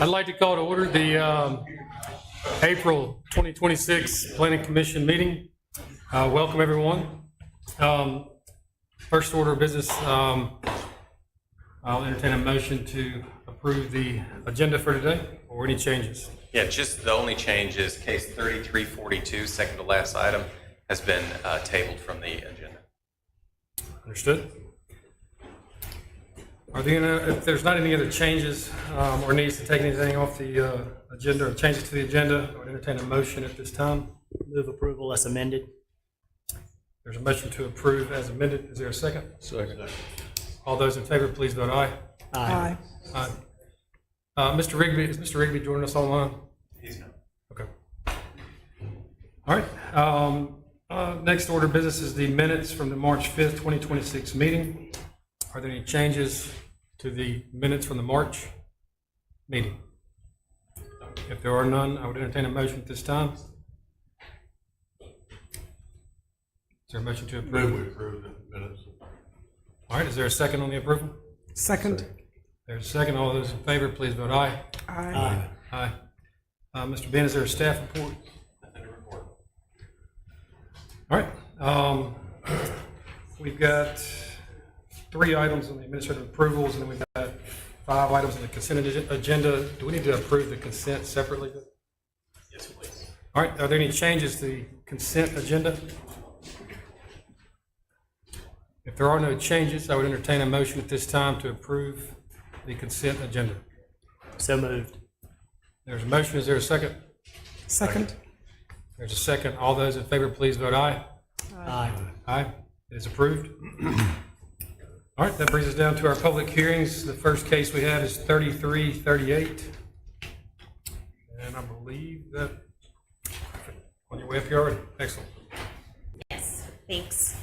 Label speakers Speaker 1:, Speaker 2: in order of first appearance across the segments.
Speaker 1: I'd like to call to order the April 2026 Planning Commission meeting. Welcome, everyone. First order of business, I'll entertain a motion to approve the agenda for today, or any changes.
Speaker 2: Yeah, just the only change is case 3342, second to last item, has been tabled from the agenda.
Speaker 1: Understood. Are there, if there's not any other changes or needs to take anything off the agenda or changes to the agenda, I would entertain a motion at this time.
Speaker 3: Move approval as amended.
Speaker 1: There's a motion to approve as amended. Is there a second?
Speaker 4: Second.
Speaker 1: All those in favor, please vote aye.
Speaker 3: Aye.
Speaker 1: Aye. Mr. Rigby, is Mr. Rigby joining us online?
Speaker 2: He's not.
Speaker 1: Okay. All right. Next order of business is the minutes from the March 5th, 2026 meeting. Are there any changes to the minutes from the March meeting? If there are none, I would entertain a motion at this time. Is there a motion to approve?
Speaker 4: Move we approve the minutes.
Speaker 1: All right, is there a second on the approval?
Speaker 5: Second.
Speaker 1: There's a second. All those in favor, please vote aye.
Speaker 5: Aye.
Speaker 1: Aye. Mr. Ben, is there a staff report?
Speaker 2: Nothing to report.
Speaker 1: All right. We've got 3 items on the administrative approvals, and then we've got 5 items on the consent agenda. Do we need to approve the consent separately?
Speaker 2: Yes, please.
Speaker 1: All right. Are there any changes to the consent agenda? If there are no changes, I would entertain a motion at this time to approve the consent agenda.
Speaker 3: So moved.
Speaker 1: There's a motion. Is there a second?
Speaker 5: Second.
Speaker 1: There's a second. All those in favor, please vote aye.
Speaker 3: Aye.
Speaker 1: Aye. It is approved. All right, that brings us down to our public hearings. The first case we have is 3338. And I believe that, on your way up here already. Excellent.
Speaker 6: Yes, thanks.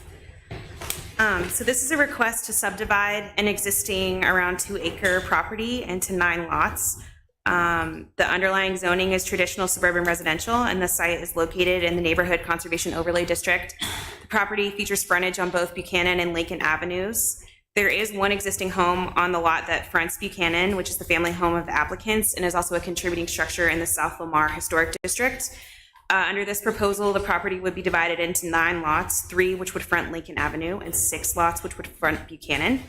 Speaker 6: So this is a request to subdivide an existing around 2-acre property into 9 lots. The underlying zoning is traditional suburban residential, and the site is located in the Neighborhood Conservation Overlay District. The property features frontage on both Buchanan and Lincoln Avenues. There is one existing home on the lot that fronts Buchanan, which is the family home of the applicants, and is also a contributing structure in the South Lamar Historic District. Under this proposal, the property would be divided into 9 lots, 3 which would front Lincoln Avenue and 6 lots which would front Buchanan.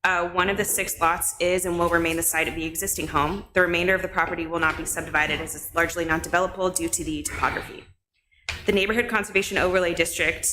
Speaker 6: One of the 6 lots is and will remain the site of the existing home. The remainder of the property will not be subdivided as it's largely not developable due to the topography. The Neighborhood Conservation Overlay District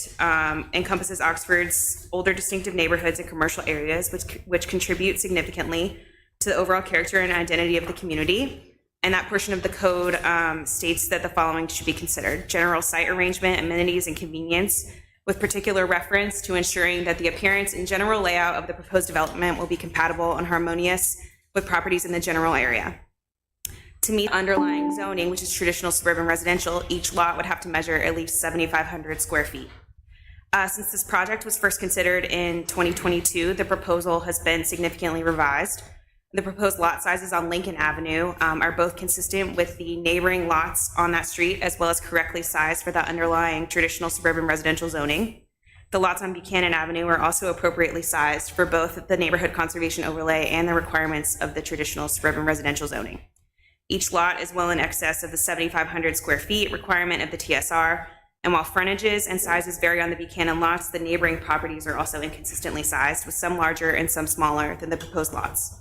Speaker 6: encompasses Oxford's older distinctive neighborhoods and commercial areas, which contribute significantly to the overall character and identity of the community. And that portion of the code states that the following should be considered: general site arrangement, amenities, and convenience, with particular reference to ensuring that the appearance and general layout of the proposed development will be compatible and harmonious with properties in the general area. To meet underlying zoning, which is traditional suburban residential, each lot would have to measure at least 7,500 square feet. Since this project was first considered in 2022, the proposal has been significantly revised. The proposed lot sizes on Lincoln Avenue are both consistent with the neighboring lots on that street, as well as correctly sized for the underlying traditional suburban residential zoning. The lots on Buchanan Avenue are also appropriately sized for both the neighborhood conservation overlay and the requirements of the traditional suburban residential zoning. Each lot is well in excess of the 7,500 square feet requirement of the TSR, and while frontages and sizes vary on the Buchanan lots, the neighboring properties are also inconsistently sized, with some larger and some smaller than the proposed lots.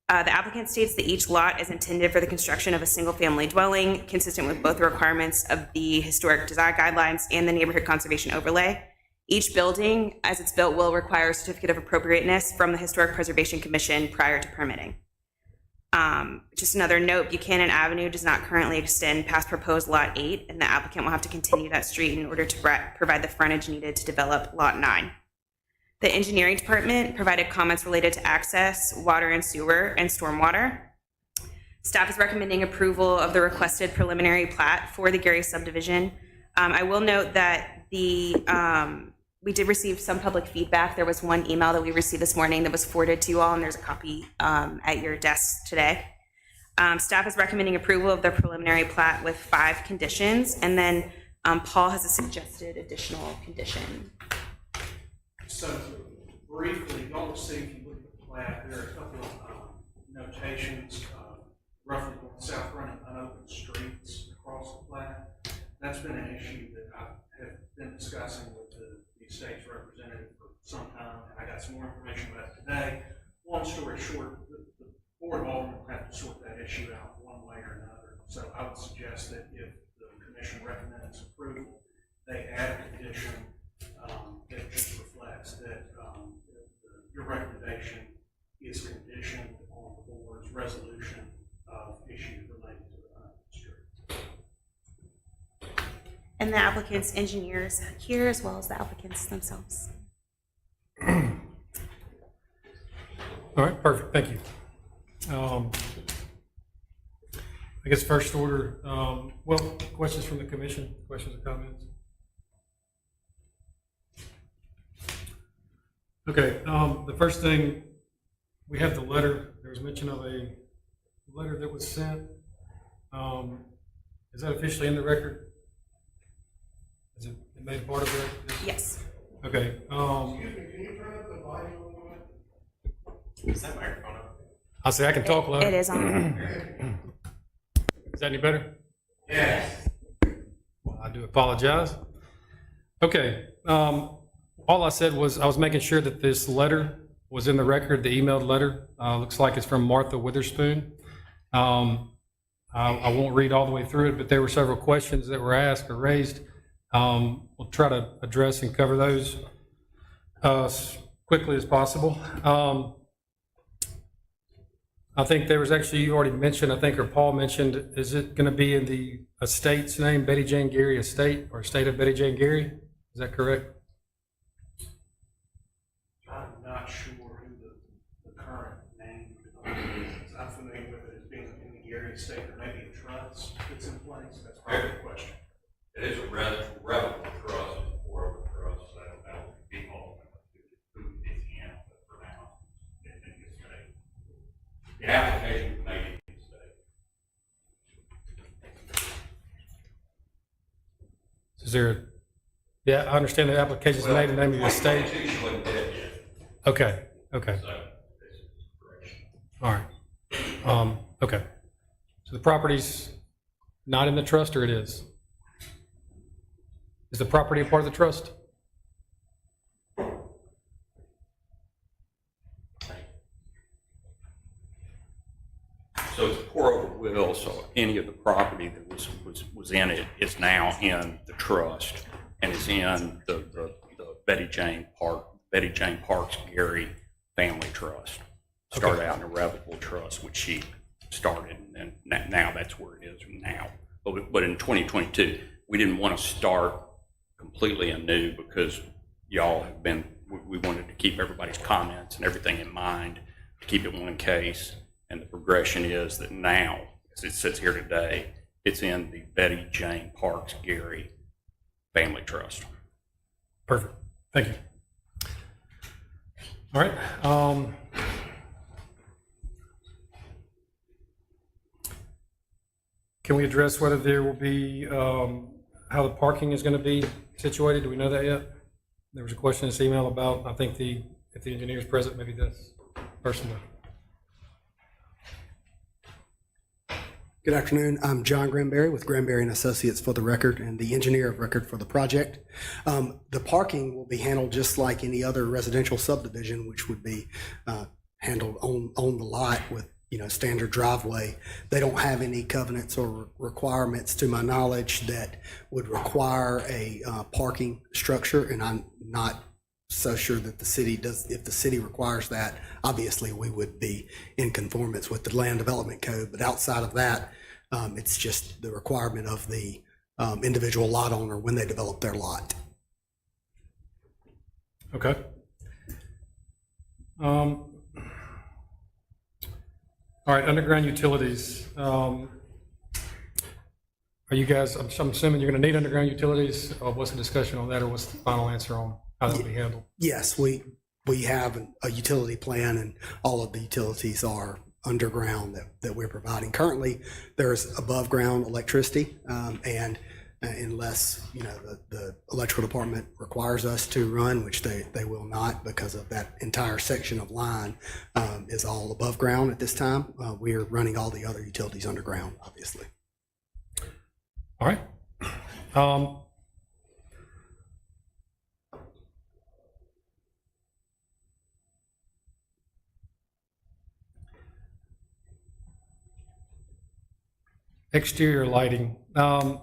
Speaker 6: The applicant states that each lot is intended for the construction of a single-family dwelling, consistent with both the requirements of the historic design guidelines and the neighborhood conservation overlay. Each building, as it's built, will require a certificate of appropriateness from the Historic Preservation Commission prior to permitting. Just another note, Buchanan Avenue does not currently extend past proposed Lot 8, and the applicant will have to continue that street in order to provide the frontage needed to develop Lot 9. The engineering department provided comments related to access, water and sewer, and stormwater. Staff is recommending approval of the requested preliminary plat for the Gary subdivision. I will note that we did receive some public feedback. There was one email that we received this morning that was forwarded to you all, and there's a copy at your desk today. Staff is recommending approval of the preliminary plat with 5 conditions, and then Paul has a suggested additional condition.
Speaker 7: So briefly, y'all will see if you look at the plat, there are a couple of notations, roughly discussing with the state's representative for some time, and I got some more information about it today. Long story short, the Board of Aldermen will have to sort that issue out one way or another. So I would suggest that if the commission recommends approval, they add a condition that just reflects that your recommendation is conditioned on the board's resolution of issues related to the street.
Speaker 6: And the applicant's engineers here as well as the applicants themselves.
Speaker 1: All right, perfect, thank you. I guess first order, well, questions from the commission, questions or comments? Okay, the first thing, we have the letter. There was mention of a letter that was sent. Is that officially in the record? Is it made part of it?
Speaker 6: Yes.
Speaker 1: Okay,
Speaker 2: Is that microphone on?
Speaker 1: I'll say I can talk louder.
Speaker 6: It is on.
Speaker 1: Is that any better? Yes. Well, I do apologize. Okay, all I said was I was making sure that this letter was in the record, the emailed letter. Looks like it's from Martha Witherspoon. I won't read all the way through it, but there were several questions that were asked or raised. We'll try to address and cover those as quickly as possible. I think there was actually, you already mentioned, I think, or Paul mentioned, is it going to be in the estate's name, Betty Jane Gary Estate, or Estate of Betty Jane Gary? Is that correct?
Speaker 7: I'm not sure who the current name is. I'm familiar with it as being in the Gary estate, or maybe a trust that's in place. That's probably the question.
Speaker 4: It is a relevant trust or a trust, so that would be all who is in, but for now, it's in the state. The application was made in the state.
Speaker 1: Is there, yeah, I understand the application's made in the name of the estate.
Speaker 4: She wasn't dead yet,
Speaker 1: Okay, okay,
Speaker 4: so this is correction.
Speaker 1: all right. Okay. So the property's not in the trust, or it is? Is the property a part of the trust?
Speaker 4: So it's a pour-over will, so any of the property that was in it is now in the trust and is in the Betty Jane Parks Gary Family Trust. Started out in a revocable trust, which she started, and now that's where it is now. But in 2022, we didn't want to start completely anew because y'all have been, we wanted to keep everybody's comments and everything in mind, to keep it one case. And the progression is that now, as it sits here today, it's in the Betty Jane Parks Gary Family Trust.
Speaker 1: Perfect, thank you. All right. Can we address whether there will be, how the parking is going to be situated? Do we know that yet? There was a question in this email about, I think if the engineer is present, maybe this person will.
Speaker 5: Good afternoon. I'm John Granberry with Granberry and Associates for the record and the engineer of record for the project. The parking will be handled just like any other residential subdivision, which would be handled on the lot with, standard driveway. They don't have any covenants or requirements, to my knowledge, that would require a parking structure, and I'm not so sure that the city does. If the city requires that, obviously we would be in conformance with the land development code, but outside of that, it's just the requirement of the individual lot owner when they develop their lot.
Speaker 1: Okay. All right, underground utilities. Are you guys, I'm assuming you're going to need underground utilities? What's the discussion on that, or what's the final answer on how that will be handled?
Speaker 5: Yes, we have a utility plan, and all of the utilities are underground that we're providing. Currently, there's above ground electricity, and unless the electrical department requires us to run, which they will not, because of that entire section of line is all above ground at this time. We're running all the other utilities underground, obviously.
Speaker 1: All right. exterior lighting. Can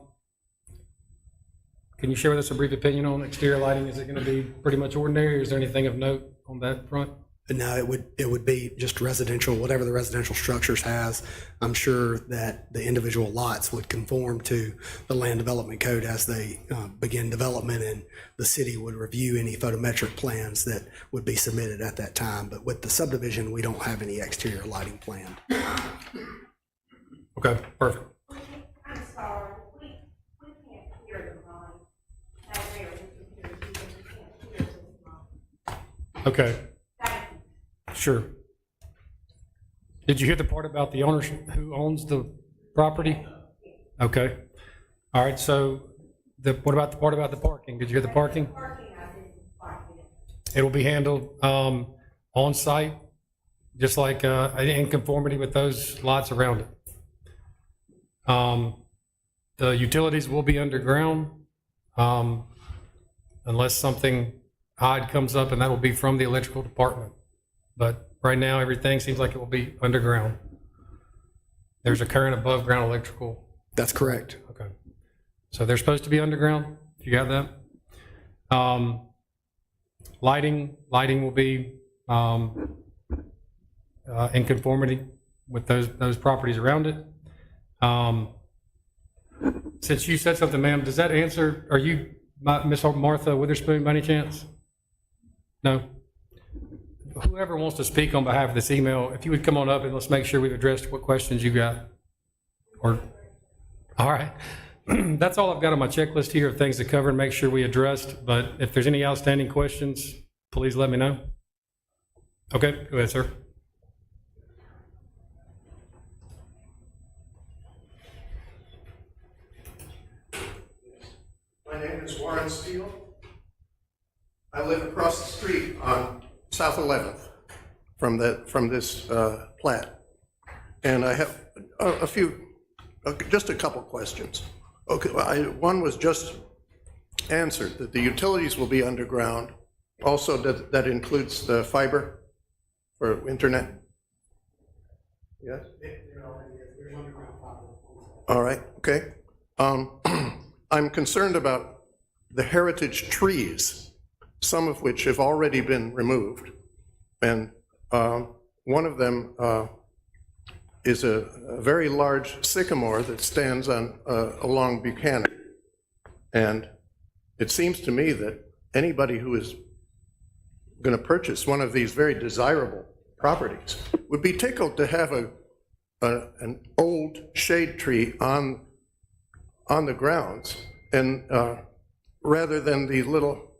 Speaker 1: you share with us a brief opinion on exterior lighting? Is it going to be pretty much ordinary, or is there anything of note on that front?
Speaker 5: No, it would be just residential, whatever the residential structures has. I'm sure that the individual lots would conform to the land development code as they begin development, and the city would review any photometric plans that would be submitted at that time. But with the subdivision, we don't have any exterior lighting planned.
Speaker 1: Okay, perfect.
Speaker 8: I'm sorry, we can't hear the line. Out there, we can hear the line.
Speaker 1: Okay,
Speaker 8: Thank you.
Speaker 1: sure. Did you hear the part about the ownership, who owns the property? Okay. All right, so what about the part about the parking? Did you hear the parking?
Speaker 8: Parking, I didn't quite get.
Speaker 1: It will be handled on site, just like in conformity with those lots around it. The utilities will be underground unless something odd comes up, and that will be from the electrical department. But right now, everything seems like it will be underground. There's a current above ground electrical.
Speaker 5: That's correct.
Speaker 1: Okay. So they're supposed to be underground, if you got that. Lighting will be in conformity with those properties around it. Since you said something, ma'am, does that answer, are you Miss Martha Witherspoon by any chance? No? Whoever wants to speak on behalf of this email, if you would come on up and let's make sure we've addressed what questions you got. Or, all right. That's all I've got on my checklist here of things to cover and make sure we addressed, but if there's any outstanding questions, please let me know. Okay, go ahead, sir.
Speaker 9: My name is Warren Steele. I live across the street on South 11th from this plat. And I have just a couple questions. Okay, one was just answered, that the utilities will be underground. Also, that includes the fiber for internet? Yes? All right, okay. I'm concerned about the heritage trees, some of which have already been removed. And one of them is a very large sycamore that stands along Buchanan. And it seems to me that anybody who is going to purchase one of these very desirable properties would be tickled to have an old shade tree on the grounds, and rather than these little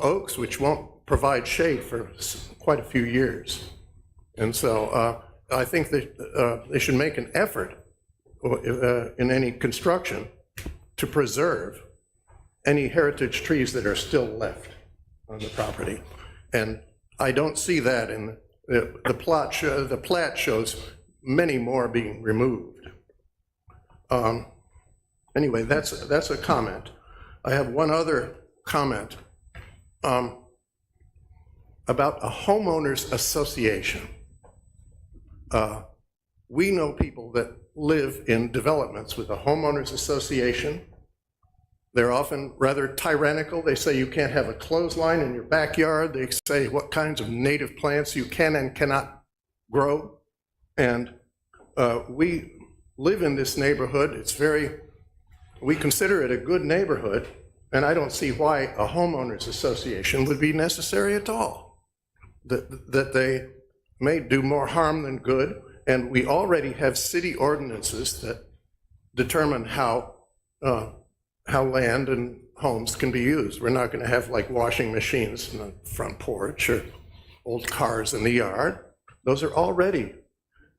Speaker 9: oaks, which won't provide shade for quite a few years. And so I think that they should make an effort in any construction to preserve any heritage trees that are still left on the property. And I don't see that in the plot. The plat shows many more being removed. Anyway, that's a comment. I have one other comment about a homeowners association. We know people that live in developments with a homeowners association. They're often rather tyrannical. They say you can't have a clothesline in your backyard. They say what kinds of native plants you can and cannot grow. And we live in this neighborhood. We consider it a good neighborhood, and I don't see why a homeowners association would be necessary at all. That they may do more harm than good, and we already have city ordinances that determine how land and homes can be used. We're not going to have like washing machines in the front porch or old cars in the yard. Those are already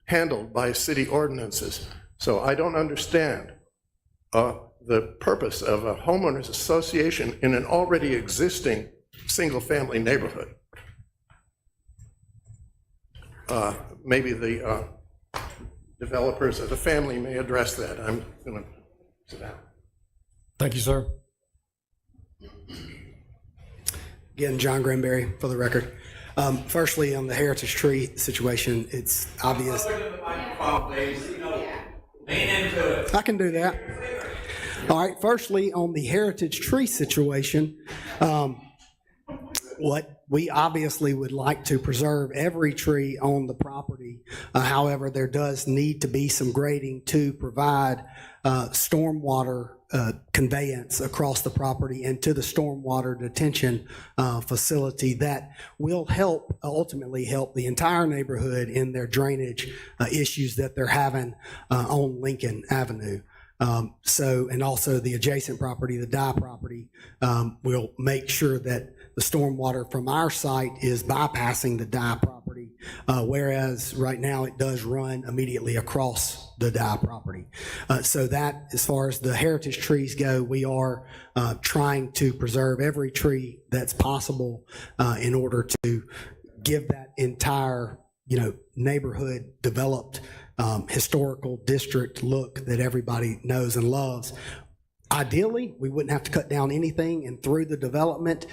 Speaker 9: handled by city ordinances. So I don't understand the purpose of a homeowners association in an already existing single-family neighborhood. Maybe the developers of the family may address that. I'm going to sit down.
Speaker 1: Thank you, sir.
Speaker 5: Again, John Granberry, for the record. Firstly, on the heritage tree situation, it's obvious. I can do that. All right, firstly, on the heritage tree situation, what we obviously would like to preserve every tree on the property. However, there does need to be some grading to provide stormwater conveyance across the property and to the stormwater detention facility that will help, ultimately help the entire neighborhood in their drainage issues that they're having on Lincoln Avenue. And also the adjacent property, the Dye property, will make sure that the stormwater from our site is bypassing the Dye property, whereas right now it does run immediately across the Dye property. So that, as far as the heritage trees go, we are trying to preserve every tree that's possible in order to give that entire, neighborhood developed historical district look that everybody knows and loves. Ideally, we wouldn't have to cut down anything, and through the development,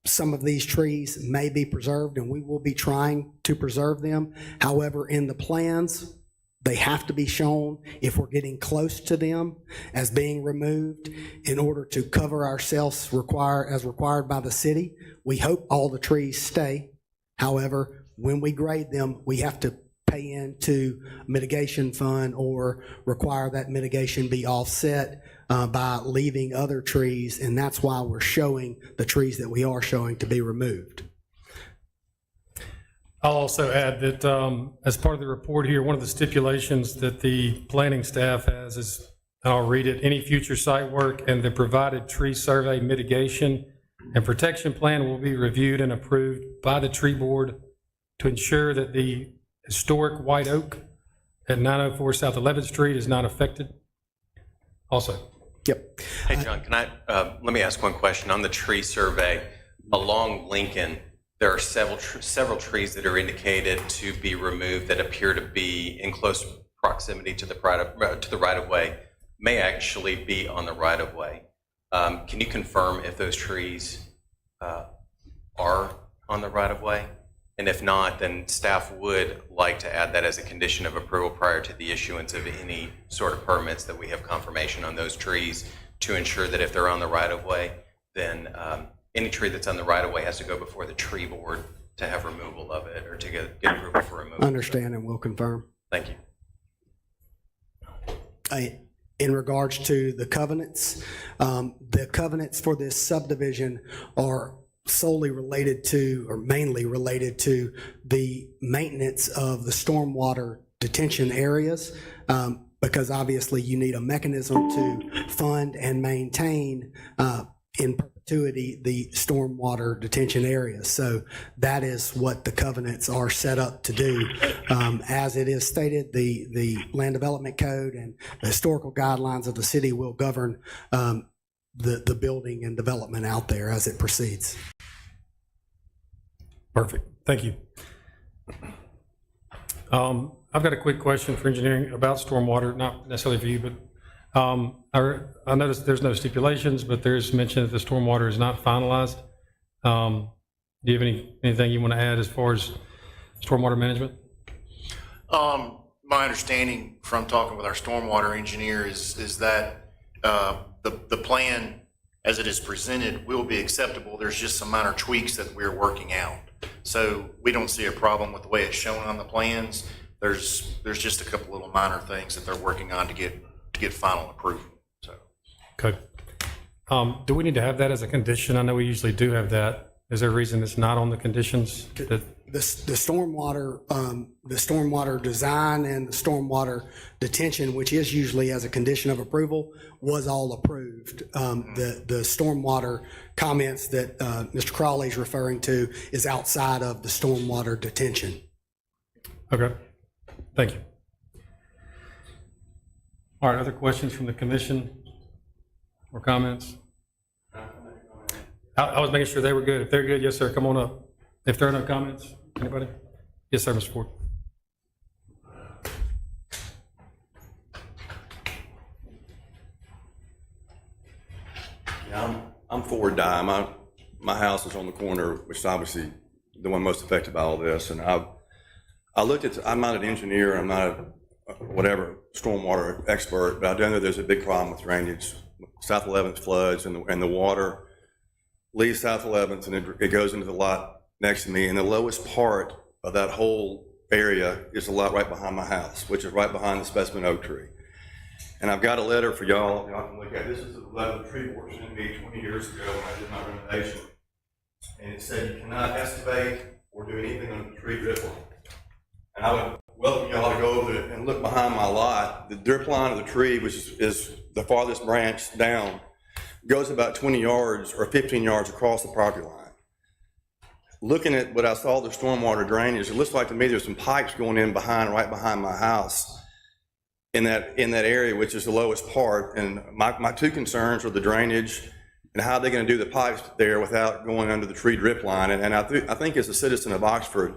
Speaker 5: some of these trees may be preserved, and we will be trying to preserve them. However, in the plans, they have to be shown if we're getting close to them as being removed in order to cover ourselves as required by the city. We hope all the trees stay. However, when we grade them, we have to pay into mitigation fund or require that mitigation be offset by leaving other trees, and that's why we're showing the trees that we are showing to be removed.
Speaker 1: I'll also add that as part of the report here, one of the stipulations that the planning staff has is, and I'll read it, any future site work and the provided tree survey mitigation and protection plan will be reviewed and approved by the tree board to ensure that the historic white oak at 904 South 11th Street is not affected. Also.
Speaker 5: Yep.
Speaker 2: Hey, John, let me ask one question. On the tree survey, along Lincoln, there are several trees that are indicated to be removed that appear to be in close proximity to the right-of-way, may actually be on the right-of-way. Can you confirm if those trees are on the right-of-way? And if not, then staff would like to add that as a condition of approval prior to the issuance of any sort of permits, that we have confirmation on those trees to ensure that if they're on the right-of-way, then any tree that's on the right-of-way has to go before the tree board to have removal of it, or to get approval for removal.
Speaker 5: Understand, and we'll confirm.
Speaker 2: Thank you.
Speaker 5: In regards to the covenants for this subdivision are solely related to, or mainly related to, the maintenance of the stormwater detention areas, because obviously you need a mechanism to fund and maintain in perpetuity the stormwater detention areas. So that is what the covenants are set up to do. As it is stated, the Land Development Code and the historical guidelines of the city will govern the building and development out there as it proceeds.
Speaker 1: Perfect. Thank you. I've got a quick question for engineering about stormwater, not necessarily for you, but I noticed there's no stipulations, but there's mention that the stormwater is not finalized. Do you have anything you want to add as far as stormwater management?
Speaker 10: My understanding from talking with our stormwater engineer is that the plan as it is presented will be acceptable. There's just some minor tweaks that we're working out. So we don't see a problem with the way it's shown on the plans. There's just a couple little minor things that they're working on to get final approval. So.
Speaker 1: Okay. Do we need to have that as a condition? I know we usually do have that. Is there a reason it's not on the conditions?
Speaker 5: The stormwater design and the stormwater detention, which is usually as a condition of approval, was all approved. The stormwater comments that Mr. Crawley is referring to is outside of the stormwater detention.
Speaker 1: Okay. Thank you. All right, other questions from the commission or comments? I was making sure they were good. If they're good, yes, sir, come on up. If there are no comments, anybody? Yes, sir, Mr. Ford.
Speaker 11: Yeah, I'm Ford Dye. My house is on the corner, which is obviously the one most affected by all this. And I looked at, I'm not an engineer, I'm not whatever, stormwater expert, but I do know there's a big problem with drainage. South 11th floods and the water leaves South 11th and it goes into the lot next to me. And the lowest part of that whole area is the lot right behind my house, which is right behind the specimen oak tree. And I've got a letter for y'all can look at. This is the letter the tree board sent me 20 years ago when I did my renovation. And it said you cannot excavate or do anything on the tree drip line. And I would welcome y'all to go over it and look behind my lot. The drip line of the tree, which is the farthest branch down, goes about 20 yards or 15 yards across the property line. Looking at what I saw, the stormwater drainage, it looks like to me there's some pipes going in right behind my house in that area, which is the lowest part. And my two concerns are the drainage and how they're going to do the pipes there without going under the tree drip line. And I think as a citizen of Oxford,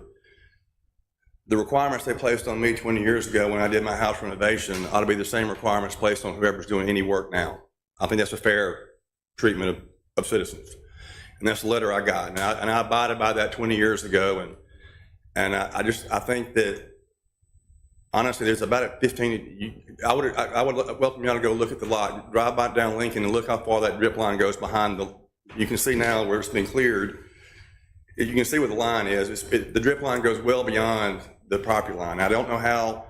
Speaker 11: the requirements they placed on me 20 years ago when I did my house renovation ought to be the same requirements placed on whoever's doing any work now. I think that's a fair treatment of citizens. And that's the letter I got. And I abided by that 20 years ago. And I think that, honestly, there's about a 15, I would welcome y'all to go look at the lot, drive by down Lincoln and look how far that drip line goes behind you can see now where it's been cleared. You can see where the line is. The drip line goes well beyond the property line. I don't know how,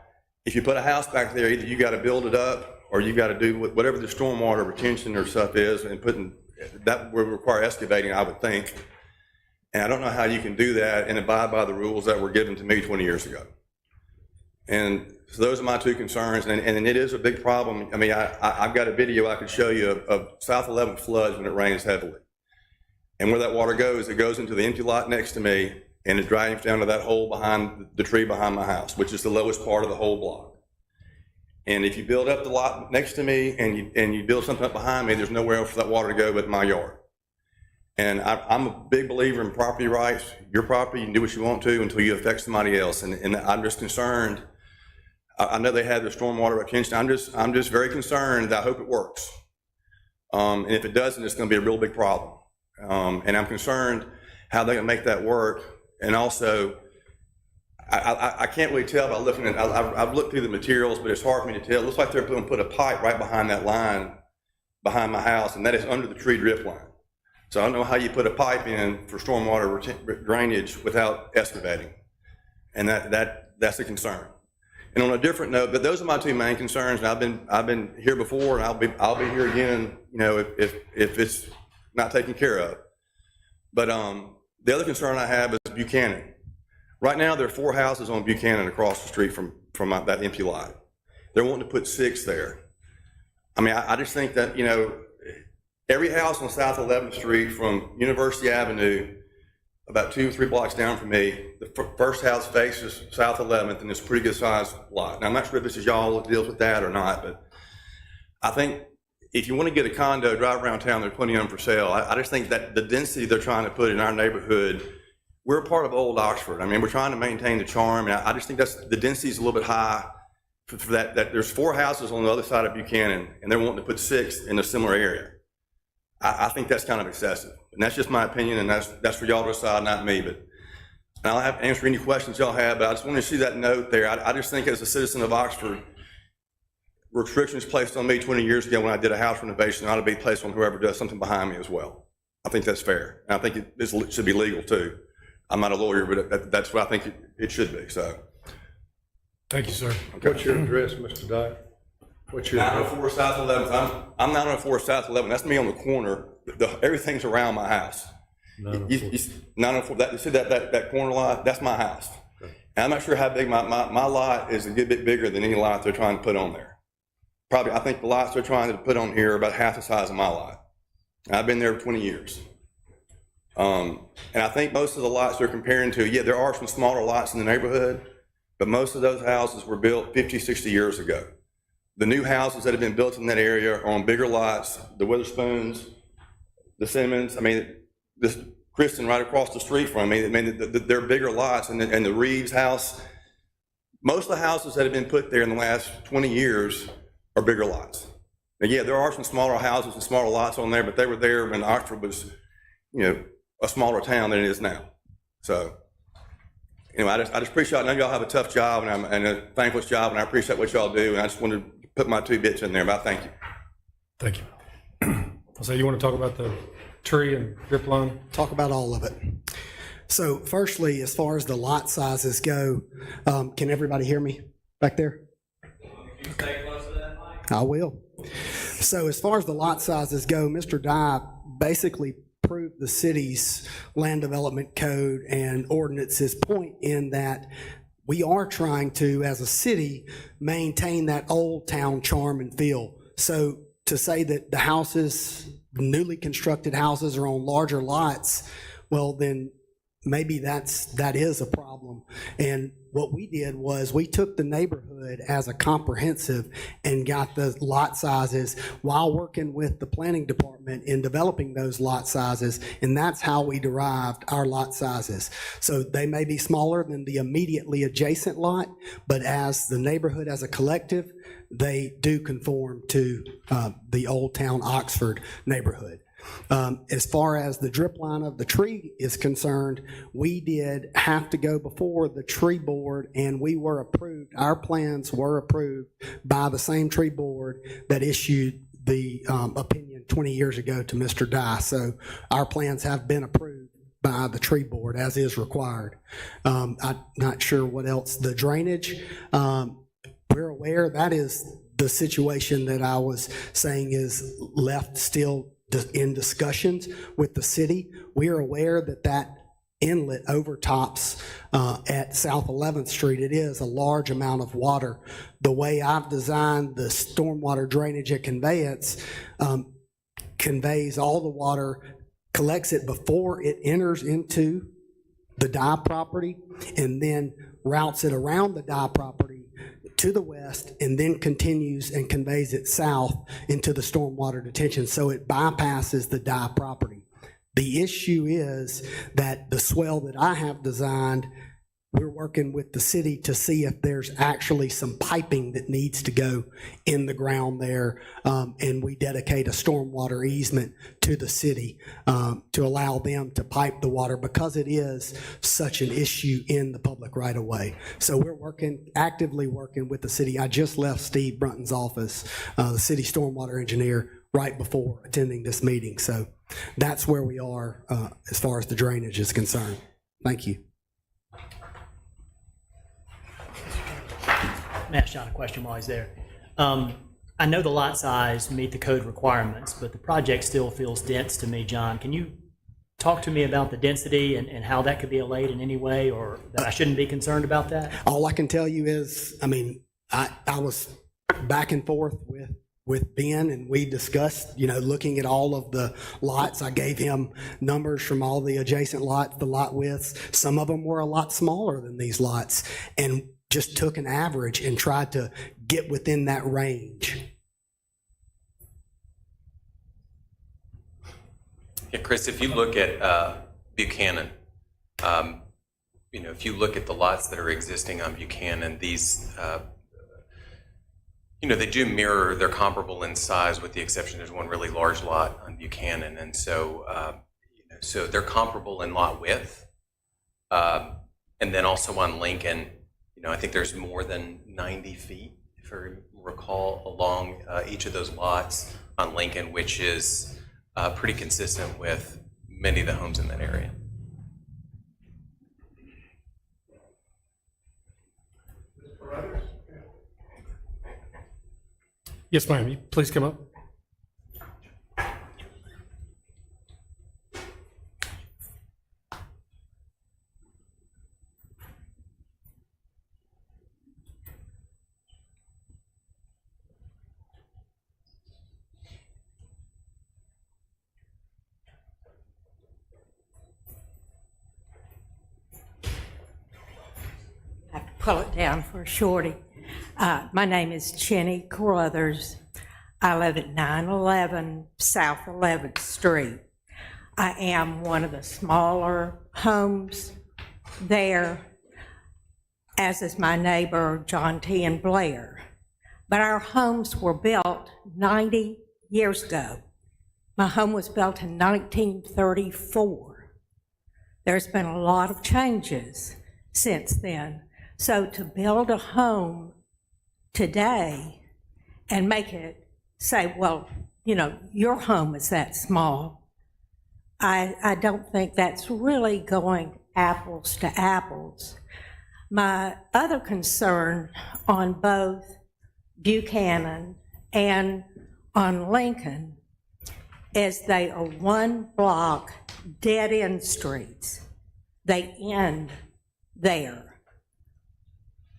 Speaker 11: if you put a house back there, either you got to build it up or you got to do whatever the stormwater retention or stuff is, and that would require excavating, I would think. And I don't know how you can do that and abide by the rules that were given to me 20 years ago. And so those are my two concerns, and it is a big problem. I mean, I've got a video I could show you of South 11th floods when it rains heavily. And where that water goes, it goes into the empty lot next to me, and it drains down to that hole behind the tree behind my house, which is the lowest part of the whole block. And if you build up the lot next to me and you build something up behind me, there's nowhere else for that water to go but my yard. And I'm a big believer in property rights. Your property, you can do what you want to until you affect somebody else. And I'm just concerned. I know they have the stormwater retention. I'm just very concerned. I hope it works. And if it doesn't, it's going to be a real big problem. And I'm concerned how they're going to make that work. And also, I can't really tell by looking at, I've looked through the materials, but it's hard for me to tell. It looks like they're going to put a pipe right behind that line behind my house, and that is under the tree drip line. So I don't know how you put a pipe in for stormwater drainage without excavating. And that's a concern. And on a different note, but those are my two main concerns. And I've been here before, and I'll be here again, if it's not taken care of. But the other concern I have is Buchanan. Right now, there are 4 houses on Buchanan across the street from that empty lot. They're wanting to put 6 there. I mean, I just think that, every house on South 11th Street from University Avenue, about 2 or 3 blocks down from me, the first house faces South 11th, and it's a pretty good sized lot. Now, I'm not sure if this is y'all that deals with that or not, but I think if you want to get a condo, drive around town, there's plenty of them for sale. I just think that the density they're trying to put in our neighborhood, we're a part of Old Oxford. I mean, we're trying to maintain the charm, and I just think the density is a little bit high for that there's 4 houses on the other side of Buchanan, and they're wanting to put 6 in a similar area. I think that's kind of excessive, and that's just my opinion, and that's for y'all to decide, not me. But I'll have to answer any questions y'all have, but I just want to see that note there. I just think as a citizen of Oxford, restrictions placed on me 20 years ago when I did a house renovation ought to be placed on whoever does something behind me as well. I think that's fair, and I think it should be legal too. I'm not a lawyer, but that's what I think it should be, so.
Speaker 1: Thank you, sir.
Speaker 12: What's your address, Mr. Dye? What's your address?
Speaker 11: 904 South 11th. I'm 904 South 11th. That's me on the corner. Everything's around my house. 904. You see that corner lot? That's my house. Okay. And I'm not sure how big my lot is. A good bit bigger than any lot they're trying to put on there. Probably, I think the lots they're trying to put on here are about half the size of my lot. And I've been there 20 years. And I think most of the lots they're comparing to, yeah, there are some smaller lots in the neighborhood, but most of those houses were built 50, 60 years ago. The new houses that have been built in that area are on bigger lots, the Witherspoons, the Simmons, this Kristen right across the street from me, they're bigger lots, and the Reeves house. Most of the houses that have been put there in the last 20 years are bigger lots. Now, yeah, there are some smaller houses and smaller lots on there, but they were there when Oxford was, a smaller town than it is now. So anyway, I just appreciate, I know y'all have a tough job and a thankless job, and I appreciate what y'all do, and I just wanted to put my 2 bits in there, but I thank you.
Speaker 1: Thank you. So you want to talk about the tree and drip line?
Speaker 5: Talk about all of it. So firstly, as far as the lot sizes go, can everybody hear me back there? I will. So as far as the lot sizes go, Mr. Dye basically proved the city's land development code and ordinances point in that we are trying to, as a city, maintain that old town charm and feel. So to say that the houses, newly constructed houses are on larger lots, well, then maybe that is a problem. And what we did was we took the neighborhood as a comprehensive and got the lot sizes while working with the planning department in developing those lot sizes, and that's how we derived our lot sizes. So they may be smaller than the immediately adjacent lot, but as the neighborhood as a collective, they do conform to the Old Town Oxford neighborhood. As far as the drip line of the tree is concerned, we did have to go before the tree board, and we were approved. Our plans were approved by the same tree board that issued the opinion 20 years ago to Mr. Dye. So our plans have been approved by the tree board as is required. I'm not sure what else. The drainage, we're aware that is the situation that I was saying is left still in discussions with the city. We are aware that that inlet overtops at South 11th Street. It is a large amount of water. The way I've designed the stormwater drainage at Conveyance conveys all the water, collects it before it enters into the Dye property, and then routes it around the Dye property to the west, and then continues and conveys it south into the stormwater detention. So it bypasses the Dye property. The issue is that the swell that I have designed, we're working with the city to see if there's actually some piping that needs to go in the ground there, and we dedicate a stormwater easement to the city to allow them to pipe the water because it is such an issue in the public right of way. So we're actively working with the city. I just left Steve Brunton's office, the city stormwater engineer, right before attending this meeting. So that's where we are as far as the drainage is concerned. Thank you.
Speaker 3: Let me ask John a question while he's there. I know the lot size meet the code requirements, but the project still feels dense to me, John. Can you talk to me about the density and how that could be allayed in any way, or that I shouldn't be concerned about that?
Speaker 5: All I can tell you is, I mean, I was back and forth with Ben, and we discussed, looking at all of the lots. I gave him numbers from all the adjacent lots, the lot widths. Some of them were a lot smaller than these lots, and just took an average and tried to get within that range.
Speaker 2: Yeah, Chris, if you look at Buchanan, if you look at the lots that are existing on Buchanan, these, they do mirror, they're comparable in size with the exception there's one really large lot on Buchanan. And so, so they're comparable in lot width. And then also on Lincoln, I think there's more than 90 feet, if I recall, along each of those lots on Lincoln, which is pretty consistent with many of the homes in that area.
Speaker 1: Yes, ma'am. You please come up.
Speaker 8: I have to pull it down for a shorty. My name is Chenny Carruthers. I live at 911 South 11th Street. I am one of the smaller homes there, as is my neighbor, John T. and Blair. But our homes were built 90 years ago. My home was built in 1934. There's been a lot of changes since then. So to build a home today and make it say, well, you know, your home is that small, I don't think that's really going apples to apples. My other concern on both Buchanan and on Lincoln is they are one block dead-end streets. They end there.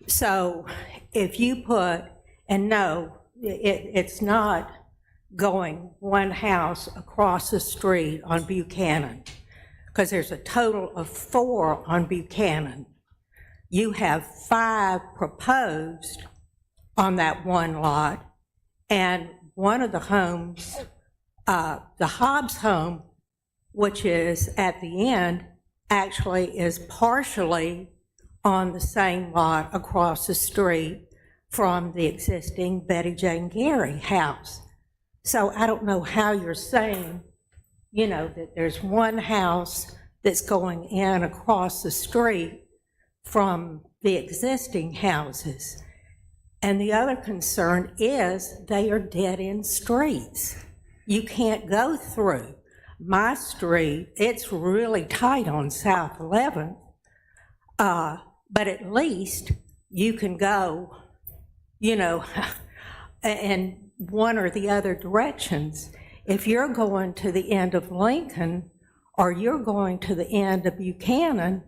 Speaker 8: So if you put, and no, it's not going one house across the street on Buchanan, because there's a total of 4 on Buchanan. You have 5 proposed on that one lot, and one of the homes, the Hobbs home, which is at the end, actually is partially on the same lot across the street from the existing Betty Jane Gary house. So I don't know how you're saying, you know, that there's one house that's going in across the street from the existing houses. And the other concern is they are dead-end streets. You can't go through. My street, it's really tight on South 11th, but at least you can go, you know, in one or the other directions. If you're going to the end of Lincoln or you're going to the end of Buchanan,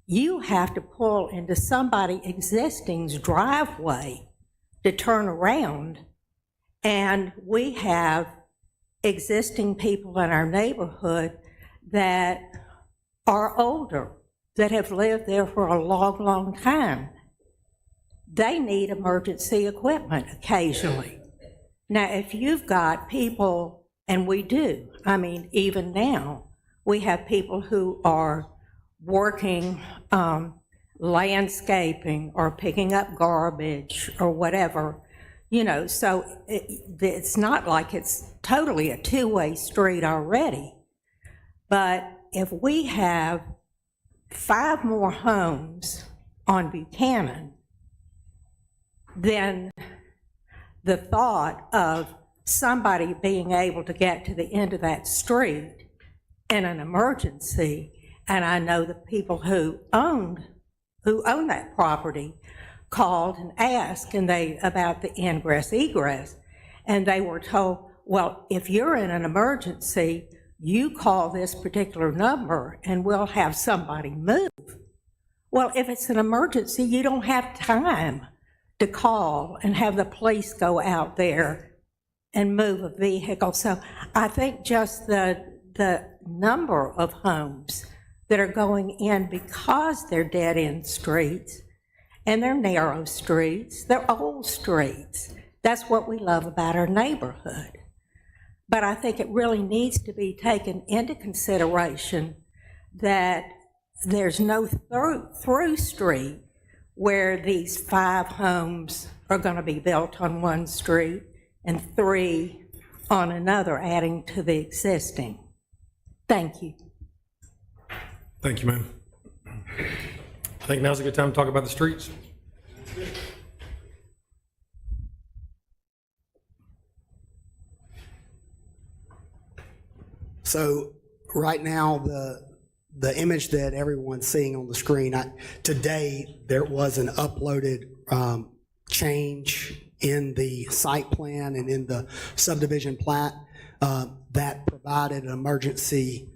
Speaker 8: you have to pull into somebody existing's driveway to turn around. And we have existing people in our neighborhood that are older, that have lived there for a long, long time. They need emergency equipment occasionally. Now, if you've got people, and we do, I mean, even now, we have people who are working landscaping or picking up garbage or whatever, you know, so it's not like it's totally a two-way street already. But if we have 5 more homes on Buchanan, then the thought of somebody being able to get to the end of that street in an emergency, and I know the people who own that property called and asked about the ingress egress, and they were told, well, if you're in an emergency, you call this particular number and we'll have somebody move. Well, if it's an emergency, you don't have time to call and have the police go out there and move a vehicle. So I think just the number of homes that are going in because they're dead-end streets and they're narrow streets, they're old streets. That's what we love about our neighborhood. But I think it really needs to be taken into consideration that there's no through street where these 5 homes are going to be built on one street and 3 on another, adding to the existing. Thank you.
Speaker 1: Thank you, ma'am. I think now's a good time to talk about the streets.
Speaker 5: So right now, the image that everyone's seeing on the screen, today there was an uploaded change in the site plan and in the subdivision plat that provided an emergency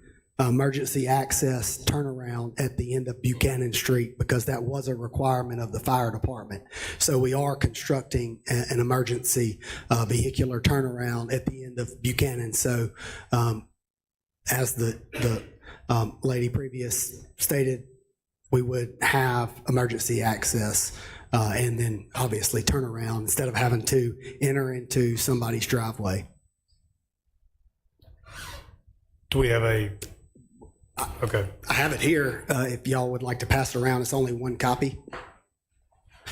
Speaker 5: access turnaround at the end of Buchanan Street, because that was a requirement of the fire department. So we are constructing an emergency vehicular turnaround at the end of Buchanan. So as the lady previous stated, we would have emergency access and then obviously turn around instead of having to enter into somebody's driveway.
Speaker 1: Do we have okay.
Speaker 5: I have it here if y'all would like to pass it around. It's only one copy.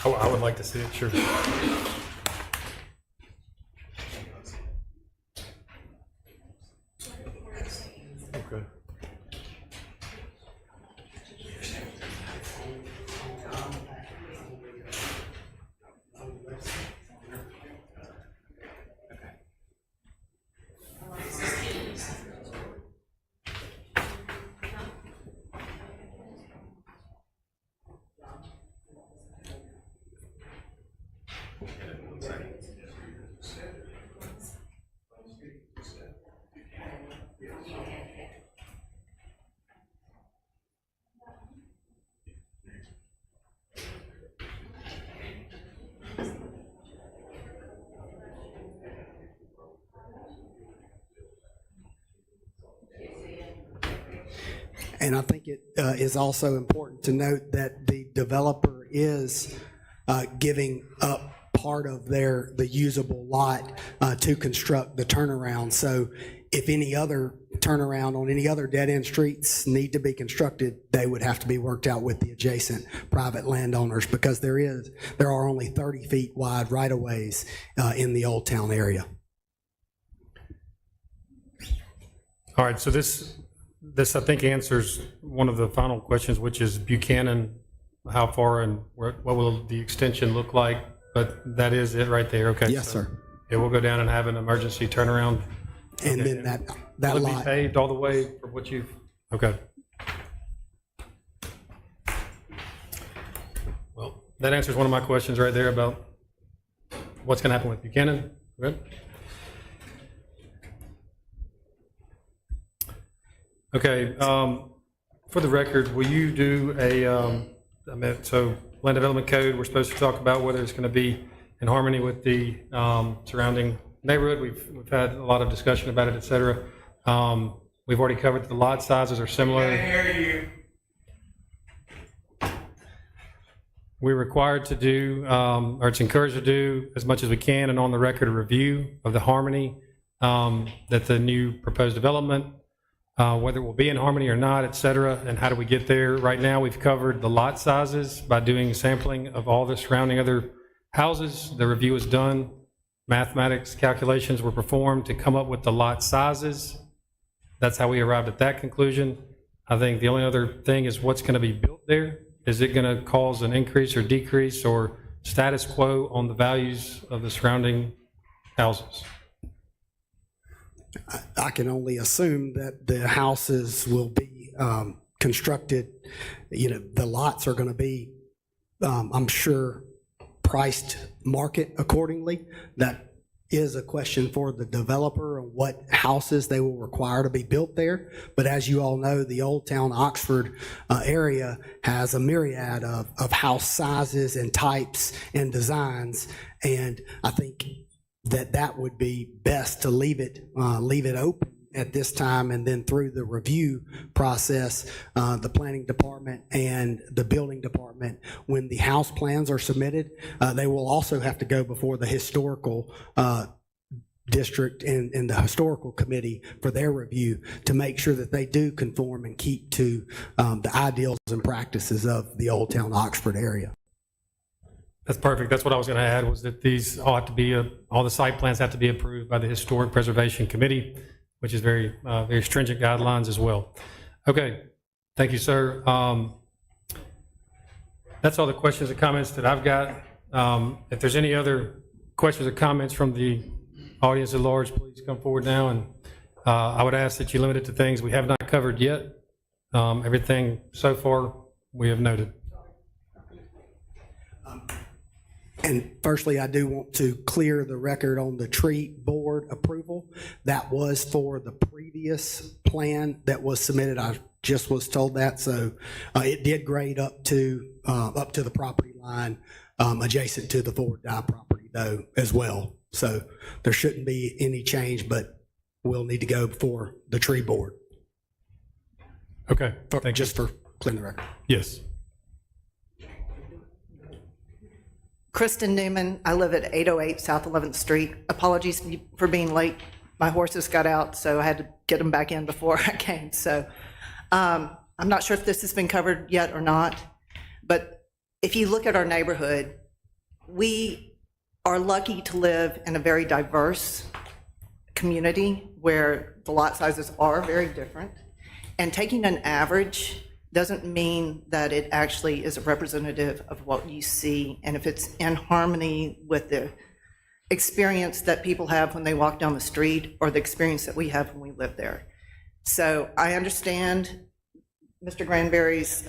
Speaker 1: I would like to see it, sure. Okay.
Speaker 5: And I think it is also important to note that the developer is giving up part of the usable lot to construct the turnaround. So if any other turnaround on any other dead-end streets need to be constructed, they would have to be worked out with the adjacent private landowners, because there are only 30 feet wide right-of-ways in the Old Town area.
Speaker 1: All right, so this I think answers one of the final questions, which is Buchanan, how far and what will the extension look like? But that is it right there, okay?
Speaker 5: Yes,
Speaker 1: so
Speaker 5: sir.
Speaker 1: It will go down and have an emergency turnaround?
Speaker 5: And
Speaker 1: Okay.
Speaker 5: then that
Speaker 1: Will it be
Speaker 5: lot,
Speaker 1: paved all the way for what you've, okay. Well, that answers one of my questions right there about what's going to happen with Buchanan. Good. Okay, for the record, will you do so land development code, we're supposed to talk about whether it's going to be in harmony with the surrounding neighborhood. We've had a lot of discussion about it, et cetera. We've already covered that the lot sizes are similar. We're required to do, or it's encouraged to do as much as we can, and on the record, a review of the harmony that the new proposed development, whether it will be in harmony or not, et cetera, and how do we get there. Right now, we've covered the lot sizes by doing sampling of all the surrounding other houses. The review is done. Mathematics calculations were performed to come up with the lot sizes. That's how we arrived at that conclusion. I think the only other thing is what's going to be built there. Is it going to cause an increase or decrease or status quo on the values of the surrounding houses?
Speaker 5: I can only assume that the houses will be constructed, the lots are going to be, I'm sure, priced market accordingly. That is a question for the developer on what houses they will require to be built there. But as you all know, the Old Town Oxford area has a myriad of house sizes and types and designs. And I think that would be best to leave it open at this time, and then through the review process, the planning department and the building department, when the house plans are submitted, they will also have to go before the historical district and the historical committee for their review to make sure that they do conform and keep to the ideals and practices of the Old Town Oxford area.
Speaker 1: That's perfect. That's what I was going to add, was that these all have to be, all the site plans have to be approved by the Historic Preservation Committee, which is very stringent guidelines as well. Okay, thank you, sir. That's all the questions and comments that I've got. If there's any other questions or comments from the audience at large, please come forward now. And I would ask that you limit it to things we have not covered yet. Everything so far we have noted.
Speaker 5: And firstly, I do want to clear the record on the tree board approval. That was for the previous plan that was submitted. I just was told that, so it did grade up to the property line adjacent to the Ford Dye property though as well. So there shouldn't be any change, but we'll need to go before the tree board.
Speaker 1: Okay, thank
Speaker 5: Just for clearing the record.
Speaker 1: Yes.
Speaker 13: Kristen Newman, I live at 808 South 11th Street. Apologies for being late. My horses got out, so I had to get them back in before I came. So I'm not sure if this has been covered yet or not, but if you look at our neighborhood, we are lucky to live in a very diverse community where the lot sizes are very different. And taking an average doesn't mean that it actually is a representative of what you see, and if it's in harmony with the experience that people have when they walk down the street or the experience that we have when we live there. So I understand Mr. Granberry's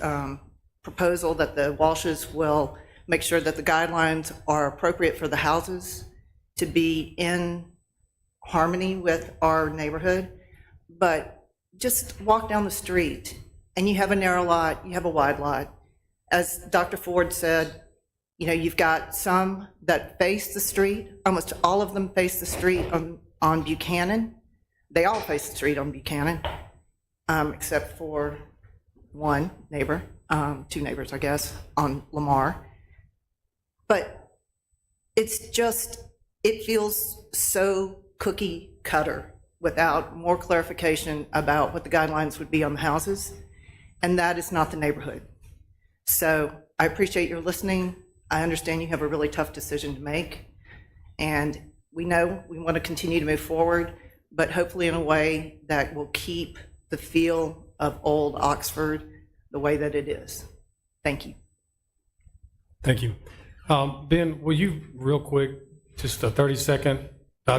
Speaker 13: proposal that the Walshes will make sure that the guidelines are appropriate for the houses to be in harmony with our neighborhood, but just walk down the street and you have a narrow lot, you have a wide lot. As Dr. Ford said, you've got some that face the street. Almost all of them face the street on Buchanan. They all face the street on Buchanan, except for one neighbor, two neighbors, I guess, on Lamar. But it's just, it feels so cookie cutter without more clarification about what the guidelines would be on the houses. And that is not the neighborhood. So I appreciate your listening. I understand you have a really tough decision to make. And we know we want to continue to move forward, but hopefully in a way that will keep the feel of old Oxford the way that it is. Thank you.
Speaker 1: Thank you. Ben, will you real quick, just a 30-second,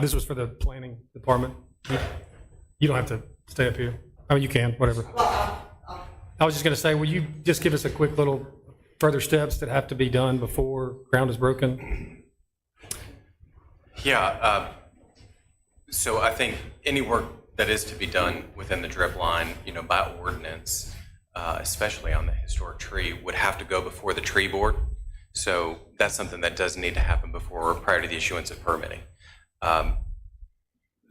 Speaker 1: this was for the planning department. You don't have to stay up here. I mean, you can, whatever. I was just going to say, will you just give us a quick little further steps that have to be done before ground is broken?
Speaker 2: Yeah, so I think any work that is to be done within the drip line, by ordinance, especially on the historic tree, would have to go before the tree board. So that's something that does need to happen prior to the issuance of permitting.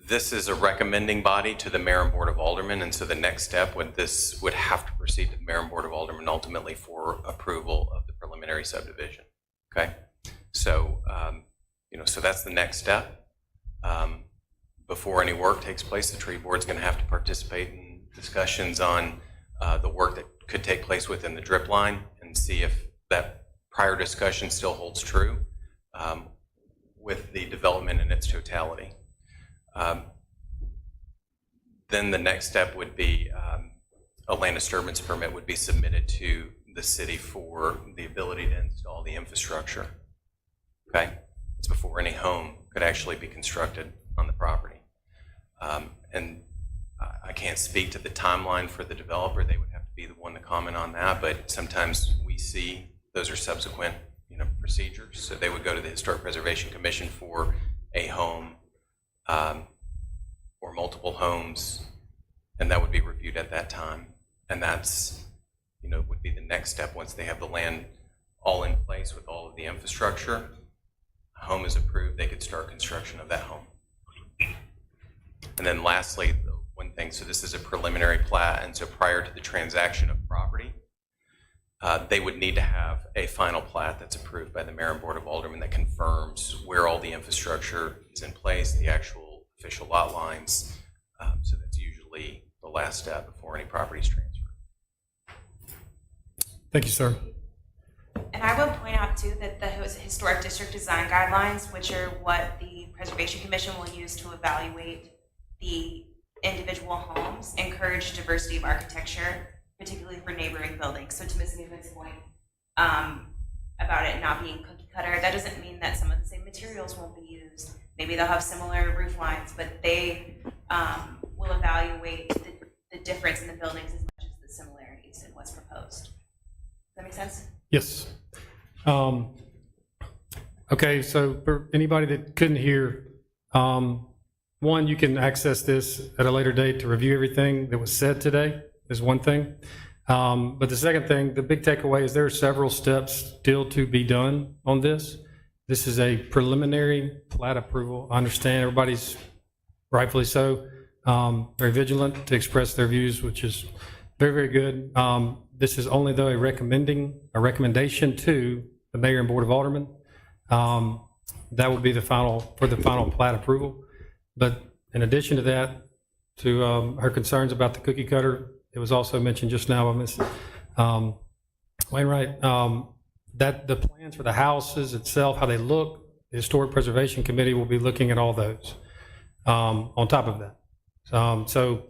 Speaker 2: This is a recommending body to the Mayor and Board of Aldermen, and so the next step would have to proceed to the Mayor and Board of Aldermen ultimately for approval of the preliminary subdivision. Okay, so so that's the next step. Before any work takes place, the tree board's going to have to participate in discussions on the work that could take place within the drip line and see if that prior discussion still holds true with the development in its totality. Then the next step would be a land disturbance permit would be submitted to the city for the ability to install the infrastructure. Okay, it's before any home could actually be constructed on the property. And I can't speak to the timeline for the developer. They would have to be the one to comment on that, but sometimes we see those are subsequent procedures. So they would go to the Historic Preservation Commission for a home or multiple homes, and that would be reviewed at that time. And that's, would be the next step once they have the land all in place with all of the infrastructure. A home is approved, they could start construction of that home. And then lastly, the one thing, so this is a preliminary plat, and so prior to the transaction of property, they would need to have a final plat that's approved by the Mayor and Board of Aldermen that confirms where all the infrastructure is in place, the actual official lot lines. So that's usually the last step before any property is transferred.
Speaker 1: Thank you, sir.
Speaker 6: And I will point out too that the Historic District Design Guidelines, which are what the Preservation Commission will use to evaluate the individual homes, encourage diversity of architecture, particularly for neighboring buildings. So to Ms. Newman's point about it not being cookie cutter, that doesn't mean that some of the same materials won't be used. Maybe they'll have similar roof lines, but they will evaluate the difference in the buildings as much as the similarities in what's proposed. Does that make sense?
Speaker 1: Yes. Okay, so for anybody that couldn't hear, one, you can access this at a later date to review everything that was said today is one thing. But the second thing, the big takeaway is there are several steps still to be done on this. This is a preliminary plat approval. I understand everybody's rightfully so very vigilant to express their views, which is very, very good. This is only though a recommendation to the Mayor and Board of Aldermen. That would be the final plat approval. But in addition to that, to her concerns about the cookie cutter, it was also mentioned just now by Ms. Wainwright, that the plans for the houses itself, how they look, the Historic Preservation Committee will be looking at all those on top of that. So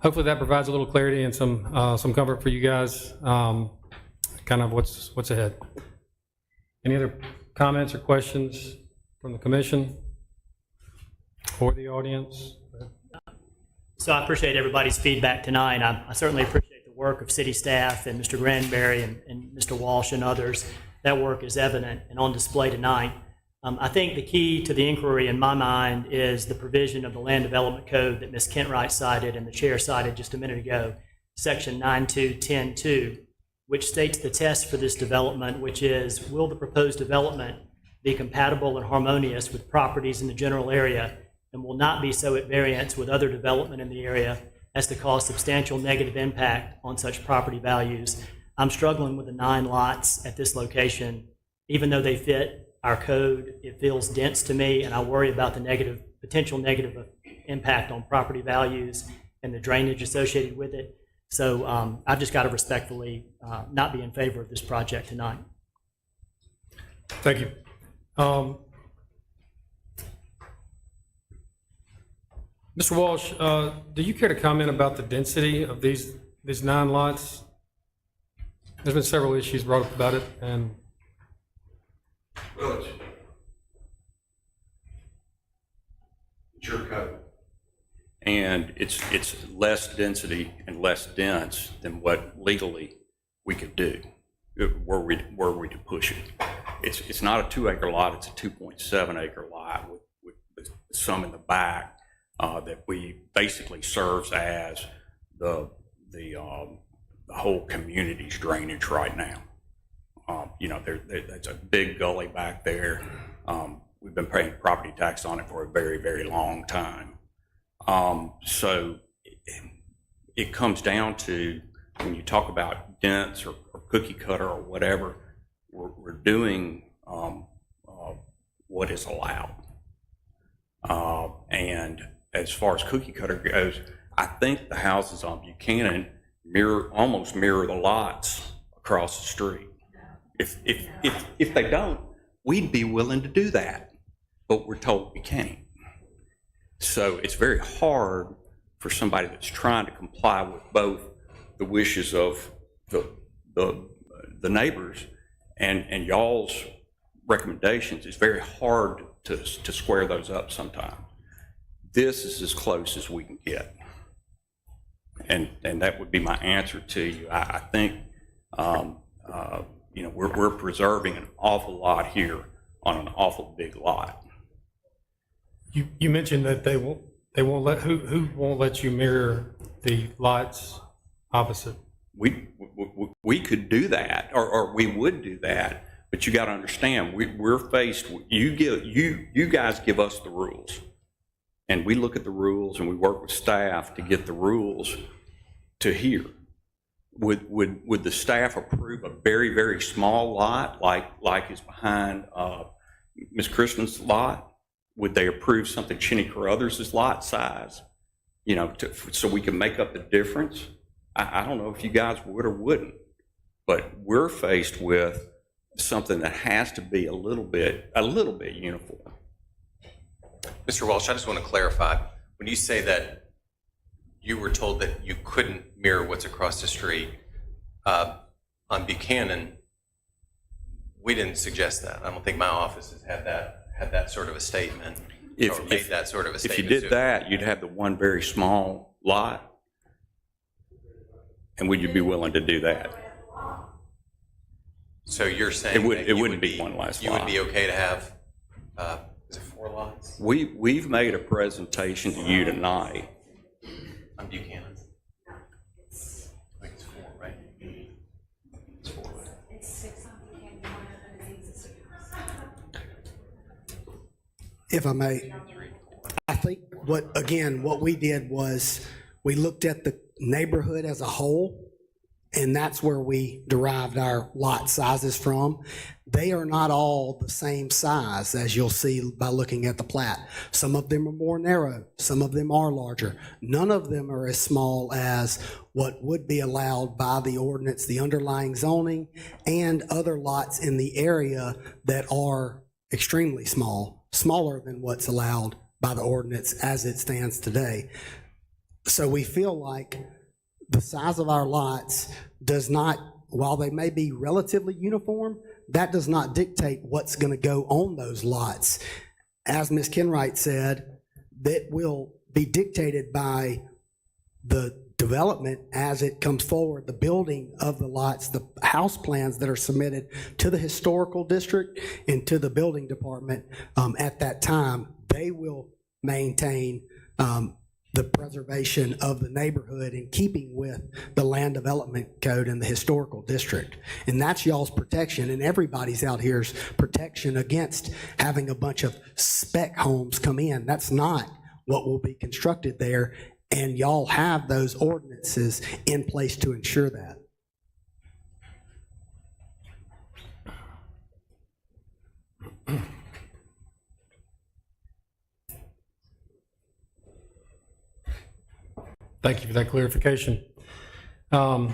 Speaker 1: hopefully that provides a little clarity and some comfort for you guys, kind of what's ahead. Any other comments or questions from the commission or the audience?
Speaker 3: So I appreciate everybody's feedback tonight. I certainly appreciate the work of city staff and Mr. Granberry and Mr. Walsh and others. That work is evident and on display tonight. I think the key to the inquiry in my mind is the provision of the Land Development Code that Ms. Kentwright cited and the chair cited just a minute ago, section 9210.2, which states the test for this development, which is, will the proposed development be compatible and harmonious with properties in the general area and will not be so at variance with other development in the area as to cause substantial negative impact on such property values. I'm struggling with the 9 lots at this location. Even though they fit our code, it feels dense to me, and I worry about the potential negative impact on property values and the drainage associated with it. So I've just got to respectfully not be in favor of this project tonight.
Speaker 1: Thank you. Mr. Walsh, do you care to comment about the density of these 9 lots? There's been several issues brought up about it, and
Speaker 4: Well, it's your code. And it's less density and less dense than what legally we could do, were we to push it. It's not a 2-acre lot, it's a 2.7 acre lot with some in the back that we basically serves as the whole community's drainage right now. You know, there's a big gully back there. We've been paying property tax on it for a very, very long time. So it comes down to, when you talk about dense or cookie cutter or whatever, we're doing what is allowed. And as far as cookie cutter goes, I think the houses on Buchanan almost mirror the lots across the street. If they don't, we'd be willing to do that, but we're told we can't. So it's very hard for somebody that's trying to comply with both the wishes of the neighbors and y'all's recommendations. It's very hard to square those up sometimes. This is as close as we can get. And that would be my answer to you. I think, you know, we're preserving an awful lot here on an awful big lot.
Speaker 1: you mentioned that they won't let, who won't let you mirror the lots opposite?
Speaker 4: We could do that, or we would do that, but you got to understand, we're faced, you guys give us the rules. And we look at the rules and we work with staff to get the rules to here. Would the staff approve a very, very small lot like is behind Ms. Kristen's lot? Would they approve something Cheney Carruthers' lot size? You know, so we can make up the difference? I don't know if you guys would or wouldn't, but we're faced with something that has to be a little bit uniform.
Speaker 2: Mr. Walsh, I just want to clarify. When you say that you were told that you couldn't mirror what's across the street, on Buchanan, we didn't suggest that. I don't think my office has had that sort of a statement, or made that sort of a statement.
Speaker 4: If you did that, you'd have the one very small lot. And would you be willing to do that?
Speaker 2: So you're saying
Speaker 4: it wouldn't be one last lot.
Speaker 2: You would be okay to have, is it 4 lots?
Speaker 4: We've made a presentation to you tonight.
Speaker 2: On Buchanan? I think it's 4, right? It's 4.
Speaker 6: It's 6 on Buchanan, one of them is
Speaker 5: If I may, I think what we did was we looked at the neighborhood as a whole, and that's where we derived our lot sizes from. They are not all the same size, as you'll see by looking at the plat. Some of them are more narrow, some of them are larger. None of them are as small as what would be allowed by the ordinance, the underlying zoning, and other lots in the area that are extremely small, smaller than what's allowed by the ordinance as it stands today. So we feel like the size of our lots does not, while they may be relatively uniform, that does not dictate what's going to go on those lots. As Ms. Kenwright said, that will be dictated by the development as it comes forward, the building of the lots, the house plans that are submitted to the historical district and to the building department at that time. They will maintain the preservation of the neighborhood in keeping with the land development code and the historical district. And that's y'all's protection and everybody's out here's protection against having a bunch of spec homes come in. That's not what will be constructed there. And y'all have those ordinances in place to ensure that.
Speaker 1: Thank you for that clarification. I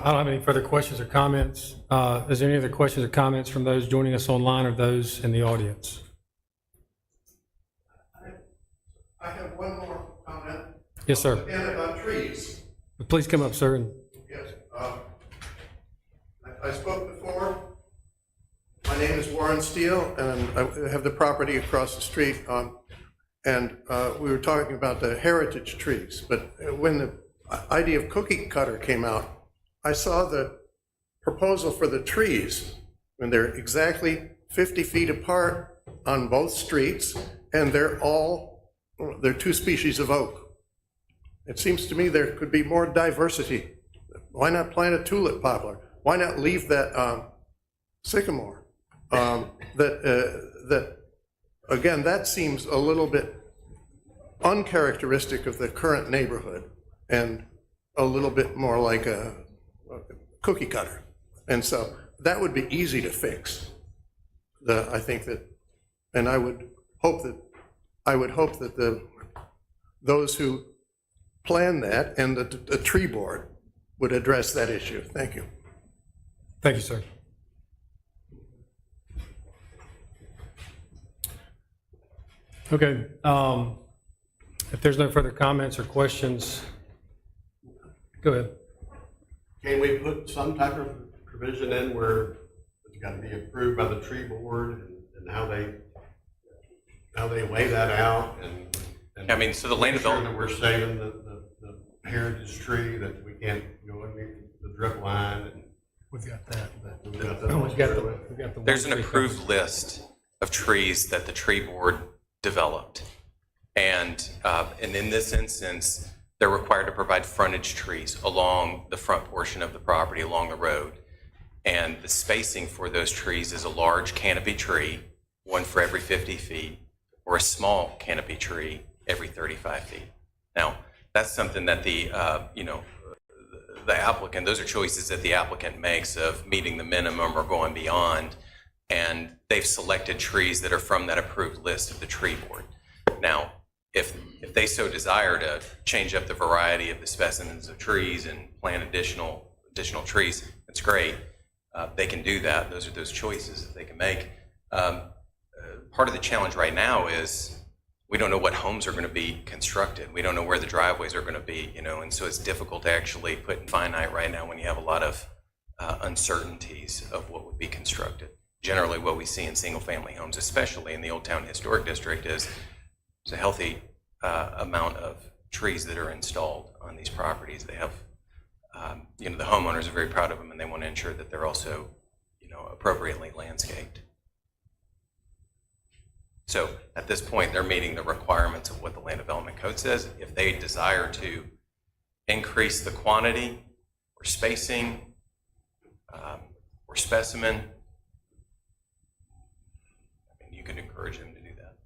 Speaker 1: don't have any further questions or comments. Is there any other questions or comments from those joining us online or those in the audience?
Speaker 9: I have one more comment.
Speaker 1: Yes, sir.
Speaker 9: Again, about trees.
Speaker 1: Please come up, sir. And
Speaker 9: Yes. I spoke before. My name is Warren Steele, and I have the property across the street. And we were talking about the heritage trees. But when the idea of cookie cutter came out, I saw the proposal for the trees, and they're exactly 50 feet apart on both streets, and they're 2 species of oak. It seems to me there could be more diversity. Why not plant a tulip poplar? Why not leave that sycamore? Again, that seems a little bit uncharacteristic of the current neighborhood and a little bit more like a cookie cutter. And so that would be easy to fix. I think that, and I would hope that those who plan that and the tree board would address that issue. Thank you.
Speaker 1: thank you, sir. Okay. If there's no further comments or questions, go ahead.
Speaker 12: Can we put some type of provision in where it's got to be approved by the tree board and how they weigh that out and
Speaker 2: I mean, so the land
Speaker 12: make sure
Speaker 2: development,
Speaker 12: that we're saving the heritage tree, that we can't go underneath the drip line and
Speaker 1: We've got that.
Speaker 12: we've got that.
Speaker 1: We've got the
Speaker 2: there's an
Speaker 1: one tree
Speaker 2: approved list of trees that the tree board developed. And in this instance, they're required to provide frontage trees along the front portion of the property, along the road. And the spacing for those trees is a large canopy tree, one for every 50 feet, or a small canopy tree every 35 feet. Now, that's something that the applicant, those are choices that the applicant makes of meeting the minimum or going beyond. And they've selected trees that are from that approved list of the tree board. Now, if they so desire to change up the variety of the specimens of trees and plant additional trees, that's great. They can do that. Those are those choices that they can make. Part of the challenge right now is we don't know what homes are going to be constructed. We don't know where the driveways are going to be, and so it's difficult to actually put in finite right now when you have a lot of uncertainties of what would be constructed. Generally, what we see in single-family homes, especially in the Old Town Historic District, is there's a healthy amount of trees that are installed on these properties. They have, the homeowners are very proud of them, and they want to ensure that they're also, appropriately landscaped. So at this point, they're meeting the requirements of what the Land Development Code says. If they desire to increase the quantity or spacing or specimen, you can encourage them to do that.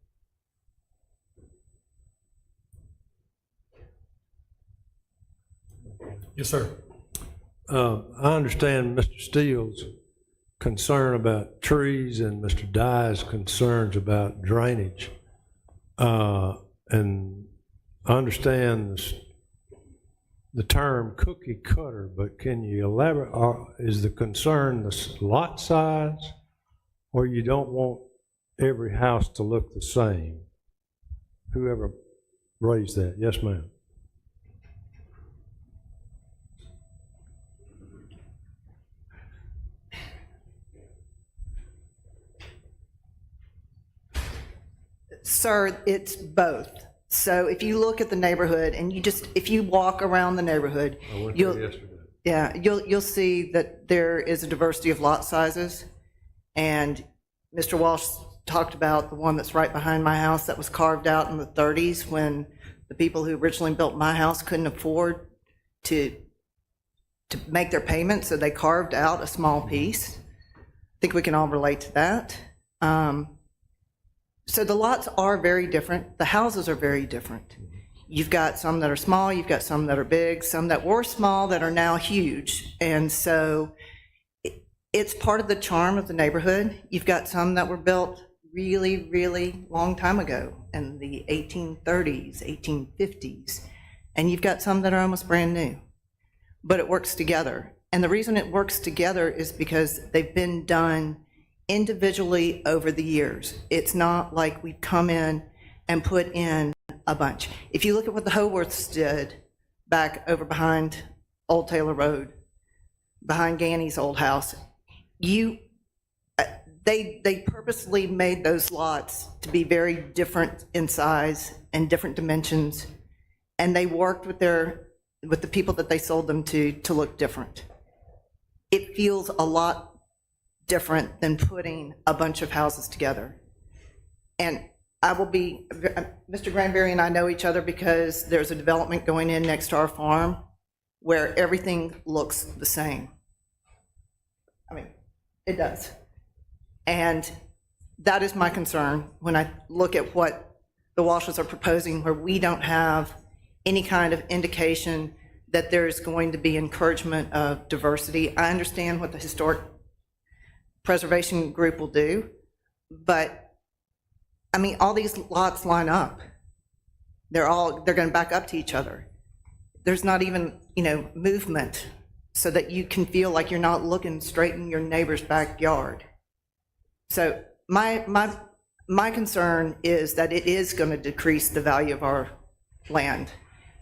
Speaker 1: Yes, sir.
Speaker 12: I understand Mr. Steele's concern about trees and Mr. Dye's concerns about drainage. And I understand the term cookie cutter, but can you elaborate? Is the concern the lot size, or you don't want every house to look the same? Whoever raised that? Yes, ma'am.
Speaker 13: Sir, it's both. So if you look at the neighborhood and if you walk around the neighborhood,
Speaker 12: I went there yesterday.
Speaker 13: you'll see that there is a diversity of lot sizes. And Mr. Walsh talked about the one that's right behind my house that was carved out in the 30s when the people who originally built my house couldn't afford to make their payment, so they carved out a small piece. think we can all relate to that. So the lots are very different. The houses are very different. You've got some that are small, you've got some that are big, some that were small that are now huge. And so it's part of the charm of the neighborhood. You've got some that were built really, really long time ago in the 1830s, 1850s. And you've got some that are almost brand new. But it works together. And the reason it works together is because they've been done individually over the years. It's not like we come in and put in a bunch. If you look at what the Howarths did back over behind Old Taylor Road, behind Ganny's old house, they purposely made those lots to be very different in size and different dimensions, and they worked with the people that they sold them to look different. It feels a lot different than putting a bunch of houses together. And Mr. Granberry and I know each other because there's a development going in next to our farm where everything looks the same. I mean, it does. And that is my concern when I look at what the Walshes are proposing, where we don't have any kind of indication that there's going to be encouragement of diversity. I understand what the Historic Preservation Group will do, but I mean, all these lots line up. They're going to back up to each other. There's not even, movement so that you can feel like you're not looking straight in your neighbor's backyard. So my concern is that it is going to decrease the value of our land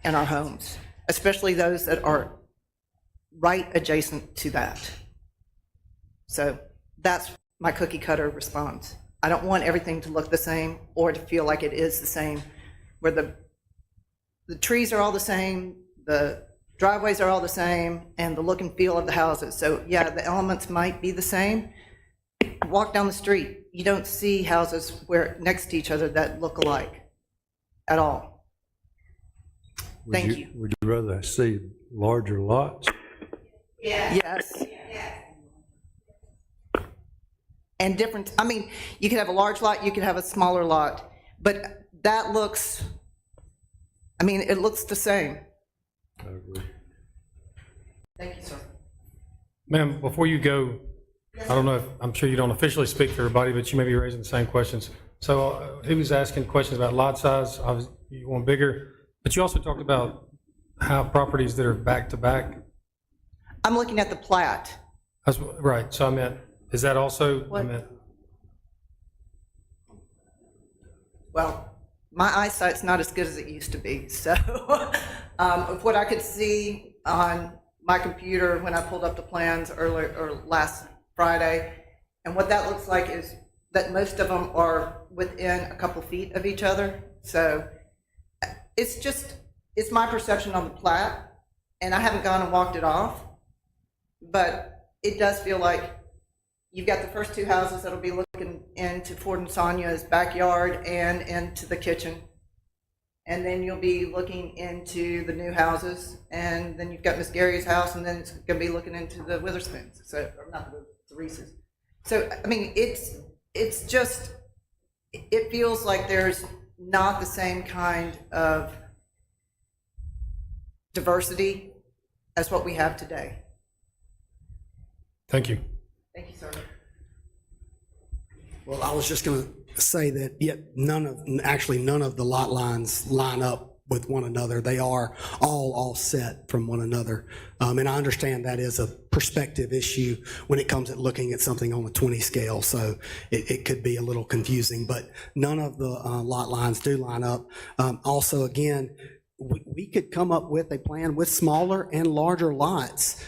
Speaker 13: and our homes, especially those that are right adjacent to that. So that's my cookie cutter response. I don't want everything to look the same or to feel like it is the same, where the trees are all the same, the driveways are all the same, and the look and feel of the houses. So yeah, the elements might be the same. Walk down the street, you don't see houses next to each other that look alike at all. Thank you.
Speaker 12: Would you rather see larger lots?
Speaker 13: Yes. And different, I mean, you could have a large lot, you could have a smaller lot, but that looks, it looks the same.
Speaker 12: I agree.
Speaker 13: Thank you, sir.
Speaker 1: Ma'am, before you go, I don't know if, I'm sure you don't officially speak for everybody, but you may be raising the same questions. So he was asking questions about lot size. You want bigger, but you also talked about how properties that are back to back.
Speaker 13: I'm looking at the plat.
Speaker 1: Right, so I meant, is that also,
Speaker 13: What? Well, my eyesight's not as good as it used to be, so of what I could see on my computer when I pulled up the plans last Friday, and what that looks like is that most of them are within a couple feet of each other. So it's my perception on the plat, and I haven't gone and walked it off, but it does feel like you've got the first two houses that'll be looking into Ford and Sonia's backyard and into the kitchen. And then you'll be looking into the new houses, and then you've got Miss Gary's house, and then it's going to be looking into the Witherspoons, or not the Reese's. So, it's just, it feels like there's not the same kind of diversity as what we have today.
Speaker 1: Thank you.
Speaker 13: Thank you, sir.
Speaker 5: Well, I was just going to say that none of the lot lines line up with one another. They are all set from one another. And I understand that is a perspective issue when it comes at looking at something on a 20 scale. So it could be a little confusing, but none of the lot lines do line up. Also, again, we could come up with a plan with smaller and larger lots,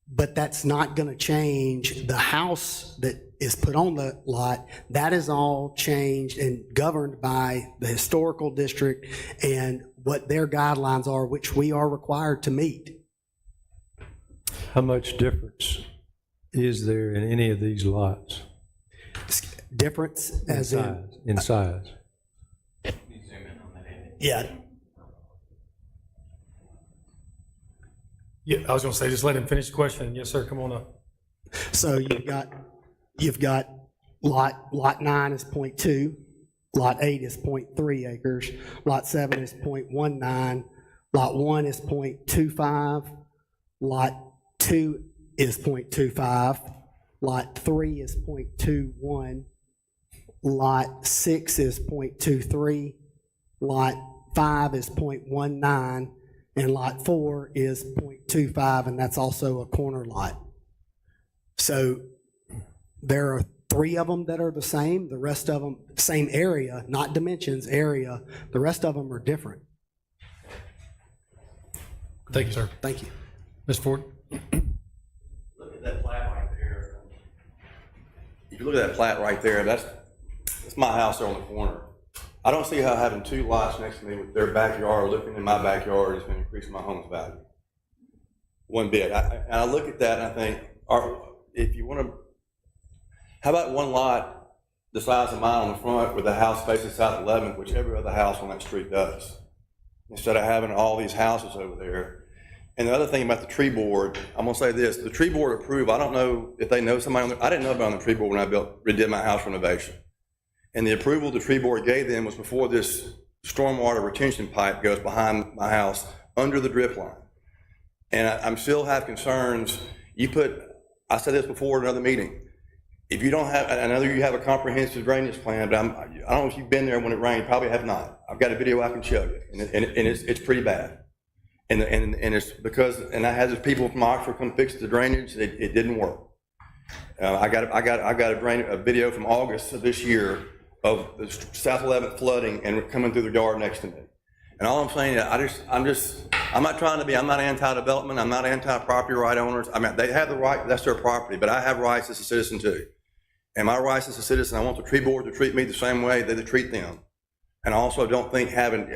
Speaker 5: but that's not going to change the house that is put on the lot. That is all changed and governed by the historical district and what their guidelines are, which we are required to meet.
Speaker 12: How much difference is there in any of these lots?
Speaker 5: Difference as
Speaker 12: in size?
Speaker 5: Yeah.
Speaker 1: Yeah, I was going to say, just let him finish the question. Yes, sir, come on up.
Speaker 5: So you've got You've got lot 9 is 0.2, lot 8 is 0.3 acres, lot 7 is 0.19, lot 1 is 0.25, lot 2 is 0.25, lot 3 is 0.21, lot 6 is 0.23, lot 5 is 0.19, and lot 4 is 0.25, and that's also a corner lot. So there are 3 of them that are the same, the rest of them, same area, not dimensions, area, the rest of them are different.
Speaker 1: Thank you, sir.
Speaker 5: Thank you.
Speaker 1: Ms. Ford?
Speaker 11: Look at that plat right there. If you look at that plat right there, that's my house there on the corner. I don't see how having 2 lots next to me with their backyard, looking in my backyard, is going to increase my home's value. One bit. And I look at that and I think, if you want to, how about 1 lot the size of mine on the front with the house facing South 11th, which every other house on that street does, instead of having all these houses over there. And the other thing about the tree board, I'm gonna say this, the tree board approved, I don't know if they know somebody on I didn't know about the tree board when I redid my house renovation. And the approval the tree board gave them was before this stormwater retention pipe goes behind my house under the drip line. And I'm still have concerns. I said this before in another meeting. If you don't have, I know you have a comprehensive drainage plan, but I don't know if you've been there when it rained, probably have not. I've got a video I can show you, and it's pretty bad. And it's because, and I had the people from Oxford come fix the drainage, it didn't work. I got a video from August of this year of the South 11th flooding and coming through the yard next to me. And all I'm saying is, I'm not trying to be, I'm not anti-development, I'm not anti-property right owners. I mean, they have the right, that's their property, but I have rights as a citizen too. And my rights as a citizen, I want the tree board to treat me the same way that they treat them. And I also don't think having,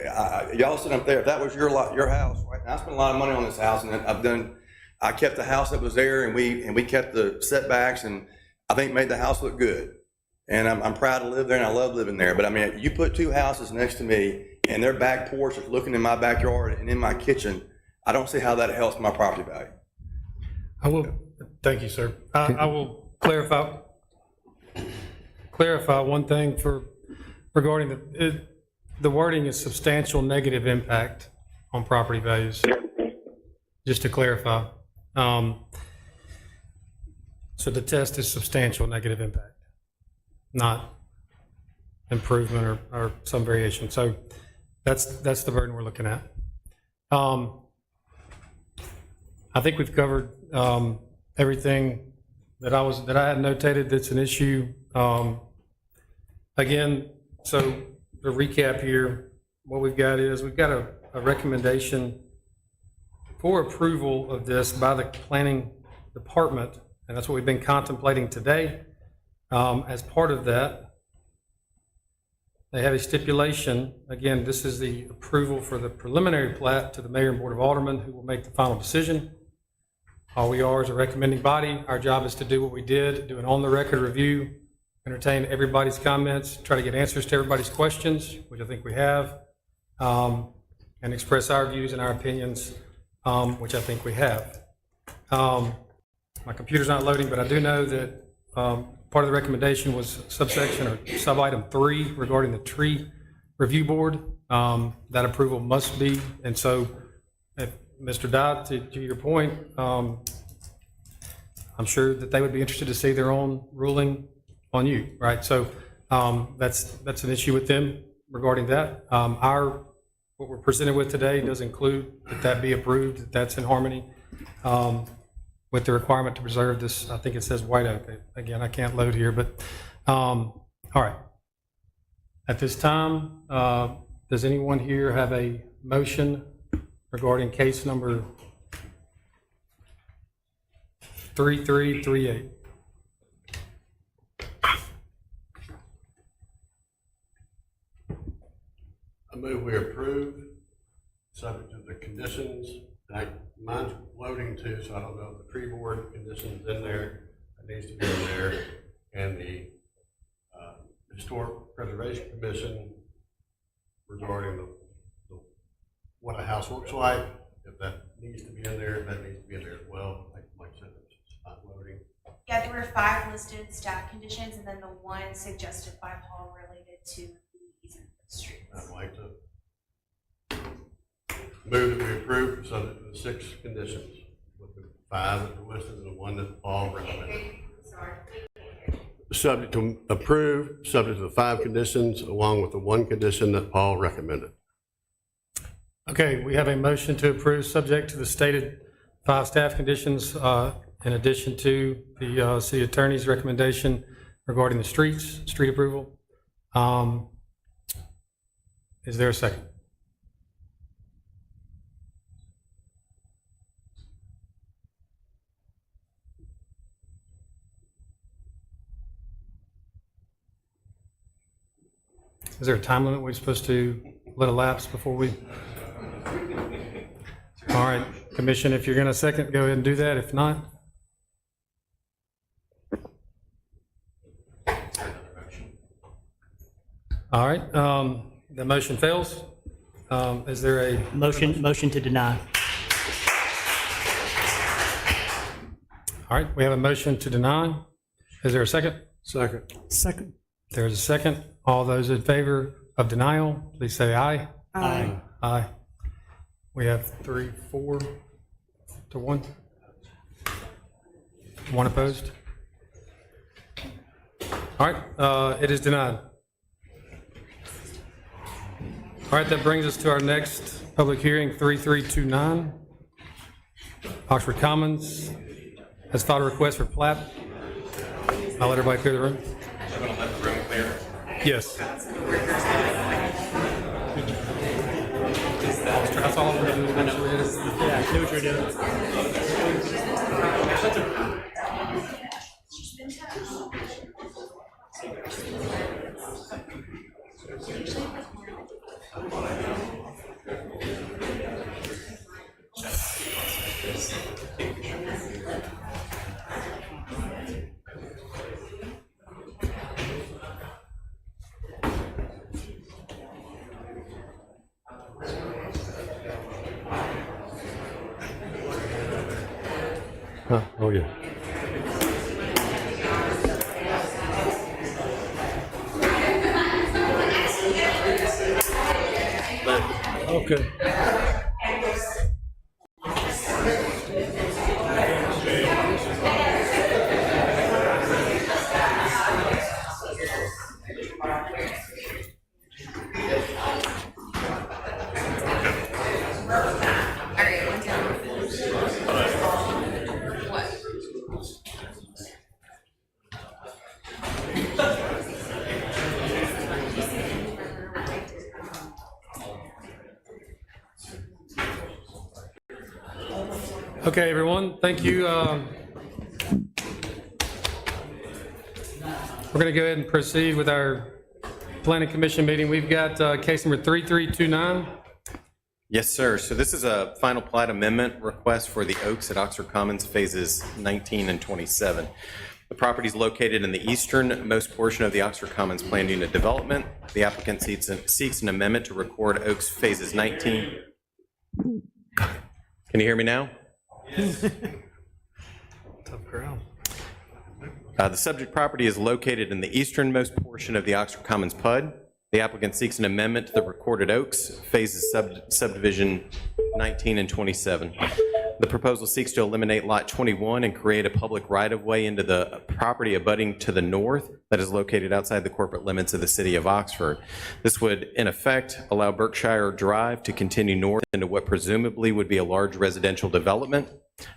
Speaker 11: y'all sit up there, if that was your house, right? And I spent a lot of money on this house, and I kept the house that was there, and we kept the setbacks, and I think made the house look good. And I'm proud to live there, and I love living there. But I mean, you put 2 houses next to me, and their back porch is looking in my backyard and in my kitchen, I don't see how that helps my property value.
Speaker 1: I will, thank you, sir. I will clarify one thing regarding the wording is substantial negative impact on property values, just to clarify. So the test is substantial negative impact, not improvement or some variation. So that's the burden we're looking at. I think we've covered everything that I had notated that's an issue. Again, so to recap here, what we've got is we've got a recommendation for approval of this by the planning department, and that's what we've been contemplating today. As part of that, they have a stipulation. Again, this is the approval for the preliminary plat to the mayor and board of aldermen, who will make the final decision. All we are is a recommending body. Our job is to do what we did, do an on-the-record review, entertain everybody's comments, try to get answers to everybody's questions, which I think we have, and express our views and our opinions, which I think we have. My computer's not loading, but I do know that part of the recommendation was subsection or sub-item 3 regarding the tree review board. That approval must be, and so if Mr. Dodd, to your point, I'm sure that they would be interested to see their own ruling on you, right? So that's an issue with them regarding that. What we're presented with today does include that be approved, that that's in harmony with the requirement to preserve this. I think it says white oak. Again, I can't load here, but all right. At this time, does anyone here have a motion regarding case number 3338?
Speaker 14: I move we approve, subject to the conditions. Mine's loading too, so I don't know if the tree board conditions in there, it needs to be in there, and the Historic Preservation Commission regarding what a house looks like, if that needs to be in there, that needs to be in there as well. Like I said, it's not loading.
Speaker 6: Yeah, there were 5 listed staff conditions, and then the one suggested by Paul related to the easement of the streets.
Speaker 14: I'd like to move that we approve subject to the 6 conditions, with the 5 that were listed and the one that Paul recommended. Subject to approve, subject to the 5 conditions, along with the 1 condition that Paul recommended.
Speaker 1: Okay, we have a motion to approve, subject to the stated 5 staff conditions, in addition to the city attorney's recommendation regarding the street approval. Is there a second? Is there a time limit we're supposed to let elapse before we? All right, Commission, if you're going to second, go ahead and do that. If not? All right, the motion fails. Is there a?
Speaker 3: Motion to deny.
Speaker 1: All right, we have a motion to deny. Is there a second?
Speaker 12: Second.
Speaker 3: Second.
Speaker 1: There's a second. All those in favor of denial, please say aye.
Speaker 3: Aye.
Speaker 1: Aye. We have 3-4 to 1. 1 opposed. All right, it is denied. All right, that brings us to our next public hearing, 3329. Oxford Commons has filed a request for plat. I'll let everybody clear the room.
Speaker 2: I'm going to let the room clear.
Speaker 1: Yes. That's all we're doing eventually.
Speaker 3: Yeah, I knew what you're doing.
Speaker 12: Huh, oh, yeah. Okay.
Speaker 1: Okay, everyone, thank you. We're going to go ahead and proceed with our planning commission meeting. We've got case number 3329.
Speaker 2: Yes, sir. So this is a final plat amendment request for the Oaks at Oxford Commons phases 19 and 27. The property is located in the easternmost portion of the Oxford Commons planned unit development. The applicant seeks an amendment to record Oaks phases 19. Can you hear me now?
Speaker 1: Tough crowd.
Speaker 2: The subject property is located in the easternmost portion of the Oxford Commons PUD. The applicant seeks an amendment to the recorded Oaks phases subdivision 19 and 27. The proposal seeks to eliminate Lot 21 and create a public right-of-way into the property abutting to the north that is located outside the corporate limits of the city of Oxford. This would, in effect, allow Berkshire Drive to continue north into what presumably would be a large residential development.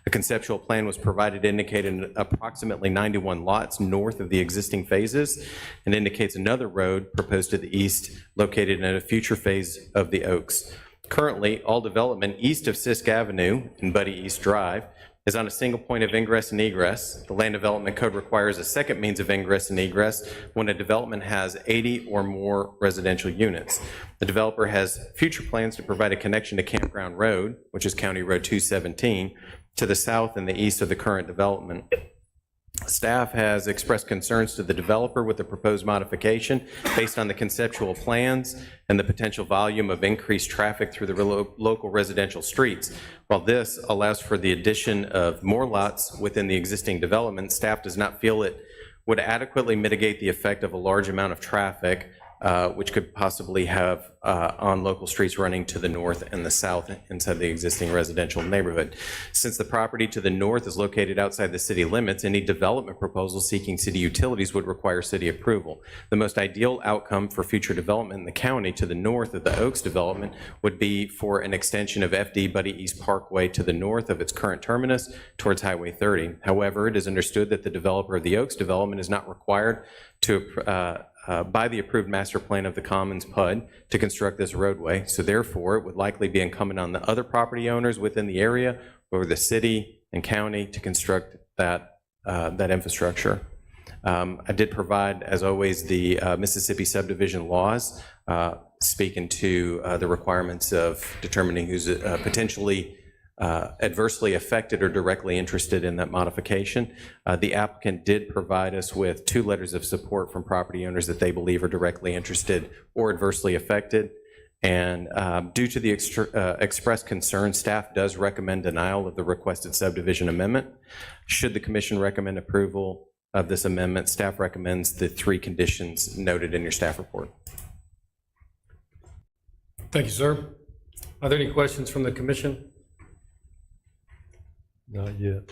Speaker 2: A conceptual plan was provided indicating approximately 91 lots north of the existing phases and indicates another road proposed to the east located in a future phase of the Oaks. Currently, all development east of Sisk Avenue and Buddy East Drive is on a single point of ingress and egress. The Land Development Code requires a second means of ingress and egress when a development has 80 or more residential units. The developer has future plans to provide a connection to Campground Road, which is County Road 217, to the south and the east of the current development. Staff has expressed concerns to the developer with the proposed modification based on the conceptual plans and the potential volume of increased traffic through the local residential streets. While this allows for the addition of more lots within the existing development, staff does not feel it would adequately mitigate the effect of a large amount of traffic which could possibly have on local streets running to the north and the south inside the existing residential neighborhood. Since the property to the north is located outside the city limits, any development proposal seeking city utilities would require city approval. The most ideal outcome for future development in the county to the north of the Oaks development would be for an extension of FD Buddy East Parkway to the north of its current terminus towards Highway 30. However, it is understood that the developer of the Oaks development is not required to by the approved master plan of the Commons PUD to construct this roadway. So therefore, it would likely be incumbent on the other property owners within the area or the city and county to construct that infrastructure. I did provide, as always, the Mississippi subdivision laws speaking to the requirements of determining who's potentially adversely affected or directly interested in that modification. The applicant did provide us with 2 letters of support from property owners that they believe are directly interested or adversely affected. And due to the expressed concern, staff does recommend denial of the requested subdivision amendment. Should the commission recommend approval of this amendment, staff recommends the 3 conditions noted in your staff report.
Speaker 1: Thank you, sir. Are there any questions from the commission?
Speaker 12: Not yet.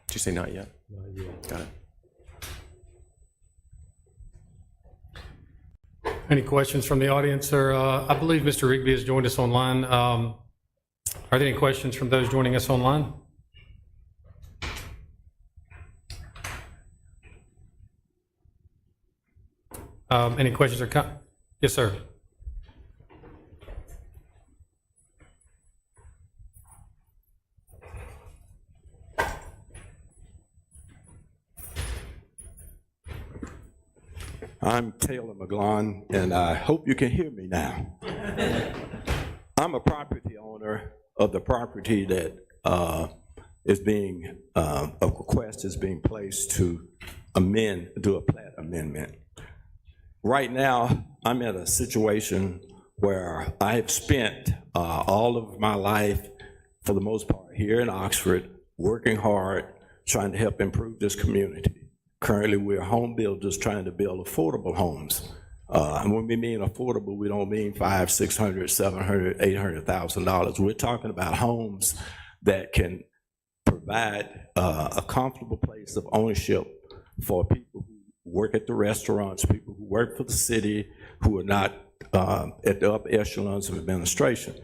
Speaker 2: Did you say not yet?
Speaker 12: Not yet.
Speaker 2: Got it.
Speaker 1: Any questions from the audience? Or I believe Mr. Rigby has joined us online. Are there any questions from those joining us online? Any questions or comments? Yes, sir.
Speaker 15: I'm Taylor McGlon, and I hope you can hear me now. I'm a property owner of the property that is being, a request is being placed to do a plat amendment. Right now, I'm in a situation where I've spent all of my life, for the most part, here in Oxford, working hard, trying to help improve this community. Currently, we're home builders trying to build affordable homes. And when we mean affordable, we don't mean $500,000, $600,000, $700,000, $800,000. We're talking about homes that can provide a comfortable place of ownership for people who work at the restaurants, people who work for the city, who are not at the upper echelons of administration.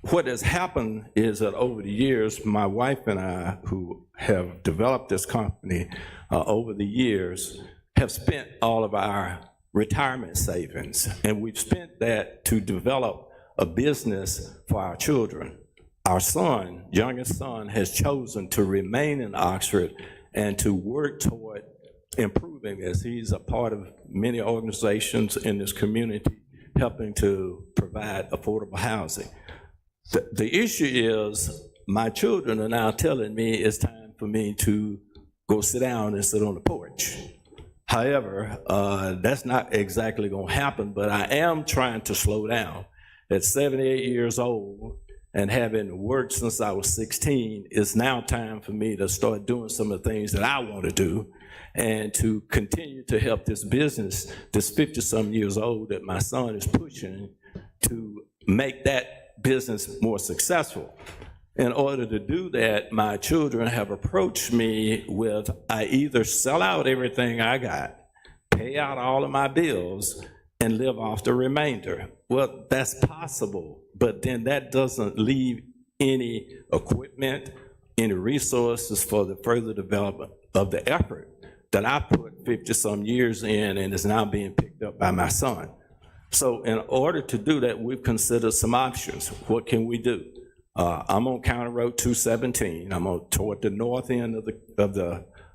Speaker 15: What has happened is that over the years, my wife and I, who have developed this company over the years, have spent all of our retirement savings, and we've spent that to develop a business for our children. Our son, youngest son, has chosen to remain in Oxford and to work toward improving this. He's a part of many organizations in this community helping to provide affordable housing. The issue is my children are now telling me it's time for me to go sit down and sit on the porch. However, that's not exactly going to happen, but I am trying to slow down. At 78 years old and having worked since I was 16, it's now time for me to start doing some of the things that I want to do and to continue to help this business, this 50-some years old that my son is pushing, to make that business more successful. In order to do that, my children have approached me with, I either sell out everything I got, pay out all of my bills, and live off the remainder. Well, that's possible, but then that doesn't leave any equipment, any resources for the further development of the effort that I put 50-some years in and is now being picked up by my son. So in order to do that, we've considered some options. What can we do? I'm on County Road 217. I'm toward the north end of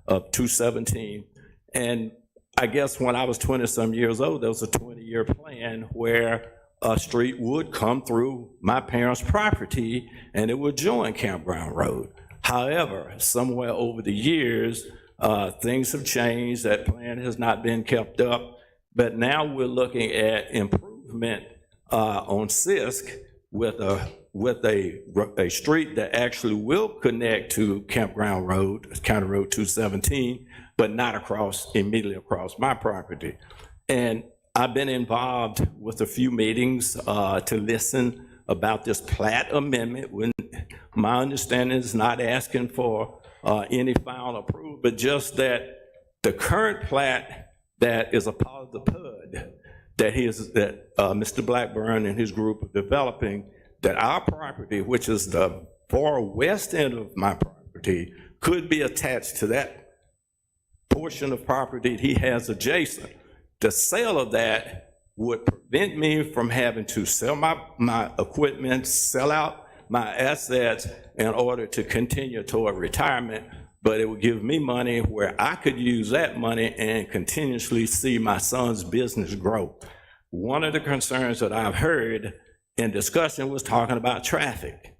Speaker 15: 217. And I guess when I was 20-some years old, there was a 20-year plan where a street would come through my parents' property and it would join Campground Road. However, somewhere over the years, things have changed. That plan has not been kept up. But now we're looking at improvement on Sisk with a street that actually will connect to Campground Road, County Road 217, but not immediately across my property. And I've been involved with a few meetings to listen about this plat amendment. When my understanding is not asking for any final approval, but just that the current plat that is a part of the PUD that Mr. Blackburn and his group are developing, that our property, which is the far west end of my property, could be attached to that portion of property he has adjacent. The sale of that would prevent me from having to sell my equipment, sell out my assets in order to continue toward retirement, but it would give me money where I could use that money and continuously see my son's business grow. One of the concerns that I've heard in discussion was talking about traffic.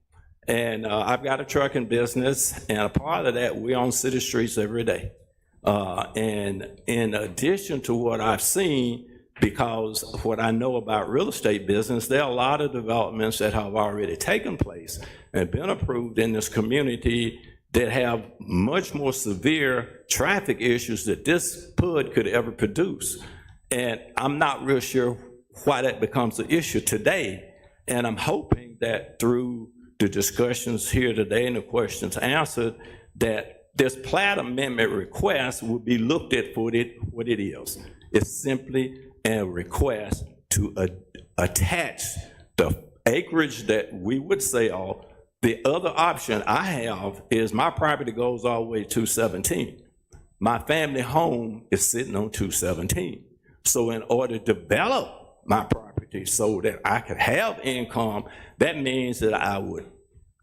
Speaker 15: And I've got a trucking business, and a part of that, we're on city streets every day. And in addition to what I've seen, because of what I know about real estate business, there are a lot of developments that have already taken place and been approved in this community that have much more severe traffic issues that this PUD could ever produce. And I'm not real sure why that becomes an issue today. And I'm hoping that through the discussions here today and the questions answered, that this plat amendment request will be looked at for what it is. It's simply a request to attach the acreage that we would sell. The other option I have is my property goes all the way to 217. My family home is sitting on 217. So in order to develop my property so that I could have income, that means that I would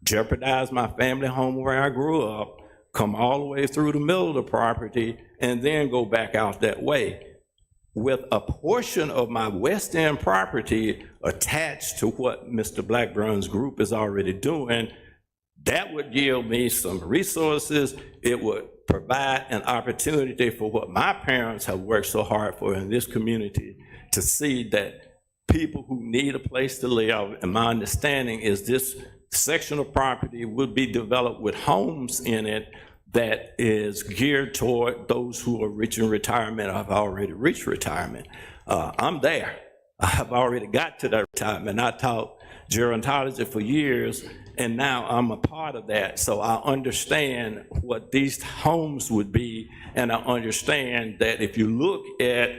Speaker 15: jeopardize my family home where I grew up, come all the way through the middle of the property, and then go back out that way. With a portion of my West End property attached to what Mr. Blackburn's group is already doing, that would yield me some resources. It would provide an opportunity for what my parents have worked so hard for in this community, to see that people who need a place to live, and my understanding is this section of property would be developed with homes in it that is geared toward those who are reaching retirement or have already reached retirement. I'm there. I've already got to that retirement. I taught gerontology for years, and now I'm a part of that. So I understand what these homes would be, and I understand that if you look at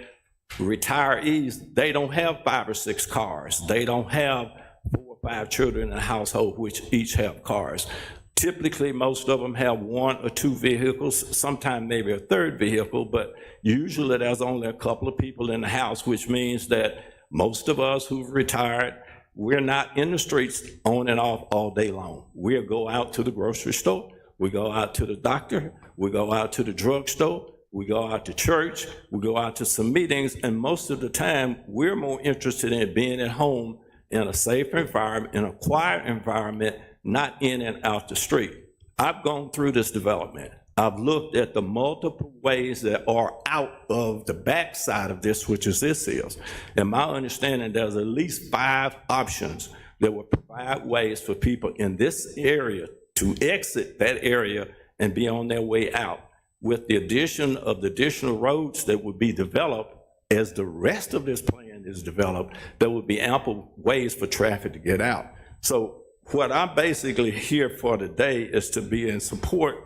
Speaker 15: retirees, they don't have 5 or 6 cars. They don't have 4 or 5 children in a household which each have cars. Typically, most of them have 1 or 2 vehicles, sometimes maybe a 3rd vehicle, but usually there's only a couple of people in the house, which means that most of us who've retired, we're not in the streets on and off all day long. We'll go out to the grocery store, we go out to the doctor, we go out to the drugstore, we go out to church, we go out to some meetings, and most of the time, we're more interested in being at home in a safe environment, in a quiet environment, not in and out the street. I've gone through this development. I've looked at the multiple ways that are out of the backside of this, which is this is. And my understanding, there's at least 5 options that will provide ways for people in this area to exit that area and be on their way out. With the addition of the additional roads that would be developed as the rest of this plan is developed, there would be ample ways for traffic to get out. So what I'm basically here for today is to be in support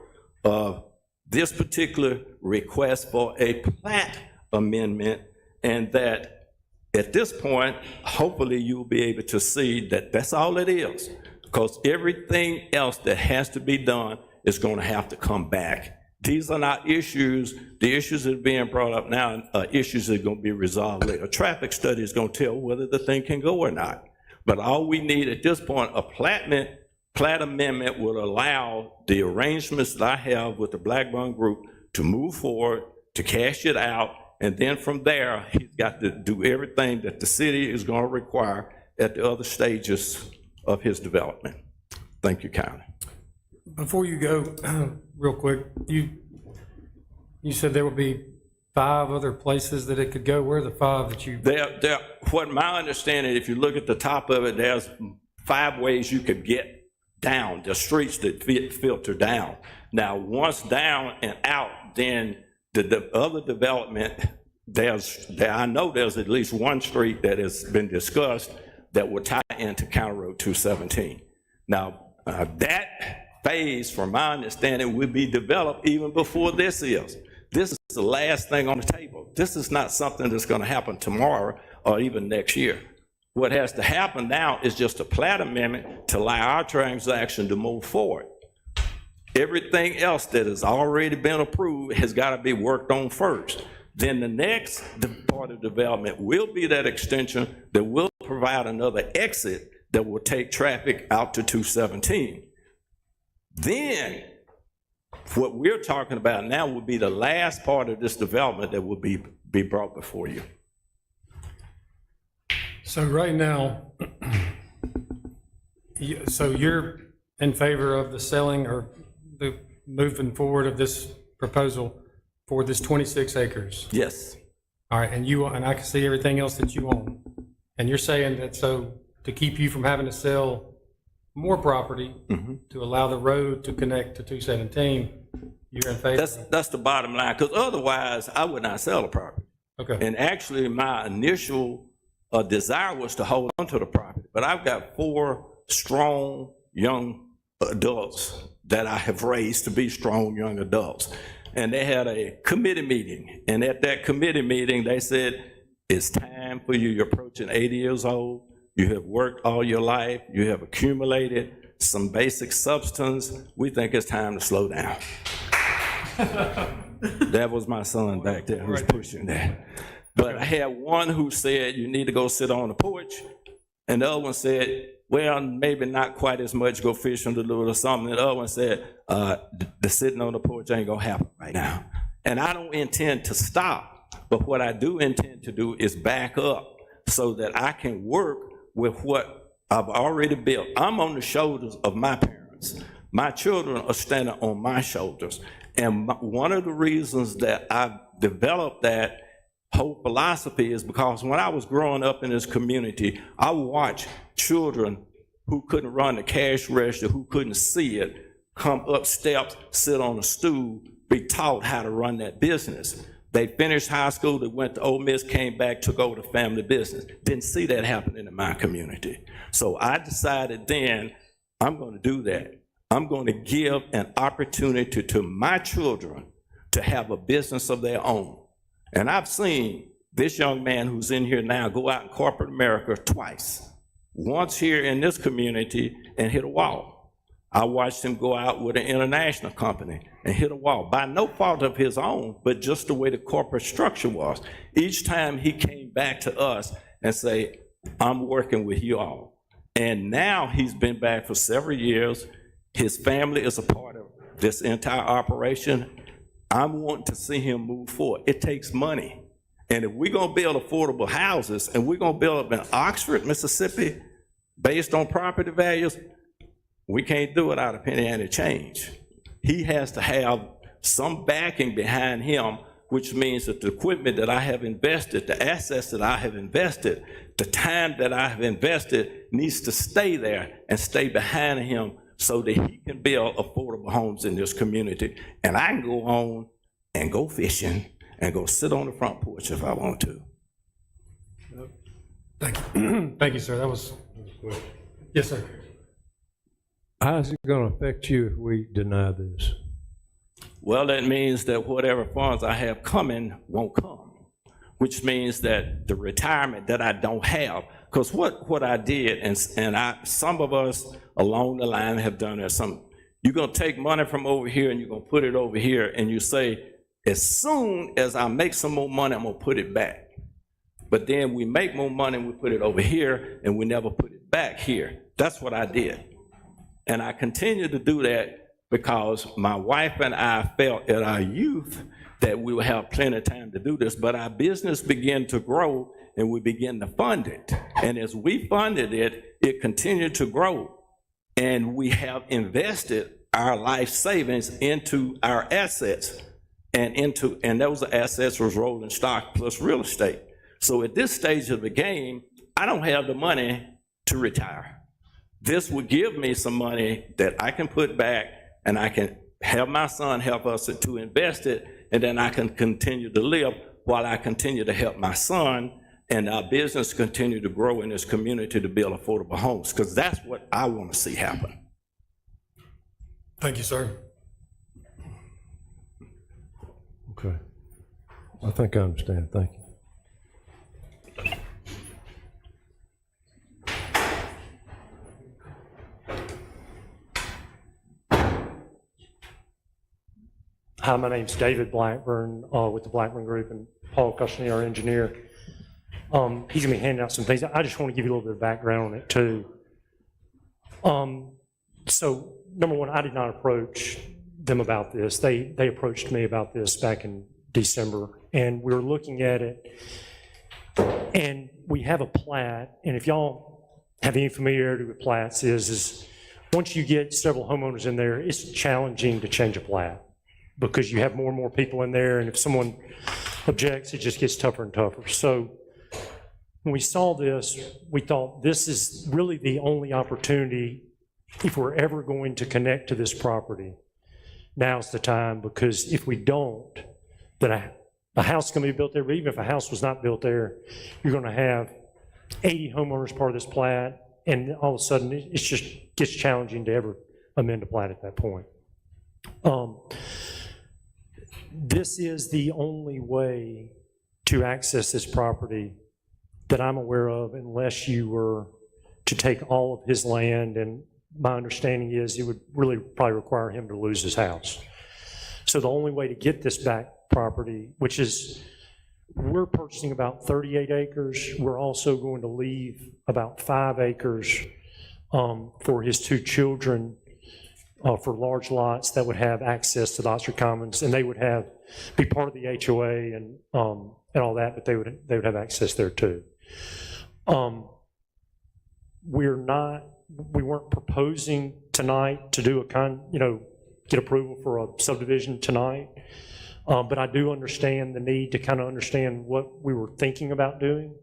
Speaker 15: of this particular request for a plat amendment, and that at this point, hopefully you'll be able to see that that's all it is, because everything else that has to be done is going to have to come back. These are not issues. The issues that are being brought up now are issues that are going to be resolved later. A traffic study is going to tell whether the thing can go or not. But all we need at this point, a plat amendment will allow the arrangements that I have with the Blackburn Group to move forward, to cash it out, and then from there, he's got to do everything that the city is going to require at the other stages of his development. Thank you, kindly.
Speaker 1: Before you go, real quick, you said there would be 5 other places that it could go. Where are the 5 that you?
Speaker 15: What my understanding, if you look at the top of it, there's 5 ways you could get down, the streets that filter down. Now, once down and out, then the other development, I know there's at least one street that has been discussed that will tie into County Road 217. Now, that phase, from my understanding, will be developed even before this is. This is the last thing on the table. This is not something that's going to happen tomorrow or even next year. What has to happen now is just a plat amendment to allow our transaction to move forward. Everything else that has already been approved has got to be worked on first. Then the next part of development will be that extension that will provide another exit that will take traffic out to 217. Then what we're talking about now will be the last part of this development that will be brought before you.
Speaker 1: So right now, so you're in favor of the selling or the moving forward of this proposal for this 26 acres?
Speaker 15: Yes.
Speaker 1: All right, and I can see everything else that you own. And you're saying that so to keep you from having to sell more property to allow the road to connect to 217, you're in favor?
Speaker 15: That's the bottom line, because otherwise I would not sell the property.
Speaker 1: Okay.
Speaker 15: And actually my initial desire was to hold on to the property, but I've got 4 strong young adults that I have raised to be strong young adults. And they had a committee meeting, and at that committee meeting, they said, it's time for you. You're approaching 80 years old. You have worked all your life. You have accumulated some basic substance. We think it's time to slow down. That was my son back there who was pushing that. But I had one who said, you need to go sit on the porch. And the other one said, well, maybe not quite as much, go fishing a little or something. And the other one said, the sitting on the porch ain't gonna happen right now. And I don't intend to stop, but what I do intend to do is back up so that I can work with what I've already built. I'm on the shoulders of my parents. My children are standing on my shoulders. And one of the reasons that I've developed that whole philosophy is because when I was growing up in this community, I watched children who couldn't run the cash register, who couldn't see it, come up steps, sit on a stool, be taught how to run that business. They finished high school, they went to Ole Miss, came back, took over the family business. Didn't see that happening in my community. So I decided then, I'm going to do that. I'm going to give an opportunity to my children to have a business of their own. And I've seen this young man who's in here now go out in corporate America twice. Once here in this community and hit a wall. I watched him go out with an international company and hit a wall by no fault of his own, but just the way the corporate structure was. Each time he came back to us and say, I'm working with you all. And now he's been back for several years. His family is a part of this entire operation. I'm wanting to see him move forward. It takes money. And if we're gonna build affordable houses and we're gonna build up in Oxford, Mississippi, based on property values, we can't do it out of penny ante change. He has to have some backing behind him, which means that the equipment that I have invested, the assets that I have invested, the time that I have invested needs to stay there and stay behind him so that he can build affordable homes in this community. And I can go on and go fishing and go sit on the front porch if I want to.
Speaker 1: Thank you. Thank you, sir. That was, yes, sir.
Speaker 12: How's it going to affect you if we deny this?
Speaker 15: Well, that means that whatever funds I have coming won't come, which means that the retirement that I don't have, because what I did, and some of us along the line have done that. You're going to take money from over here and you're going to put it over here, and you say, as soon as I make some more money, I'm going to put it back. But then we make more money and we put it over here and we never put it back here. That's what I did. And I continue to do that because my wife and I felt at our youth that we would have plenty of time to do this, but our business began to grow and we began to fund it. And as we funded it, it continued to grow. And we have invested our life savings into our assets and those assets was rolling stock plus real estate. So at this stage of the game, I don't have the money to retire. This would give me some money that I can put back, and I can have my son help us to invest it, and then I can continue to live while I continue to help my son and our business continue to grow in this community to build affordable homes, because that's what I want to see happen.
Speaker 1: Thank you, sir.
Speaker 12: Okay. I think I understand. Thank you.
Speaker 16: Hi, my name's David Blackburn with the Blackburn Group, and Paul Cushney, our engineer. He's going to be handing out some things. I just want to give you a little bit of background on it, too. So, number one, I did not approach them about this. They approached me about this back in December, and we were looking at it, and we have a plat, and if y'all have any familiarity with plats, is once you get several homeowners in there, it's challenging to change a plat, because you have more and more people in there, and if someone objects, it just gets tougher and tougher. So when we saw this, we thought this is really the only opportunity, if we're ever going to connect to this property, now's the time, because if we don't, then a house is going to be built there, but even if a house was not built there, you're going to have 80 homeowners part of this plat, and all of a sudden, it just gets challenging to ever amend a plat at that point. This is the only way to access this property that I'm aware of, unless you were to take all of his land, and my understanding is it would really probably require him to lose his house. So the only way to get this back property, which is, we're purchasing about 38 acres. We're also going to leave about 5 acres for his 2 children for large lots that would have access to the Oxford Commons, and they would be part of the HOA and all that, but they would have access there too. We weren't proposing tonight to do get approval for a subdivision tonight, but I do understand the need to kind of understand what we were thinking about doing.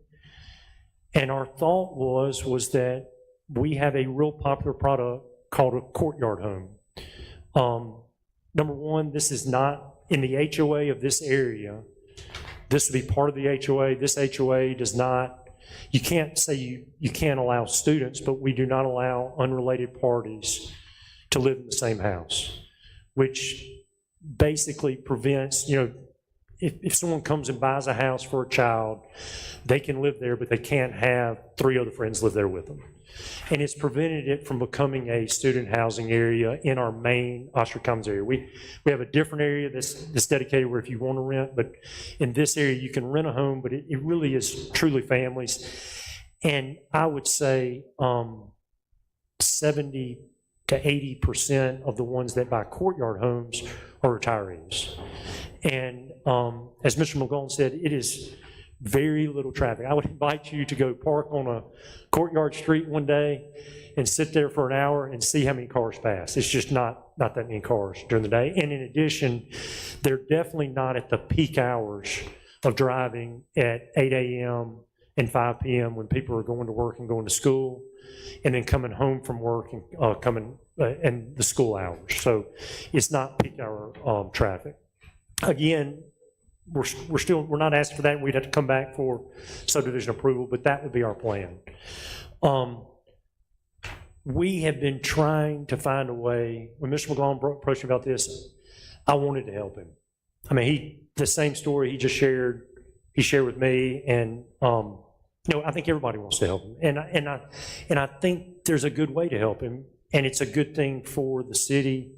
Speaker 16: And our thought was that we have a real popular product called a courtyard home. Number one, this is not in the HOA of this area. This would be part of the HOA. This HOA does not, you can't say you can't allow students, but we do not allow unrelated parties to live in the same house, which basically prevents, if someone comes and buys a house for a child, they can live there, but they can't have 3 other friends live there with them. And it's prevented it from becoming a student housing area in our main Oxford Commons area. We have a different area that's dedicated where if you want to rent, but in this area you can rent a home, but it really is truly families. And I would say 70 to 80% of the ones that buy courtyard homes are retirees. And as Mr. McGowan said, it is very little traffic. I would invite you to go park on a courtyard street one day and sit there for an hour and see how many cars pass. It's just not that many cars during the day. And in addition, they're definitely not at the peak hours of driving at 8 a.m. and 5 p.m. when people are going to work and going to school, and then coming home from work and coming and the school hours. So it's not peak hour traffic. Again, we're not asking for that. We'd have to come back for subdivision approval, but that would be our plan. We have been trying to find a way. When Mr. McGlone approached me about this, I wanted to help him. I mean, the same story he just shared, he shared with me, and I think everybody wants to help him, and I think there's a good way to help him, and it's a good thing for the city,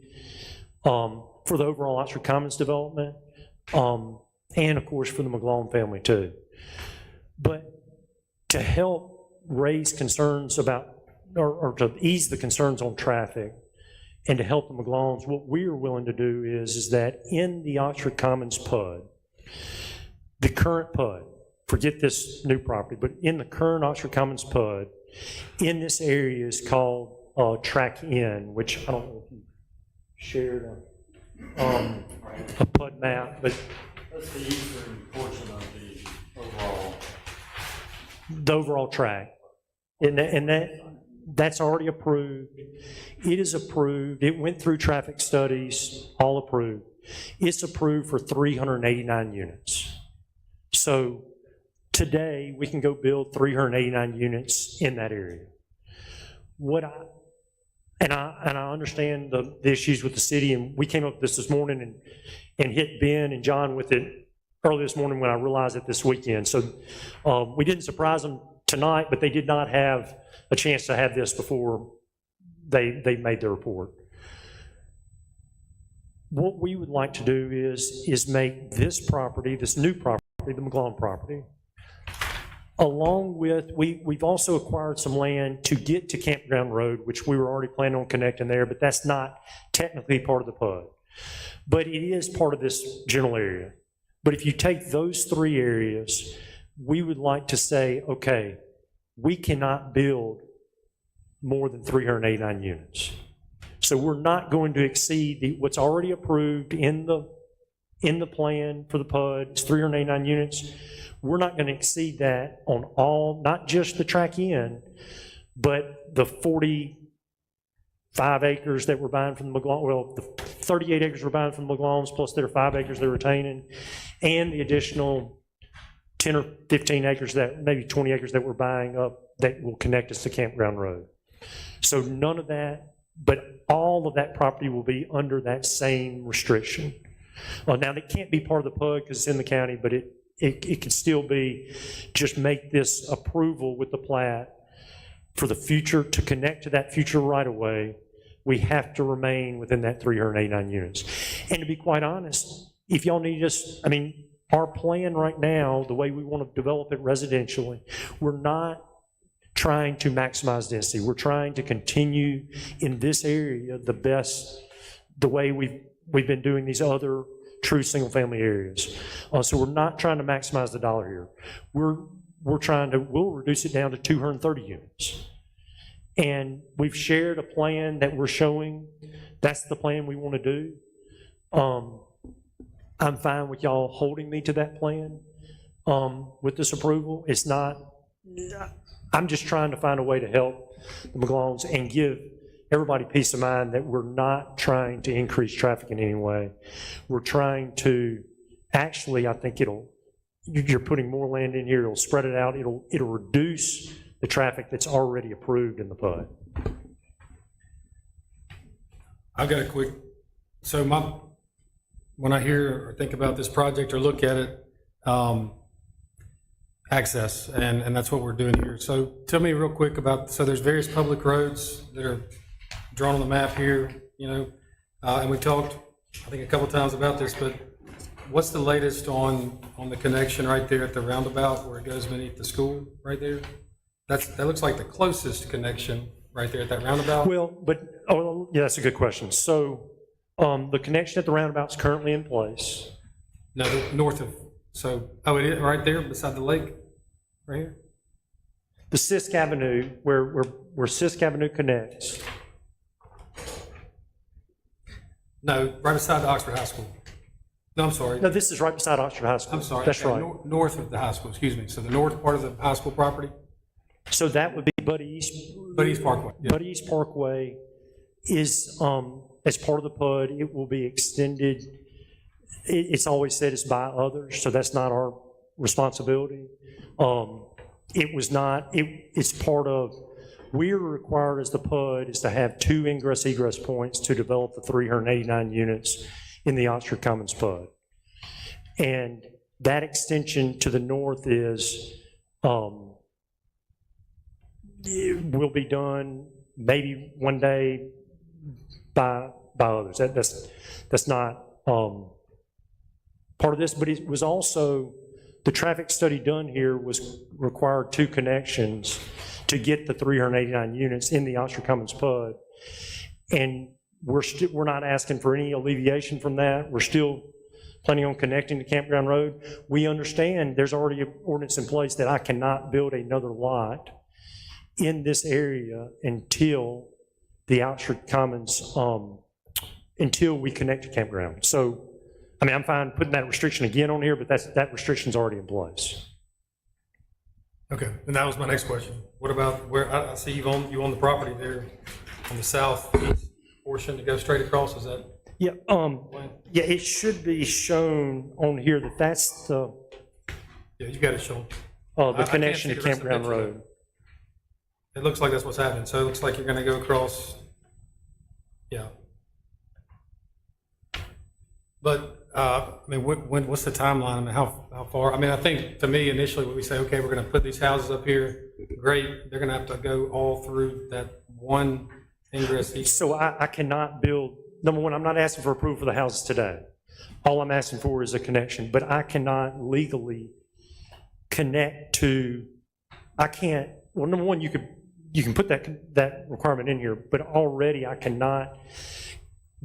Speaker 16: for the overall Oxford Commons development, and of course for the McGlone family too. But to help raise concerns about, or to ease the concerns on traffic, and to help the McGlones, what we are willing to do is that in the Oxford Commons PUD, the current PUD, forget this new property, but in the current Oxford Commons PUD, in this area is called Track N, which I don't know if you shared a PUD map, but
Speaker 12: That's the eastern portion of the overall.
Speaker 16: the overall track. And that's already approved. It is approved. It went through traffic studies, all approved. It's approved for 389 units. So today, we can go build 389 units in that area. And I understand the issues with the city, and we came up with this morning and hit Ben and John with it early this morning when I realized it this weekend. So we didn't surprise them tonight, but they did not have a chance to have this before they made their report. What we would like to do is make this property, this new property, the McGlone property, along with, we've also acquired some land to get to Campground Road, which we were already planning on connecting there, but that's not technically part of the PUD. But it is part of this general area. But if you take those three areas, we would like to say, okay, we cannot build more than 389 units. So we're not going to exceed what's already approved in the plan for the PUD, it's 389 units. We're not going to exceed that on all, not just the track in, but the 45 acres that we're buying from the McGlone, well, the 38 acres we're buying from the McGlones, plus their 5 acres they're retaining, and the additional 10 or 15 acres that, maybe 20 acres that we're buying up that will connect us to Campground Road. So none of that, but all of that property will be under that same restriction. Well, now, it can't be part of the PUD because it's in the county, but it can still be, just make this approval with the plat for the future, to connect to that future right-of-way, we have to remain within that 389 units. And to be quite honest, if y'all need us, I mean, our plan right now, the way we want to develop it residentially, we're not trying to maximize density. We're trying to continue in this area the way we've been doing these other true single-family areas. So we're not trying to maximize the dollar here. We'll reduce it down to 230 units. And we've shared a plan that we're showing. That's the plan we want to do. I'm fine with y'all holding me to that plan with this approval. It's not, I'm just trying to find a way to help the McGlones and give everybody peace of mind that we're not trying to increase traffic in any way. We're trying to, actually, I think you're putting more land in here, it'll spread it out, it'll reduce the traffic that's already approved in the PUD.
Speaker 1: I've got a quick, so when I hear or think about this project or look at it, access, and that's what we're doing here. So tell me real quick about, so there's various public roads that are drawn on the map here, and we talked, I think, a couple times about this, but what's the latest on the connection right there at the roundabout where it goes beneath the school right there? That looks like the closest connection right there at that roundabout.
Speaker 16: Well, yeah, that's a good question. So the connection at the roundabout is currently in place.
Speaker 1: No, north of, it is right there beside the lake, right here?
Speaker 16: The Sisk Avenue, where Sisk Avenue connects.
Speaker 1: No, right beside the Oxford High School. No, I'm sorry.
Speaker 16: No, this is right beside Oxford High School.
Speaker 1: I'm sorry.
Speaker 16: That's right.
Speaker 1: North of the high school, excuse me. So the north part of the high school property?
Speaker 16: So that would be Buddy East.
Speaker 1: Buddy East Parkway. Yeah.
Speaker 16: Buddy East Parkway is, as part of the PUD, it will be extended. It's always said it's by others, so that's not our responsibility. It was not, it's part of, we're required as the PUD is to have 2 ingress-egress points to develop the 389 units in the Oxford Commons PUD. And that extension to the north is, it will be done maybe one day by others. That's not part of this, but it was also, the traffic study done here was required 2 connections to get the 389 units in the Oxford Commons PUD. And we're not asking for any alleviation from that. We're still planning on connecting to Campground Road. We understand there's already an ordinance in place that I cannot build another lot in this area until the Oxford Commons until we connect to campground. So, I mean, I'm fine putting that restriction again on here, but that restriction's already in place.
Speaker 1: Okay, and that was my next question. What about where, I see you own the property there on the southeast portion to go straight across, is that?
Speaker 16: Yeah, yeah, it should be shown on here that that's the,
Speaker 1: Yeah, you got it shown.
Speaker 16: the
Speaker 1: can't
Speaker 16: connection
Speaker 1: see
Speaker 16: to
Speaker 1: the rest of the
Speaker 16: Campground
Speaker 1: picture,
Speaker 16: Road.
Speaker 1: It looks like that's what's happening, so it looks like you're gonna go across, yeah. But, I mean, what's the timeline? I mean, how far? I mean, I think, to me, initially, when we say, okay, we're gonna put these houses up here, great, they're gonna have to go all through that one ingress.
Speaker 16: So I cannot build, number one, I'm not asking for approval for the houses today. All I'm asking for is a connection, but I cannot legally connect to, I can't, well, number one, you can put that requirement in here, but already I cannot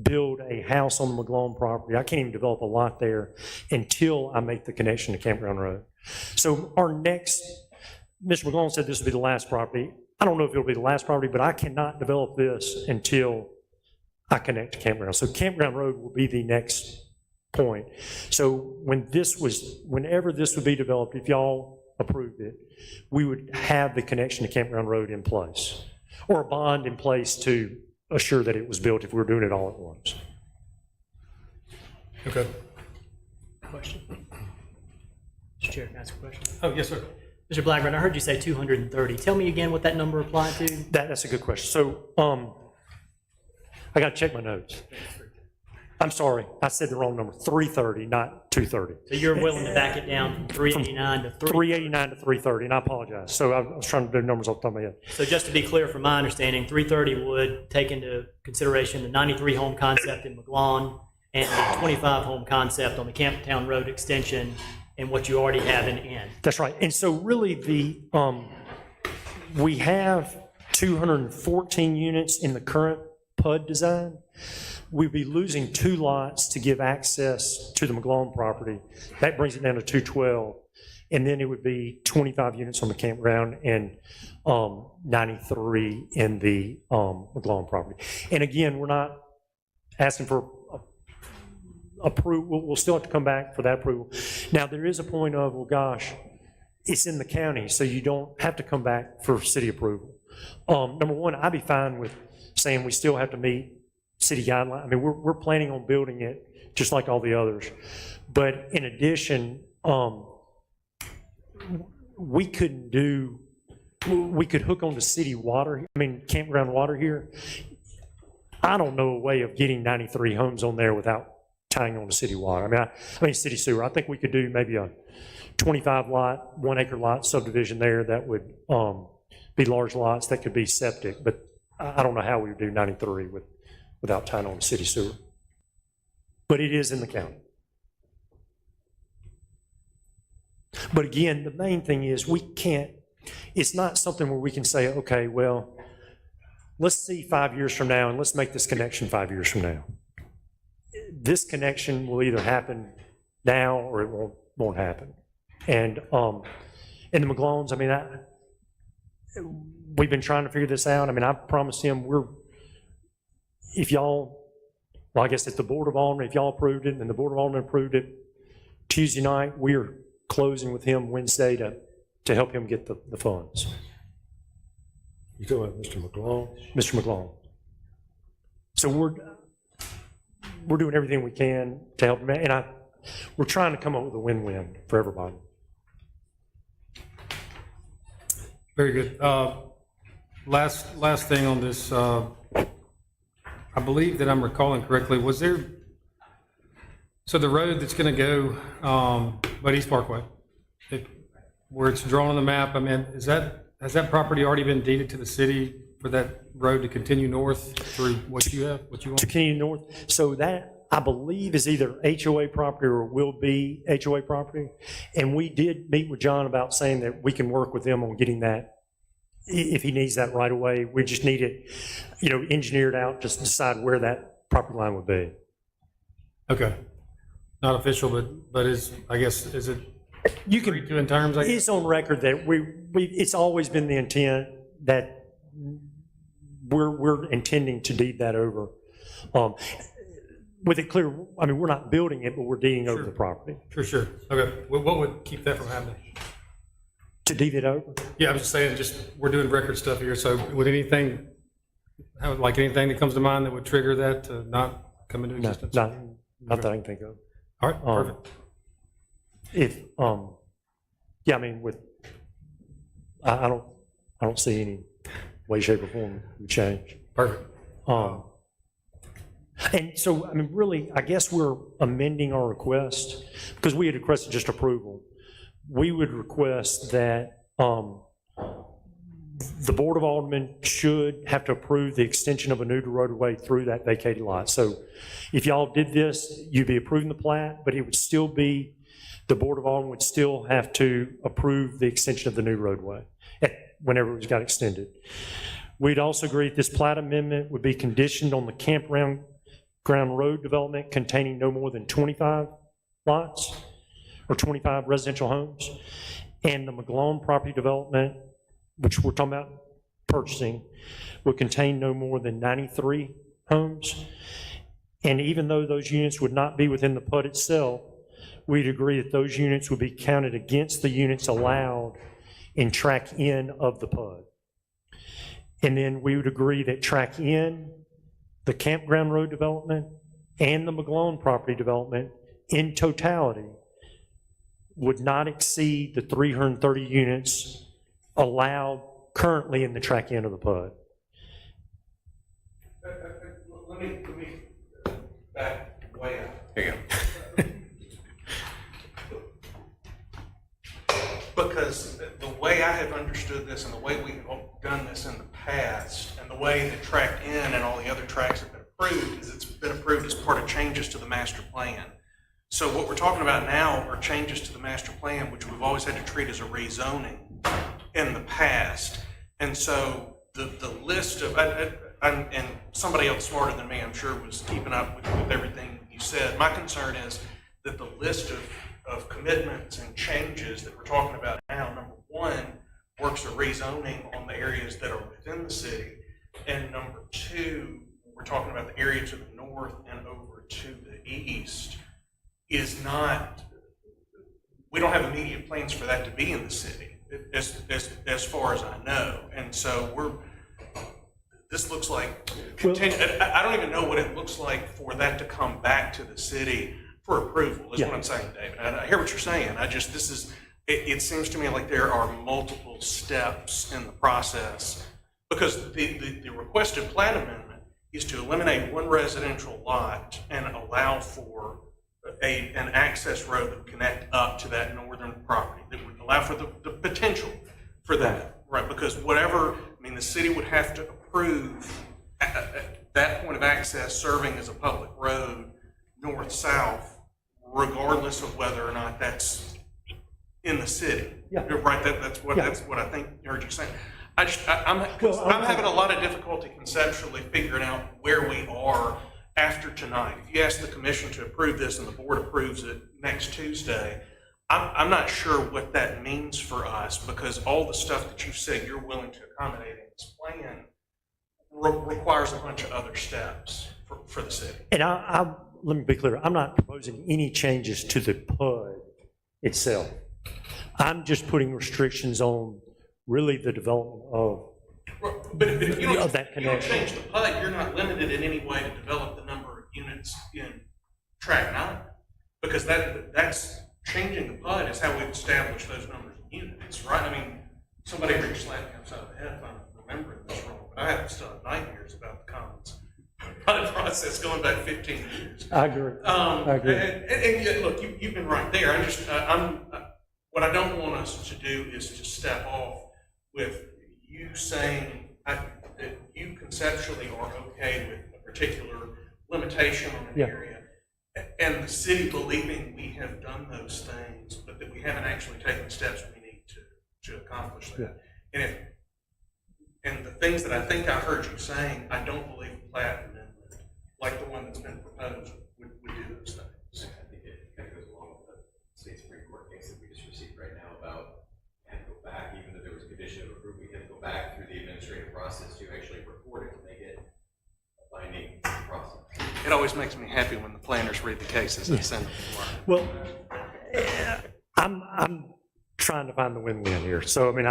Speaker 16: build a house on the McGlone property. I can't even develop a lot there until I make the connection to Campground Road. So our next, Mr. McGlone said this would be the last property. I don't know if it'll be the last property, but I cannot develop this until I connect to Campground. So Campground Road will be the next point. So whenever this would be developed, if y'all approved it, we would have the connection to Campground Road in place, or a bond in place to assure that it was built if we were doing it all at once.
Speaker 1: Okay.
Speaker 3: Question? Mr. Chair, can I ask a question?
Speaker 1: Oh, yes, sir.
Speaker 3: Mr. Blackburn, I heard you say 230. Tell me again what that number applied to?
Speaker 16: That's a good question. So, I got to check my notes. I'm sorry, I said the wrong number, 330, not 230.
Speaker 3: So you're willing to back it down from 389 to
Speaker 16: 389 to 330, and I apologize. So I was trying to do numbers off the top of my head.
Speaker 3: So just to be clear, from my understanding, 330 would take into consideration the 93 home concept in McGlone and the 25 home concept on the Camptown Road extension and what you already have in N.
Speaker 16: That's right. And so really we have 214 units in the current PUD design. We'd be losing 2 lots to give access to the McGlone property. That brings it down to 212. And then it would be 25 units on the campground and 93 in the McGlone property. And again, we're not asking for approval. We'll still have to come back for that approval. Now, there is a point of, well, gosh, it's in the county, so you don't have to come back for city approval. Number one, I'd be fine with saying we still have to meet city guidelines. I mean, we're planning on building it just like all the others. But in addition, we could hook onto city water, campground water here. I don't know a way of getting 93 homes on there without tying on to city water. I mean city sewer. I think we could do maybe a 25 lot, 1 acre lot subdivision there that would be large lots that could be septic, but I don't know how we would do 93 without tying on to city sewer. But it is in the county. But again, the main thing is it's not something where we can say, okay, well, let's see 5 years from now and let's make this connection 5 years from now. This connection will either happen now or it won't happen. And the McGlones, we've been trying to figure this out. I promised him if the Board of Aldermen, if y'all approved it and the Board of Aldermen approved it Tuesday night, we're closing with him Wednesday to help him get the funds.
Speaker 12: You talking about Mr. McGlone?
Speaker 16: Mr. McGlone. So we're doing everything we can to help him, and we're trying to come up with a win-win for everybody.
Speaker 1: Very good. Last thing on this, I believe that I'm recalling correctly, so the road that's going to go, Bud East Parkway, where it's drawn on the map, has that property already been deeded to the city for that road to continue north through what you want?
Speaker 16: To continue north. So that, I believe, is either HOA property or will be HOA property. And we did meet with John about saying that we can work with them on getting that, if he needs that right away. We just need it, engineered out, just decide where that property line would be.
Speaker 1: Okay. Not official, but is it? You can do in terms.
Speaker 16: It's on record that it's always been the intent that we're intending to deed that over. with it clear, I mean, we're not building it, but we're deeding over the property.
Speaker 1: Sure. Okay, what would keep that from happening?
Speaker 16: To deed it over?
Speaker 1: Yeah, I was just saying, we're doing record stuff here, so would anything, like anything that comes to mind that would trigger that to not come into
Speaker 16: No,
Speaker 1: existence?
Speaker 16: not that I can think of.
Speaker 1: All right, perfect.
Speaker 16: If, yeah, I mean, I don't see any way, shape, or form of change.
Speaker 1: Perfect.
Speaker 16: And so, I mean, really, I guess we're amending our request, because we had requested just approval. We would request that the Board of Aldermen should have to approve the extension of a new roadway through that vacated lot. So if y'all did this, you'd be approving the plat, but it would still be, the Board of Aldermen would still have to approve the extension of the new roadway whenever it got extended. We'd also agree that this plat amendment would be conditioned on the campground road development containing no more than 25 lots or 25 residential homes, and the McGlone property development, which we're talking about purchasing, would contain no more than 93 homes. And even though those units would not be within the PUD itself, we'd agree that those units would be counted against the units allowed in track N of the PUD. And then we would agree that track N, the campground road development, and the McGlone property development in totality would not exceed the 330 units allowed currently in the track N of the PUD.
Speaker 7: Let me back way up.
Speaker 2: Here you go.
Speaker 7: Because the way I have understood this and the way we've done this in the past and the way that track N and all the other tracks have been approved is it's been approved as part of changes to the master plan. So what we're talking about now are changes to the master plan, which we've always had to treat as a rezoning in the past. And so the list of, and somebody else smarter than me, I'm sure, was keeping up with everything you said. My concern is that the list of commitments and changes that we're talking about now, number one, works a rezoning on the areas that are within the city. And number two, we're talking about the area to the north and over to the east, is not, we don't have immediate plans for that to be in the city, as far as I know. And so this looks like, I don't even know what it looks like for that to come back to the city for approval, is what I'm saying, David. I hear what you're saying. It seems to me like there are multiple steps in the process, because the requested plan amendment is to eliminate one residential lot and allow for an access road that would connect up to that northern property, that would allow for the potential for that, right? Because the city would have to approve that point of access serving as a public road, north-south, regardless of whether or not that's in the city.
Speaker 16: Yeah.
Speaker 7: Right, that's what I think I heard you saying. I'm having a lot of difficulty conceptually figuring out where we are after tonight. If you ask the commission to approve this and the board approves it next Tuesday, I'm not sure what that means for us, because all the stuff that you've said you're willing to accommodate in this plan requires a bunch of other steps for the city.
Speaker 16: And let me be clear, I'm not proposing any changes to the PUD itself. I'm just putting restrictions on really the development of
Speaker 7: But if you don't
Speaker 16: connection.
Speaker 7: change the PUD, you're not limited in any way to develop the number of units in track 9, because that's changing the PUD is how we've established those numbers of units, right? I mean, somebody really slapped me upside the head if I'm remembering this wrong, but I have still nightmares about the Commons PUD process going back 15 years.
Speaker 16: I agree. I agree.
Speaker 7: And yet, look, you've been right there. What I don't want us to do is to step off with you saying that you conceptually are okay with a particular limitation on an area, and the city believing we have done those things, but that we haven't actually taken the steps we need to accomplish that. And the things that I think I heard you saying, I don't believe a plat amendment, like the one that's been proposed, would do those things.
Speaker 2: I think it kind of goes along with the state Supreme Court case that we just received right now about you had to go back, even though there was a condition of approval, you had to go back through the administrative process to actually record it to make it a binding process.
Speaker 7: It always makes me happy when the planners read the cases and send them to work.
Speaker 16: Well, I'm trying to find the win-win here. So, I mean,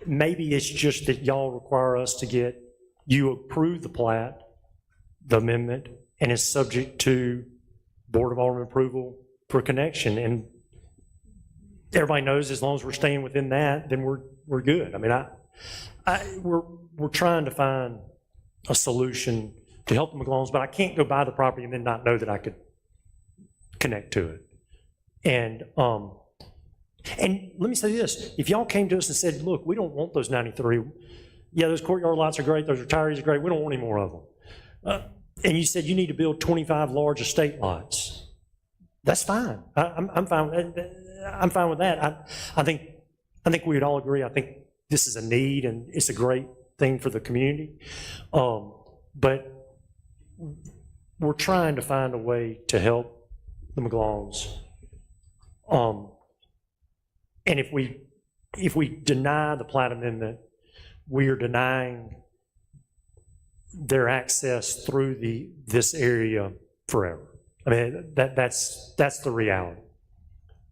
Speaker 16: maybe it's just that y'all require us to get, you approve the plat, the amendment, and it's subject to Board of Alderman approval for connection. And everybody knows as long as we're staying within that, then we're good. I mean, we're trying to find a solution to help the McGlones, but I can't go buy the property and then not know that I could connect to it. And let me say this, if y'all came to us and said, look, we don't want those 93, yeah, those courtyard lots are great, those retirees are great, we don't want any more of them. And you said you need to build 25 large estate lots. That's fine. I'm fine. I'm fine with that. I think we would all agree. I think this is a need and it's a great thing for the community. But we're trying to find a way to help the McGlones. And if we deny the plat amendment, we are denying their access through this area forever. I mean, that's the reality.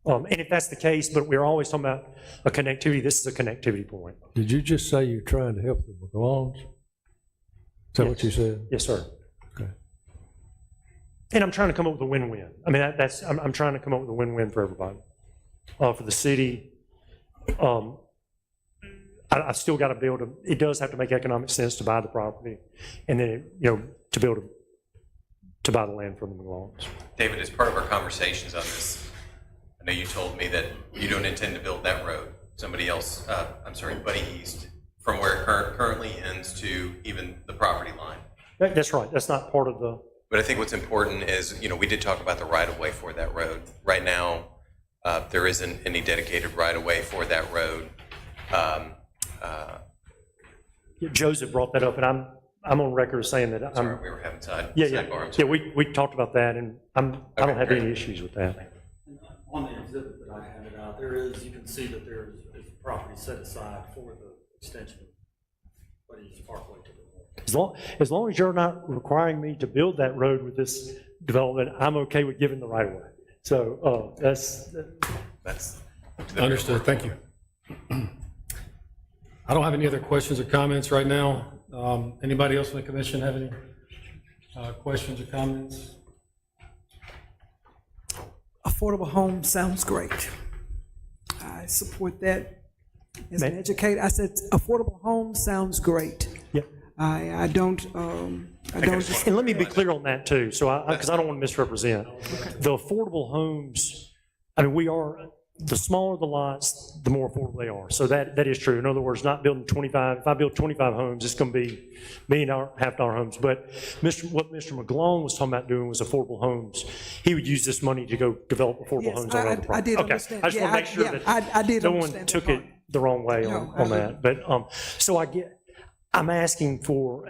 Speaker 16: And if that's the case, but we're always talking about a connectivity, this is a connectivity point.
Speaker 12: Did you just say you're trying to help the McGlones? Is that what you said?
Speaker 16: Yes, sir.
Speaker 12: Okay.
Speaker 16: And I'm trying to come up with a win-win. I mean, I'm trying to come up with a win-win for everybody. For the city, I've still got to be able to, it does have to make economic sense to buy the property, and then, to be able to buy the land from the McGlones.
Speaker 2: David, as part of our conversations on this, I know you told me that you don't intend to build that road. Somebody else, Buddy East, from where it currently ends to even the property line.
Speaker 16: That's right. That's not part of the.
Speaker 2: But I think what's important is, we did talk about the right-of-way for that road. Right now, there isn't any dedicated right-of-way for that road.
Speaker 16: Joseph brought that up, and I'm on record as saying that
Speaker 2: Sorry, we were having
Speaker 16: sidebar. Yeah, we talked about that, and I don't have any issues with that.
Speaker 17: On the exhibit that I handed out, you can see that there's property set aside for the extension of Buddy's Parkway to the north.
Speaker 16: As long as you're not requiring me to build that road with this development, I'm okay with giving the right of way. So that's
Speaker 1: Understood. Thank you. I don't have any other questions or comments right now. Anybody else in the commission have any questions or comments?
Speaker 18: Affordable home sounds great. I support that as an educator. I said affordable home sounds great.
Speaker 16: Yeah.
Speaker 18: I don't.
Speaker 16: And let me be clear on that too, so because I don't want to misrepresent. The affordable homes, I mean, the smaller the lots, the more affordable they are. So that is true. In other words, not building 25, if I build 25 homes, it's going to be $1 million, half-dollar homes. But what Mr. McGlone was talking about doing was affordable homes. He would use this money to go develop affordable homes on other properties.
Speaker 18: I did
Speaker 16: okay.
Speaker 18: understand.
Speaker 16: I just want to make sure that no one took it the wrong way on that. But so I'm asking for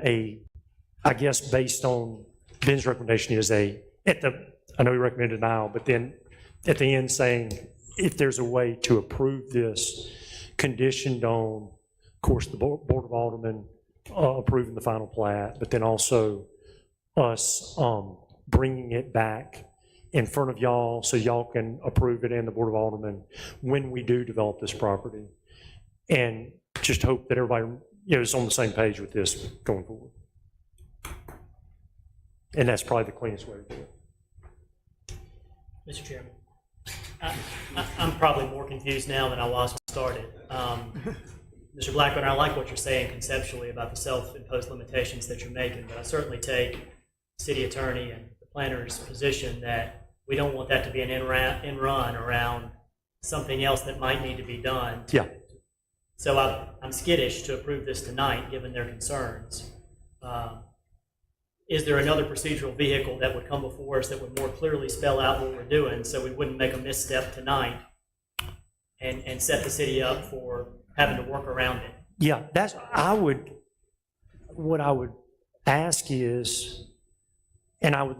Speaker 16: I guess based on Ben's recommendation is I know he recommended denial, but then at the end saying, if there's a way to approve this conditioned on, of course, the Board of Aldermen approving the final plat, but then also us bringing it back in front of y'all so y'all can approve it and the Board of Aldermen when we do develop this property. And just hope that everybody is on the same page with this going forward. And that's probably the cleanest way to do it.
Speaker 3: Mr. Chairman. I'm probably more confused now than I was when I started. Mr. Blackburn, I like what you're saying conceptually about the self-imposed limitations that you're making, but I certainly take the city attorney and the planner's position that we don't want that to be an in run around something else that might need to be done.
Speaker 16: Yeah.
Speaker 3: So I'm skittish to approve this tonight, given their concerns. Is there another procedural vehicle that would come before us that would more clearly spell out what we're doing so we wouldn't make a misstep tonight and set the city up for having to work around it?
Speaker 16: Yeah, what I would ask is, and I would,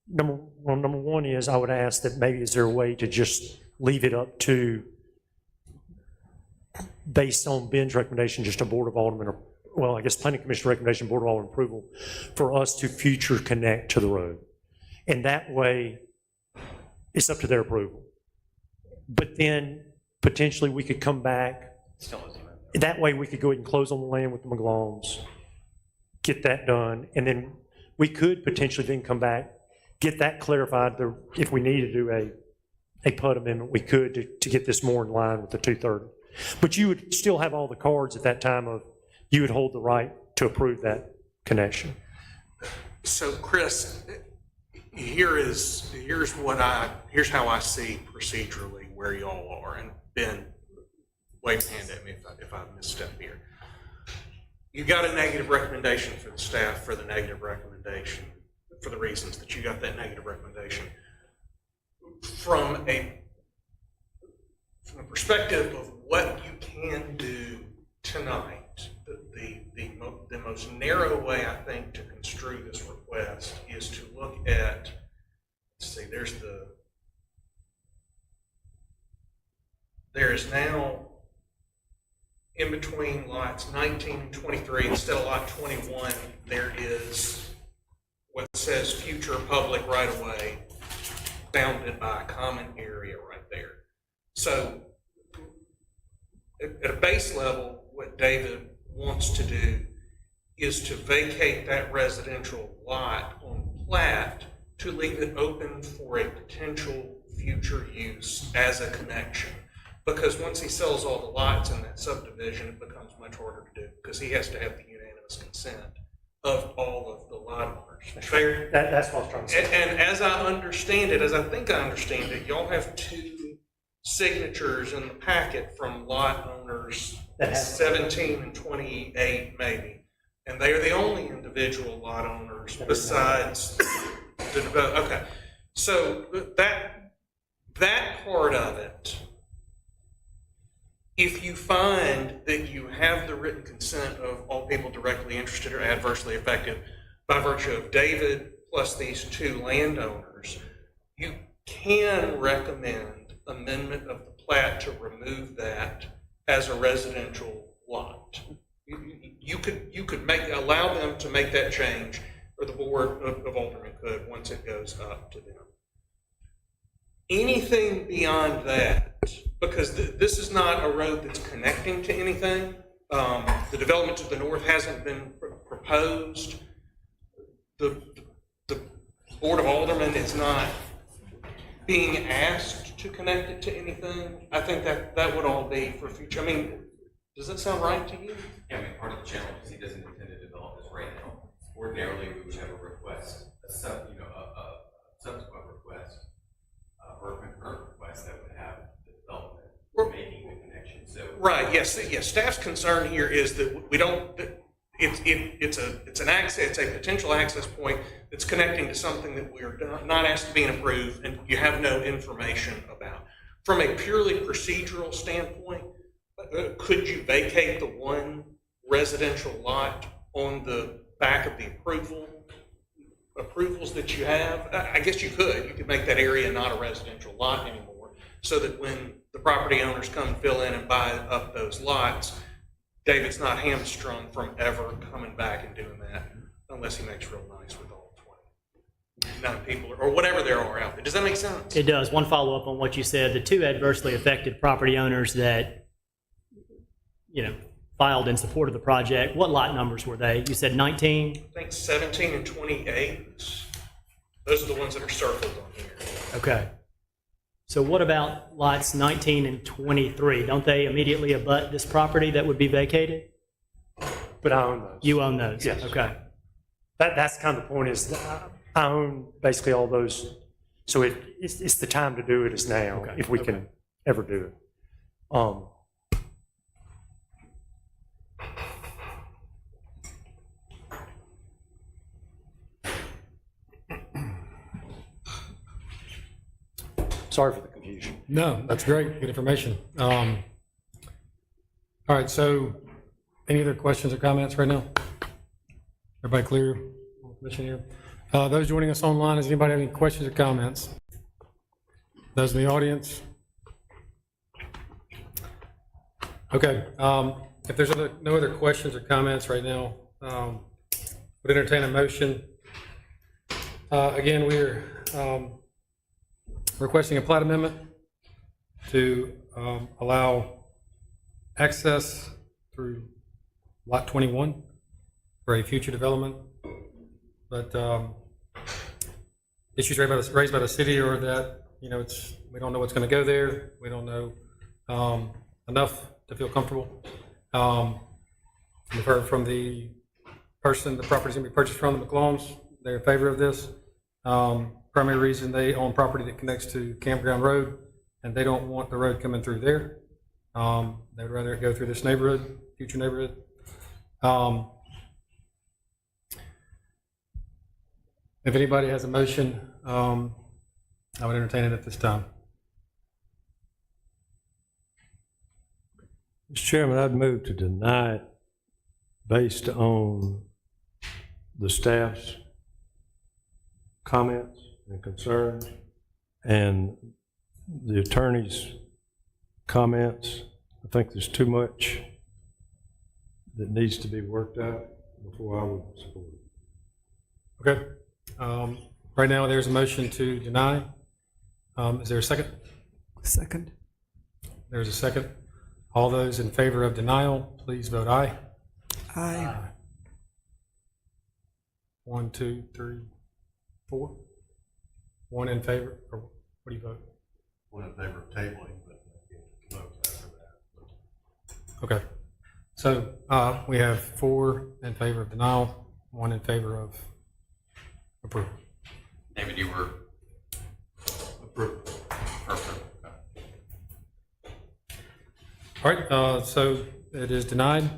Speaker 16: number one is I would ask that maybe is there a way to just leave it up to, based on Ben's recommendation, just a Board of Aldermen well, I guess planning commission recommendation, board of alderman approval, for us to future connect to the road. And that way, it's up to their approval. But then potentially we could come back. That way we could go ahead and close on the land with the McGlowns, get that done, and then we could potentially then come back, get that clarified. If we need to do a PUD amendment, we could to get this more in line with the 230. But you would still have all the cards at that time of, you would hold the right to approve that connection.
Speaker 7: So Chris, here's how I see procedurally where y'all are, and Ben, wave a hand at me if I misstep here. You got a negative recommendation for the staff for the negative recommendation, for the reasons that you got that negative recommendation. From a perspective of what you can do tonight, the most narrow way I think to construe this request is to look at, let's see, there is now in between lots 19 and 23, instead of lot 21, there is what says future public right-of-way bounded by a common area right there. So at a base level, what David wants to do is to vacate that residential lot on plat to leave it open for a potential future use as a connection. Because once he sells all the lots in that subdivision, it becomes much harder to do, because he has to have the unanimous consent of all of the lot owners. Fair?
Speaker 16: That's what I was trying to say.
Speaker 7: And as I understand it, as I think I understand it, y'all have 2 signatures in the packet from lot owners, 17 and 28 maybe. And they are the only individual lot owners besides the developer. Okay. So that part of it, if you find that you have the written consent of all people directly interested or adversely affected by virtue of David plus these 2 landowners, you can recommend amendment of the plat to remove that as a residential lot. You could allow them to make that change, or the board of aldermen could once it goes up to them. Anything beyond that, because this is not a road that's connecting to anything. The development to the north hasn't been proposed. The board of aldermen is not being asked to connect it to anything. I think that would all be for future. I mean, does that sound right to you?
Speaker 2: Yeah, I mean, part of the challenge is he doesn't intend to develop this right now. Ordinarily, we would have a request, a subsequent request, or a concurrent request that would have the development making the connection. So
Speaker 7: right. Yes. Staff's concern here is that we don't. It's a potential access point that's connecting to something that we're not asked to be approved, and you have no information about. From a purely procedural standpoint, could you vacate the 1 residential lot on the back of the approvals that you have? I guess you could. You could make that area not a residential lot anymore, so that when the property owners come fill in and buy up those lots, David's not hamstrung from ever coming back and doing that unless he makes real nice with all 29 people or whatever there are out there. Does that make sense?
Speaker 3: It does. One follow-up on what you said, the 2 adversely affected property owners that, filed in support of the project, what lot numbers were they? You said 19?
Speaker 7: I think 17 and 28. Those are the ones that are circled on here.
Speaker 3: Okay. So what about lots 19 and 23? Don't they immediately abut this property that would be vacated?
Speaker 16: But I own those.
Speaker 3: You own those?
Speaker 16: Yes.
Speaker 3: Okay.
Speaker 16: That's kind of the point, is that I own basically all those. So it's the time to do it is now,
Speaker 3: Okay.
Speaker 16: if we can ever do it. Sorry for the confusion.
Speaker 1: No, that's great. Good information. All right, so any other questions or comments right now? Everybody clear? Commission here. Those joining us online, does anybody have any questions or comments? Those in the audience? Okay, If there's no other questions or comments right now, would entertain a motion. Again, we're requesting a plat amendment to allow access through Lot 21 for a future development. But issues raised by the city are that, we don't know what's going to go there. We don't know enough to feel comfortable. We've heard from the person the property's going to be purchased from, the McClombs. They're in favor of this. Primary reason, they own property that connects to Campground Road, and they don't want the road coming through there. They'd rather it go through this neighborhood, future neighborhood. If anybody has a motion, I would entertain it at this time.
Speaker 12: Mr. Chairman, I'd move to deny it based on the staff's comments and concerns and the attorney's comments. I think there's too much that needs to be worked out before I would support it.
Speaker 1: Okay. Right now, there's a motion to deny. Is there a second?
Speaker 18: Second.
Speaker 1: There's a second. All those in favor of denial, please vote aye.
Speaker 18: Aye.
Speaker 1: 1, 2, 3, 4. 1 in favor, or what do you vote?
Speaker 14: 1 in favor of tabling, but votes after that.
Speaker 1: Okay. So we have 4 in favor of denial, 1 in favor of approval.
Speaker 2: David, you were
Speaker 14: Approved.
Speaker 2: perfect.
Speaker 1: All right, so it is denied.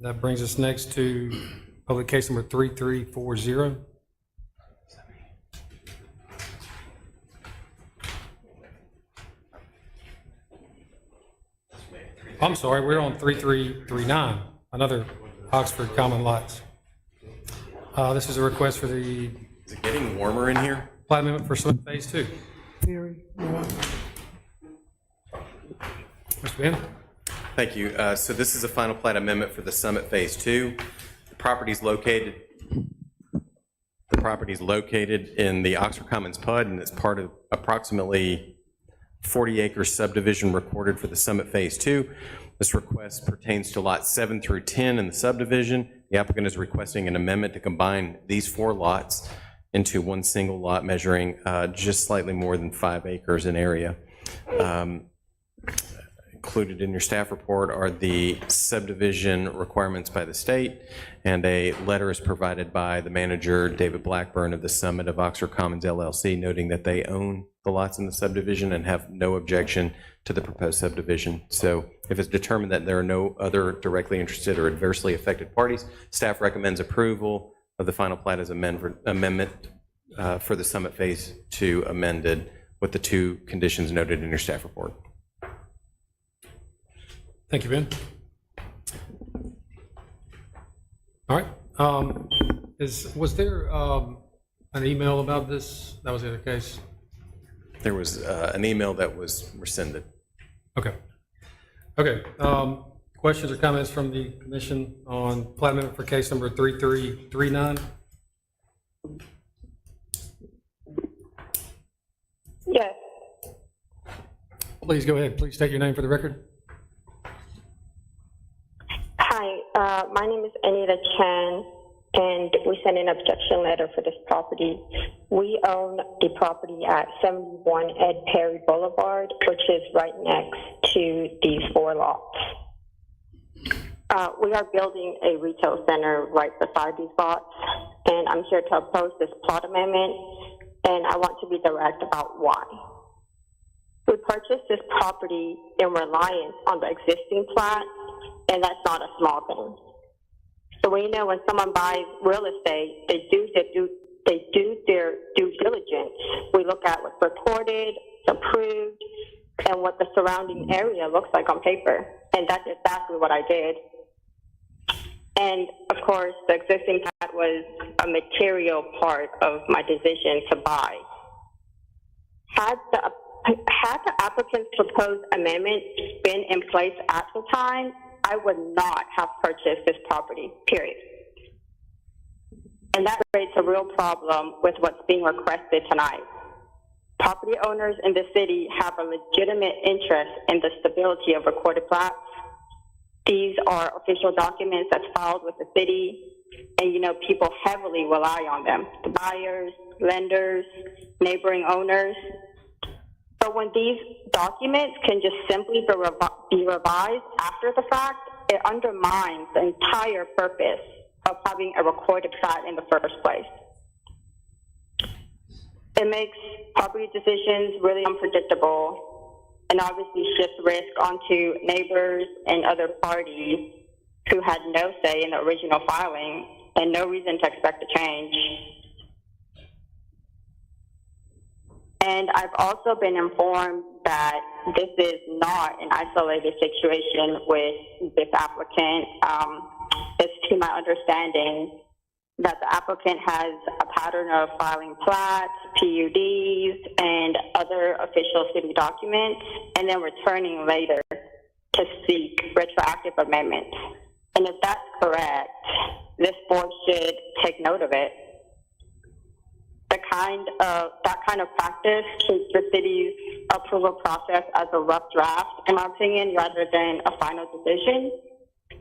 Speaker 1: That brings us next to public case number 3340. I'm sorry, we're on 3339, another Oxford Common Lots. This is a request for the
Speaker 2: Is it getting warmer in here?
Speaker 1: plat amendment for Summit Phase 2.
Speaker 18: Very warm.
Speaker 1: Mr. Ben?
Speaker 2: Thank you. So this is a final plat amendment for the Summit Phase 2. The property's located in the Oxford Commons PUD, and it's part of approximately 40-acre subdivision recorded for the Summit Phase 2. This request pertains to lots 7 through 10 in the subdivision. The applicant is requesting an amendment to combine these 4 lots into one single lot measuring just slightly more than 5 acres in area. Included in your staff report are the subdivision requirements by the state, and a letter is provided by the manager, David Blackburn, of the Summit of Oxford Commons LLC, noting that they own the lots in the subdivision and have no objection to the proposed subdivision. So if it's determined that there are no other directly interested or adversely affected parties, staff recommends approval of the final plat as amendment for the Summit Phase 2 amended with the 2 conditions noted in your staff report.
Speaker 1: Thank you, Ben. All right. Was there an email about this? That was the other case?
Speaker 2: There was an email that was rescinded.
Speaker 1: Okay. Okay. Questions or comments from the commission on plat amendment for case number 3339?
Speaker 19: Yes.
Speaker 1: Please go ahead. Please state your name for the record.
Speaker 19: Hi, my name is Anita Chan, and we sent an objection letter for this property. We own the property at 71 Ed Perry Boulevard, which is right next to these 4 lots. We are building a retail center right beside these lots, and I'm here to oppose this plot amendment, and I want to be direct about why. We purchased this property in reliance on the existing plat, and that's not a small thing. So we know when someone buys real estate, they do their due diligence. We look at what's recorded, approved, and what the surrounding area looks like on paper. And that's exactly what I did. And of course, the existing plat was a material part of my decision to buy. Had the applicant's proposed amendment been in place at the time, I would not have purchased this property, period. And that creates a real problem with what's being requested tonight. Property owners in the city have a legitimate interest in the stability of recorded plats. These are official documents that's filed with the city, and people heavily rely on them, the buyers, lenders, neighboring owners. But when these documents can just simply be revised after the fact, it undermines the entire purpose of having a recorded plat in the first place. It makes property decisions really unpredictable and obviously shifts risk onto neighbors and other parties who had no say in the original filing and no reason to expect a change. And I've also been informed that this is not an isolated situation with this applicant. It's to my understanding that the applicant has a pattern of filing plats, PUDs, and other official city documents, and then returning later to seek retroactive amendments. And if that's correct, this board should take note of it. That kind of practice keeps the city's approval process as a rough draft, in my opinion, rather than a final decision.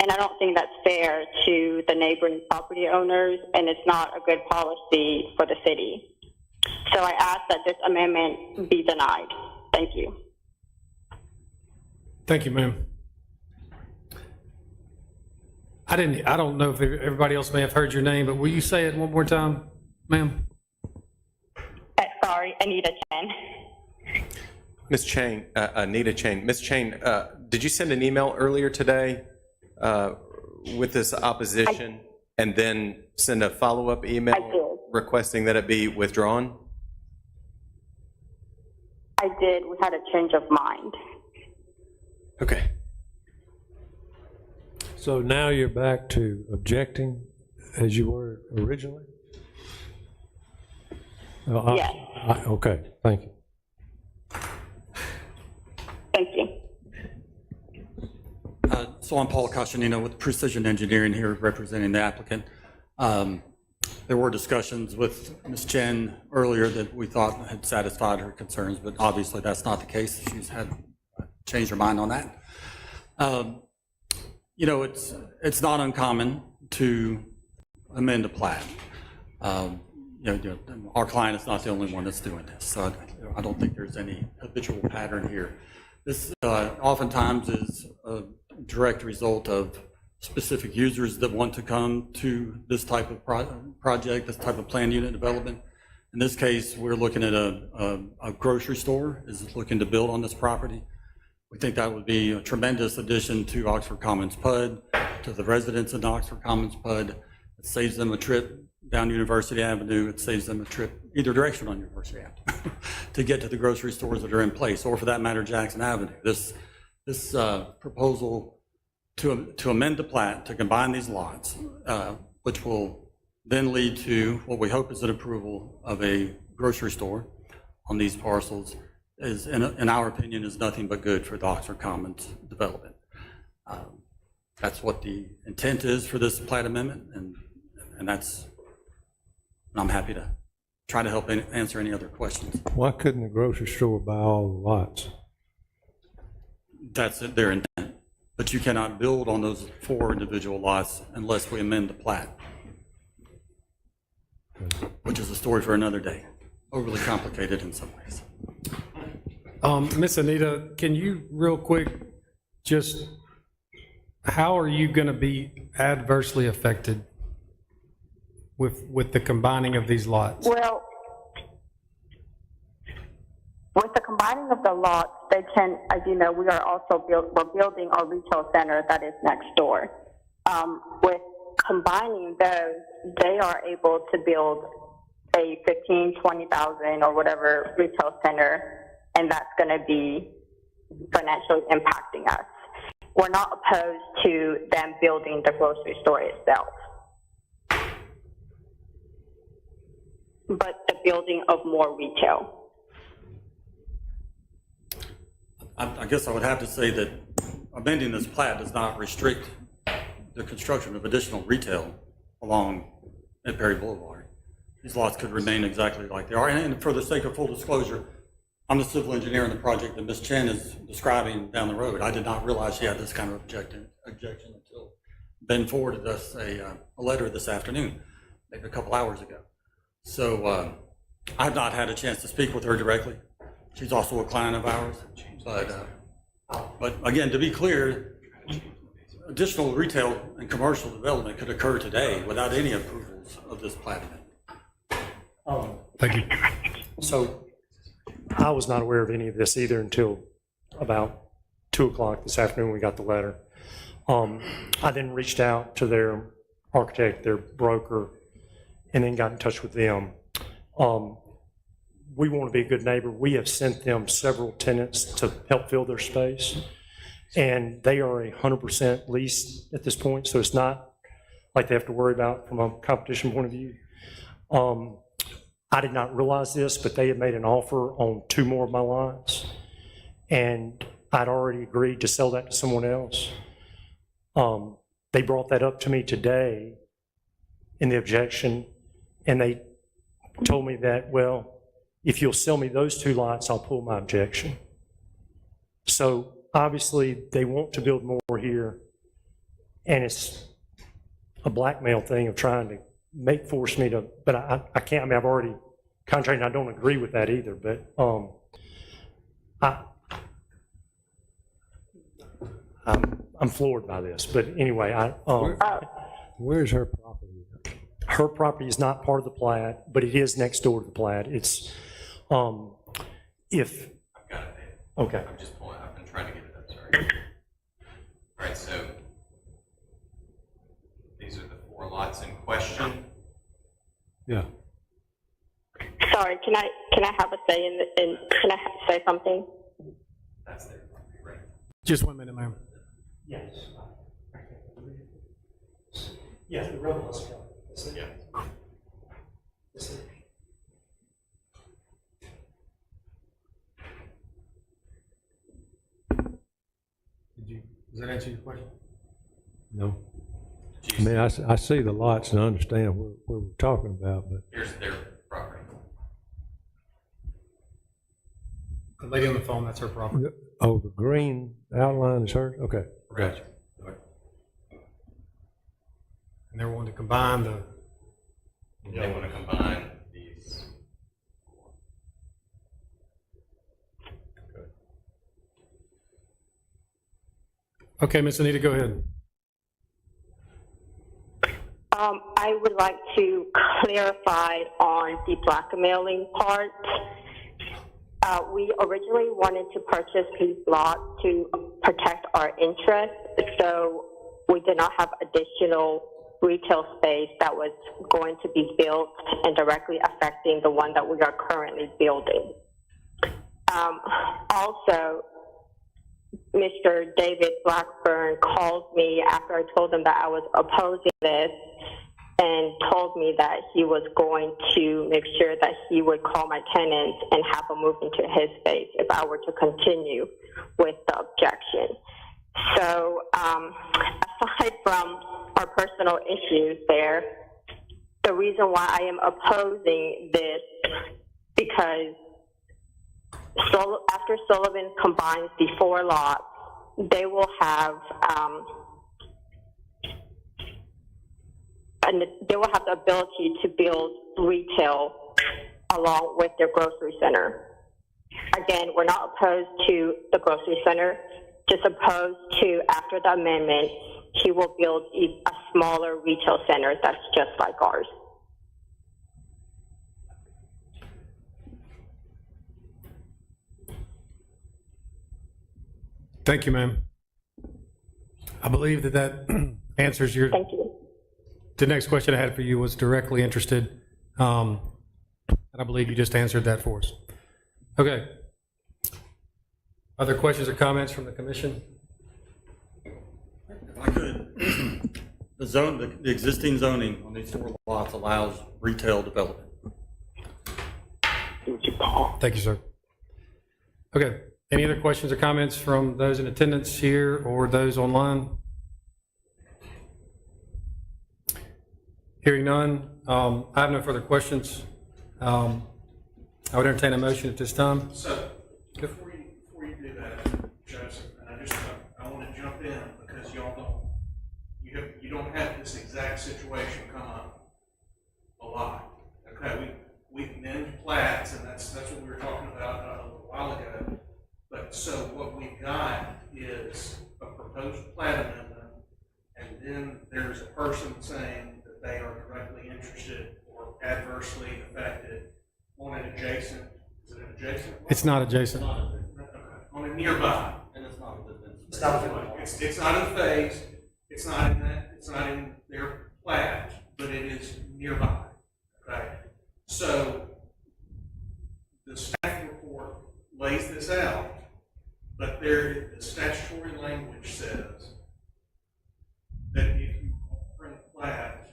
Speaker 19: And I don't think that's fair to the neighboring property owners, and it's not a good policy for the city. So I ask that this amendment be denied. Thank you.
Speaker 1: Thank you, ma'am. I don't know if everybody else may have heard your name, but will you say it one more time, ma'am?
Speaker 19: Sorry, Anita Chen.
Speaker 2: Ms. Chang, Anita Chang. Ms. Chang, did you send an email earlier today with this opposition and then send a follow-up email requesting that it be withdrawn?
Speaker 19: I did. We had a change of mind.
Speaker 2: Okay.
Speaker 12: So now you're back to objecting as you were originally?
Speaker 19: Yes.
Speaker 12: Okay, thank you.
Speaker 19: Thank you.
Speaker 17: So I'm Paul Castanino with Precision Engineering here representing the applicant. There were discussions with Ms. Chen earlier that we thought had satisfied her concerns, but obviously that's not the case. She's had changed her mind on that. It's not uncommon to amend a plat. Our client is not the only one that's doing this, so I don't think there's any habitual pattern here. This oftentimes is a direct result of specific users that want to come to this type of project, this type of planned unit development. In this case, we're looking at a grocery store is looking to build on this property. We think that would be a tremendous addition to Oxford Commons PUD, to the residents in Oxford Commons PUD. It saves them a trip down University Avenue. It saves them a trip either direction on University Avenue to get to the grocery stores that are in place, or for that matter, Jackson Avenue. This proposal to amend the plat, to combine these lots, which will then lead to what we hope is an approval of a grocery store on these parcels, is, in our opinion, is nothing but good for the Oxford Commons development. That's what the intent is for this plat amendment, and I'm happy to try to help answer any other questions.
Speaker 12: Why couldn't the grocery store buy all the lots?
Speaker 17: That's their intent, but you cannot build on those 4 individual lots unless we amend the plat, which is a story for another day. Overly complicated in some ways.
Speaker 1: Miss Anita, can you real quick just, how are you going to be adversely affected with the combining of these lots?
Speaker 19: Well, with the combining of the lots, they can, as you know, we are also we're building our retail center that is next door. With combining those, they are able to build a 15, 20,000 or whatever retail center, and that's going to be financially impacting us. We're not opposed to them building the grocery store itself, but the building of more retail.
Speaker 17: I guess I would have to say that amending this plat does not restrict the construction of additional retail along at Perry Boulevard. These lots could remain exactly like they are. And for the sake of full disclosure, I'm the civil engineer in the project that Ms. Chen is describing down the road. I did not realize she had this kind of objection until Ben forwarded us a letter this afternoon, maybe a couple hours ago. So I've not had a chance to speak with her directly. She's also a client of ours. But again, to be clear, additional retail and commercial development could occur today without any approvals of this plat amendment.
Speaker 1: Thank you.
Speaker 16: So I was not aware of any of this either until about 2 o'clock this afternoon we got the letter. I then reached out to their architect, their broker, and then got in touch with them. We want to be a good neighbor. We have sent them several tenants to help fill their space, and they are 100% leased at this point, so it's not like they have to worry about from a competition point of view. I did not realize this, but they had made an offer on 2 more of my lots, and I'd already agreed to sell that to someone else. They brought that up to me today in the objection, and they told me that, well, if you'll sell me those 2 lots, I'll pull my objection. So obviously, they want to build more here, and it's a blackmail thing of trying to force me to, but I can't, I mean, I've already contracted, and I don't agree with that either, but I'm floored by this, but anyway,
Speaker 12: Where's her property?
Speaker 16: her property is not part of the plat, but it is next door to the plat. It's, if,
Speaker 2: I've got it.
Speaker 16: okay.
Speaker 2: I'm just pulling, I've been trying to get it up, sorry. All right, so these are the 4 lots in question.
Speaker 12: Yeah.
Speaker 19: Sorry, can I have a say in can I say something?
Speaker 2: That's their property, right?
Speaker 1: Just 1 minute, ma'am.
Speaker 16: Yes. Yes, the rebel is coming.
Speaker 2: Yeah.
Speaker 1: Does that answer your question?
Speaker 12: No. I mean, I see the lots and understand what we're talking about, but
Speaker 2: Here's their property.
Speaker 1: The lady on the phone, that's her property.
Speaker 12: oh, the green outline is hers? Okay.
Speaker 2: Correct.
Speaker 1: And they're wanting to combine the.
Speaker 2: They want to combine these.
Speaker 1: Okay, Ms. Anita, go ahead.
Speaker 19: I would like to clarify on the blackmailing part. We originally wanted to purchase these lots to protect our interests, so we did not have additional retail space that was going to be built and directly affecting the one that we are currently building. Also, Mr. David Blackburn called me after I told him that I was opposing this and told me that he was going to make sure that he would call my tenants and have them move into his space if I were to continue with the objection. So aside from our personal issues there, the reason why I am opposing this because after Sullivan combines the 4 lots, they will have the ability to build retail along with their grocery center. Again, we're not opposed to the grocery center, just opposed to, after the amendment, he will build a smaller retail center that's just like ours.
Speaker 1: Thank you, ma'am. I believe that answers your.
Speaker 19: Thank you.
Speaker 1: The next question I had for you was directly interested, and I believe you just answered that for us. Okay. Other questions or comments from the commission?
Speaker 17: If I could, the existing zoning on these 4 lots allows retail development.
Speaker 1: Thank you, sir. Okay, Any other questions or comments from those in attendance here or those online? Hearing none, I have no further questions. I would entertain a motion at this time.
Speaker 7: So, before you do that, Joseph, and I want to jump in because you don't have this exact situation come up a lot. Okay, we amend plats, and that's what we were talking about a little while ago. But so what we've got is a proposed plat amendment, and then there's a person saying that they are directly interested or adversely affected on an adjacent, is it an adjacent?
Speaker 1: It's not adjacent.
Speaker 7: On a nearby.
Speaker 17: And it's not within.
Speaker 7: It's not in the phase, it's not in their plat, but it is nearby, okay? So, the staff report lays this out, but the statutory language says that if you offer a plat,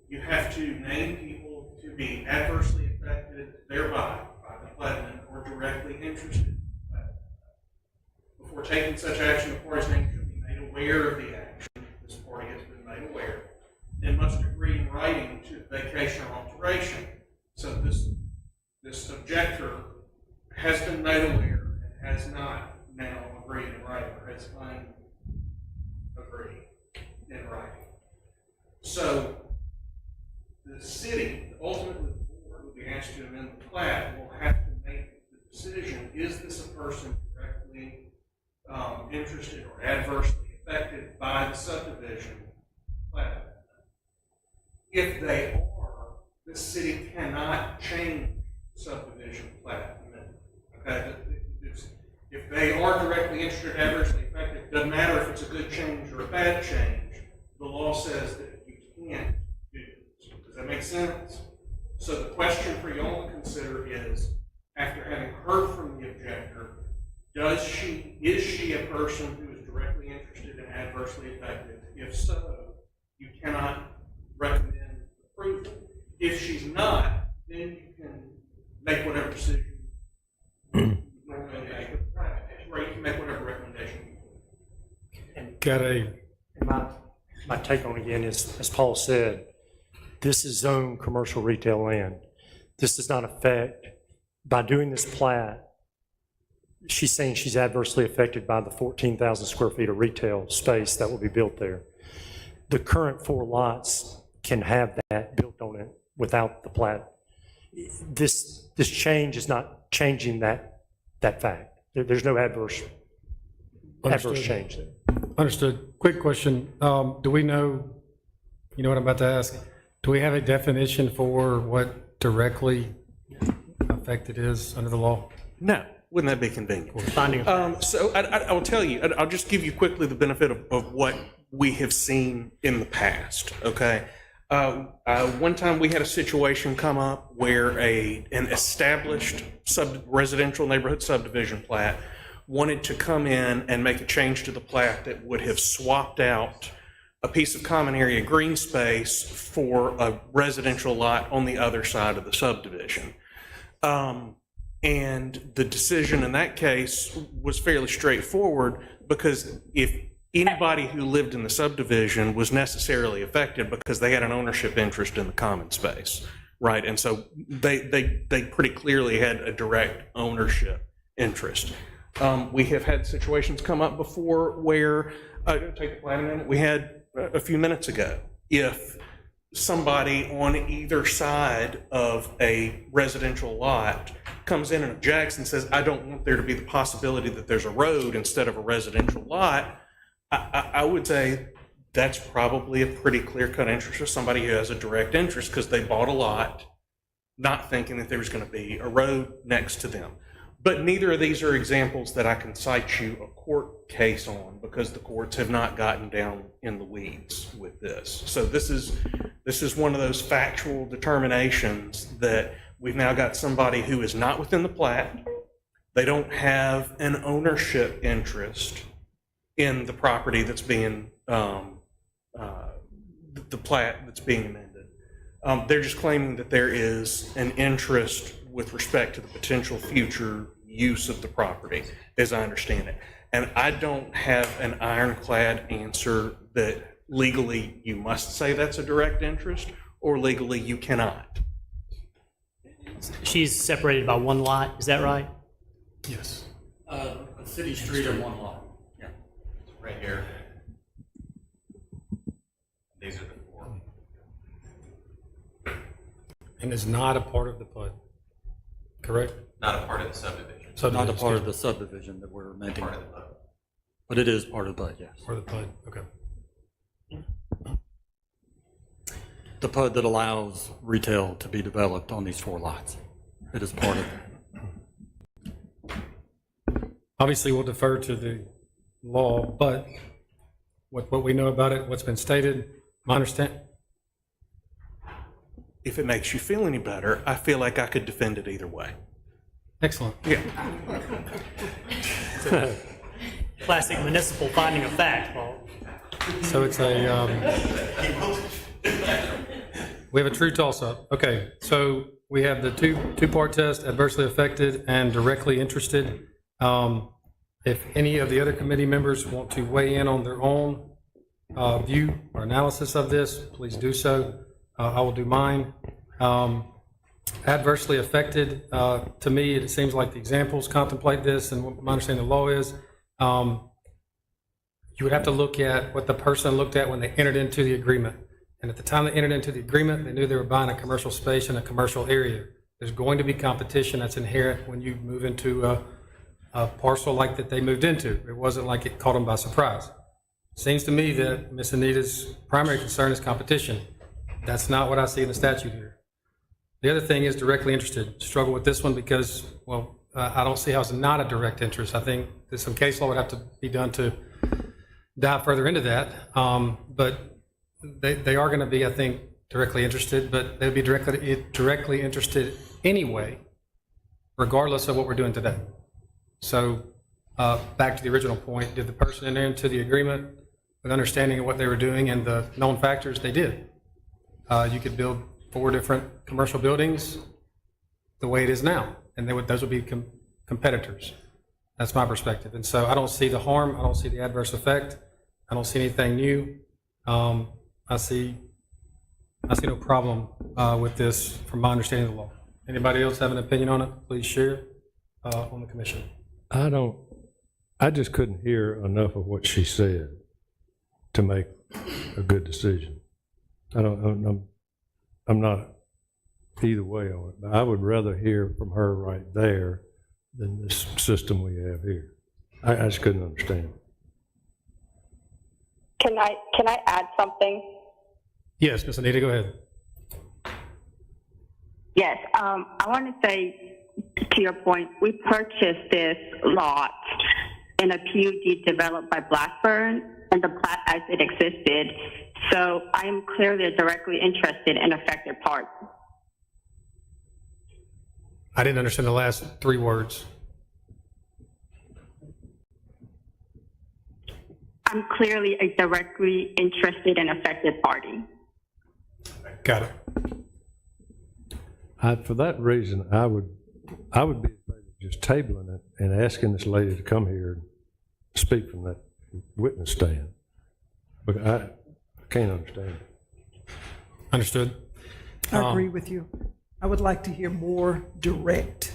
Speaker 7: you have to name people to be adversely affected thereby by the plat amendment or directly interested in the plat. Before taking such action, the party's name should be made aware of the action. This party has been made aware and must agree in writing to vacation or alteration. So this objector has been made aware and has not now agreed in writing or has agreed in writing. So the city, ultimately the board, will be asked to amend the plat, will have to make the decision, is this a person directly interested or adversely affected by the subdivision plat? If they are, the city cannot change subdivision plat amendment. Okay, if they are directly interested or adversely affected, it doesn't matter if it's a good change or a bad change. The law says that you can't do this. Does that make sense? So the question for y'all to consider is, after having heard from the objector, is she a person who is directly interested and adversely affected? If so, you cannot recommend approval. If she's not, then you can make whatever decision you normally make with the plat, where you can make whatever recommendation.
Speaker 1: Got a,
Speaker 16: My take on it again is, as Paul said, this is zoned commercial retail land. This does not affect, by doing this plat, she's saying she's adversely affected by the 14,000 square feet of retail space that will be built there. The current 4 lots can have that built on it without the plat. This change is not changing that fact. There's no adverse change there.
Speaker 1: Understood. Quick question. Do we know, you know what I'm about to ask? Do we have a definition for what directly affected is under the law?
Speaker 20: No. Wouldn't that be convenient? So I will tell you, I'll just give you quickly the benefit of what we have seen in the past, okay? One time we had a situation come up where an established residential neighborhood subdivision plat wanted to come in and make a change to the plat that would have swapped out a piece of common area green space for a residential lot on the other side of the subdivision. And the decision in that case was fairly straightforward, because if anybody who lived in the subdivision was necessarily affected because they had an ownership interest in the common space, right? And so they pretty clearly had a direct ownership interest. We have had situations come up before where, take the plan amendment we had a few minutes ago. If somebody on either side of a residential lot comes in and objects and says, I don't want there to be the possibility that there's a road instead of a residential lot, I would say that's probably a pretty clear-cut interest of somebody who has a direct interest because they bought a lot not thinking that there was going to be a road next to them. But neither of these are examples that I can cite you a court case on, because the courts have not gotten down in the weeds with this. So this is one of those factual determinations that we've now got somebody who is not within the plat. They don't have an ownership interest in the property that's being, the plat that's being amended. They're just claiming that there is an interest with respect to the potential future use of the property, as I understand it. And I don't have an ironclad answer that legally you must say that's a direct interest, or legally you cannot.
Speaker 3: She's separated by one lot, is that right?
Speaker 1: Yes.
Speaker 17: A city street and one lot. Yeah.
Speaker 2: Right here. These are the four.
Speaker 1: And is not a part of the PUD, correct?
Speaker 2: Not a part of the subdivision.
Speaker 17: Not a part of the subdivision that we're amending.
Speaker 2: Part of the PUD.
Speaker 17: But it is part of the PUD, yes.
Speaker 1: Part of the PUD, okay.
Speaker 17: The PUD that allows retail to be developed on these 4 lots. It is part of it.
Speaker 1: Obviously, we'll defer to the law, but what we know about it, what's been stated, my understanding.
Speaker 20: If it makes you feel any better, I feel like I could defend it either way.
Speaker 1: Excellent.
Speaker 20: Yeah.
Speaker 3: Classic municipal finding of fact, Paul.
Speaker 1: So it's we have a true toss-up. Okay, so we have the two-part test, adversely affected and directly interested. If any of the other committee members want to weigh in on their own view or analysis of this, please do so. I will do mine. Adversely affected, to me, it seems like the examples contemplate this, and what my understanding of the law is, you would have to look at what the person looked at when they entered into the agreement. And at the time they entered into the agreement, they knew they were buying a commercial space in a commercial area. There's going to be competition that's inherent when you move into a parcel like that they moved into. It wasn't like it caught them by surprise. Seems to me that Ms. Anita's primary concern is competition. That's not what I see in the statute here. The other thing is directly interested. Struggle with this one because, well, I don't see how it's not a direct interest. I think there's some case law would have to be done to dive further into that. But they are going to be, I think, directly interested, but they'll be directly interested anyway, regardless of what we're doing today. So back to the original point, did the person enter into the agreement with understanding of what they were doing and the known factors? They did. You could build 4 different commercial buildings the way it is now, and those would be competitors. That's my perspective. And so I don't see the harm. I don't see the adverse effect. I don't see anything new. I see no problem with this from my understanding of the law. Anybody else have an opinion on it? Please share on the commission.
Speaker 12: I just couldn't hear enough of what she said to make a good decision. I'm not either way on it, but I would rather hear from her right there than this system we have here. I just couldn't understand.
Speaker 19: Can I add something?
Speaker 1: Yes, Ms. Anita, go ahead.
Speaker 19: Yes, I want to say to your point, we purchased this lot in a PUD developed by Blackburn and the plat as it existed. So I am clearly directly interested in affected parts.
Speaker 1: I didn't understand the last 3 words.
Speaker 19: I'm clearly a directly interested and affected party.
Speaker 1: Got it.
Speaker 12: For that reason, I would be afraid of just tabling it and asking this lady to come here and speak from that witness stand. But I can't understand it.
Speaker 1: Understood.
Speaker 18: I agree with you. I would like to hear more direct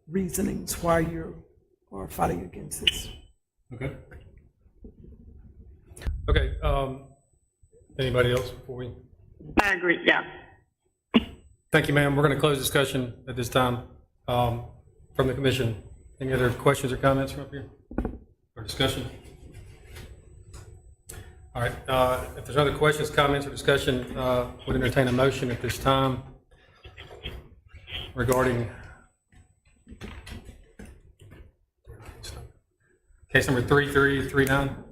Speaker 18: reasonings why you are fighting against this.
Speaker 1: Okay. Okay. Anybody else before we?
Speaker 19: I agree, yeah.
Speaker 1: Thank you, ma'am. We're going to close discussion at this time from the commission. Any other questions or comments from up here or discussion? All right. If there's other questions, comments, or discussion, would entertain a motion at this time regarding case number 3339.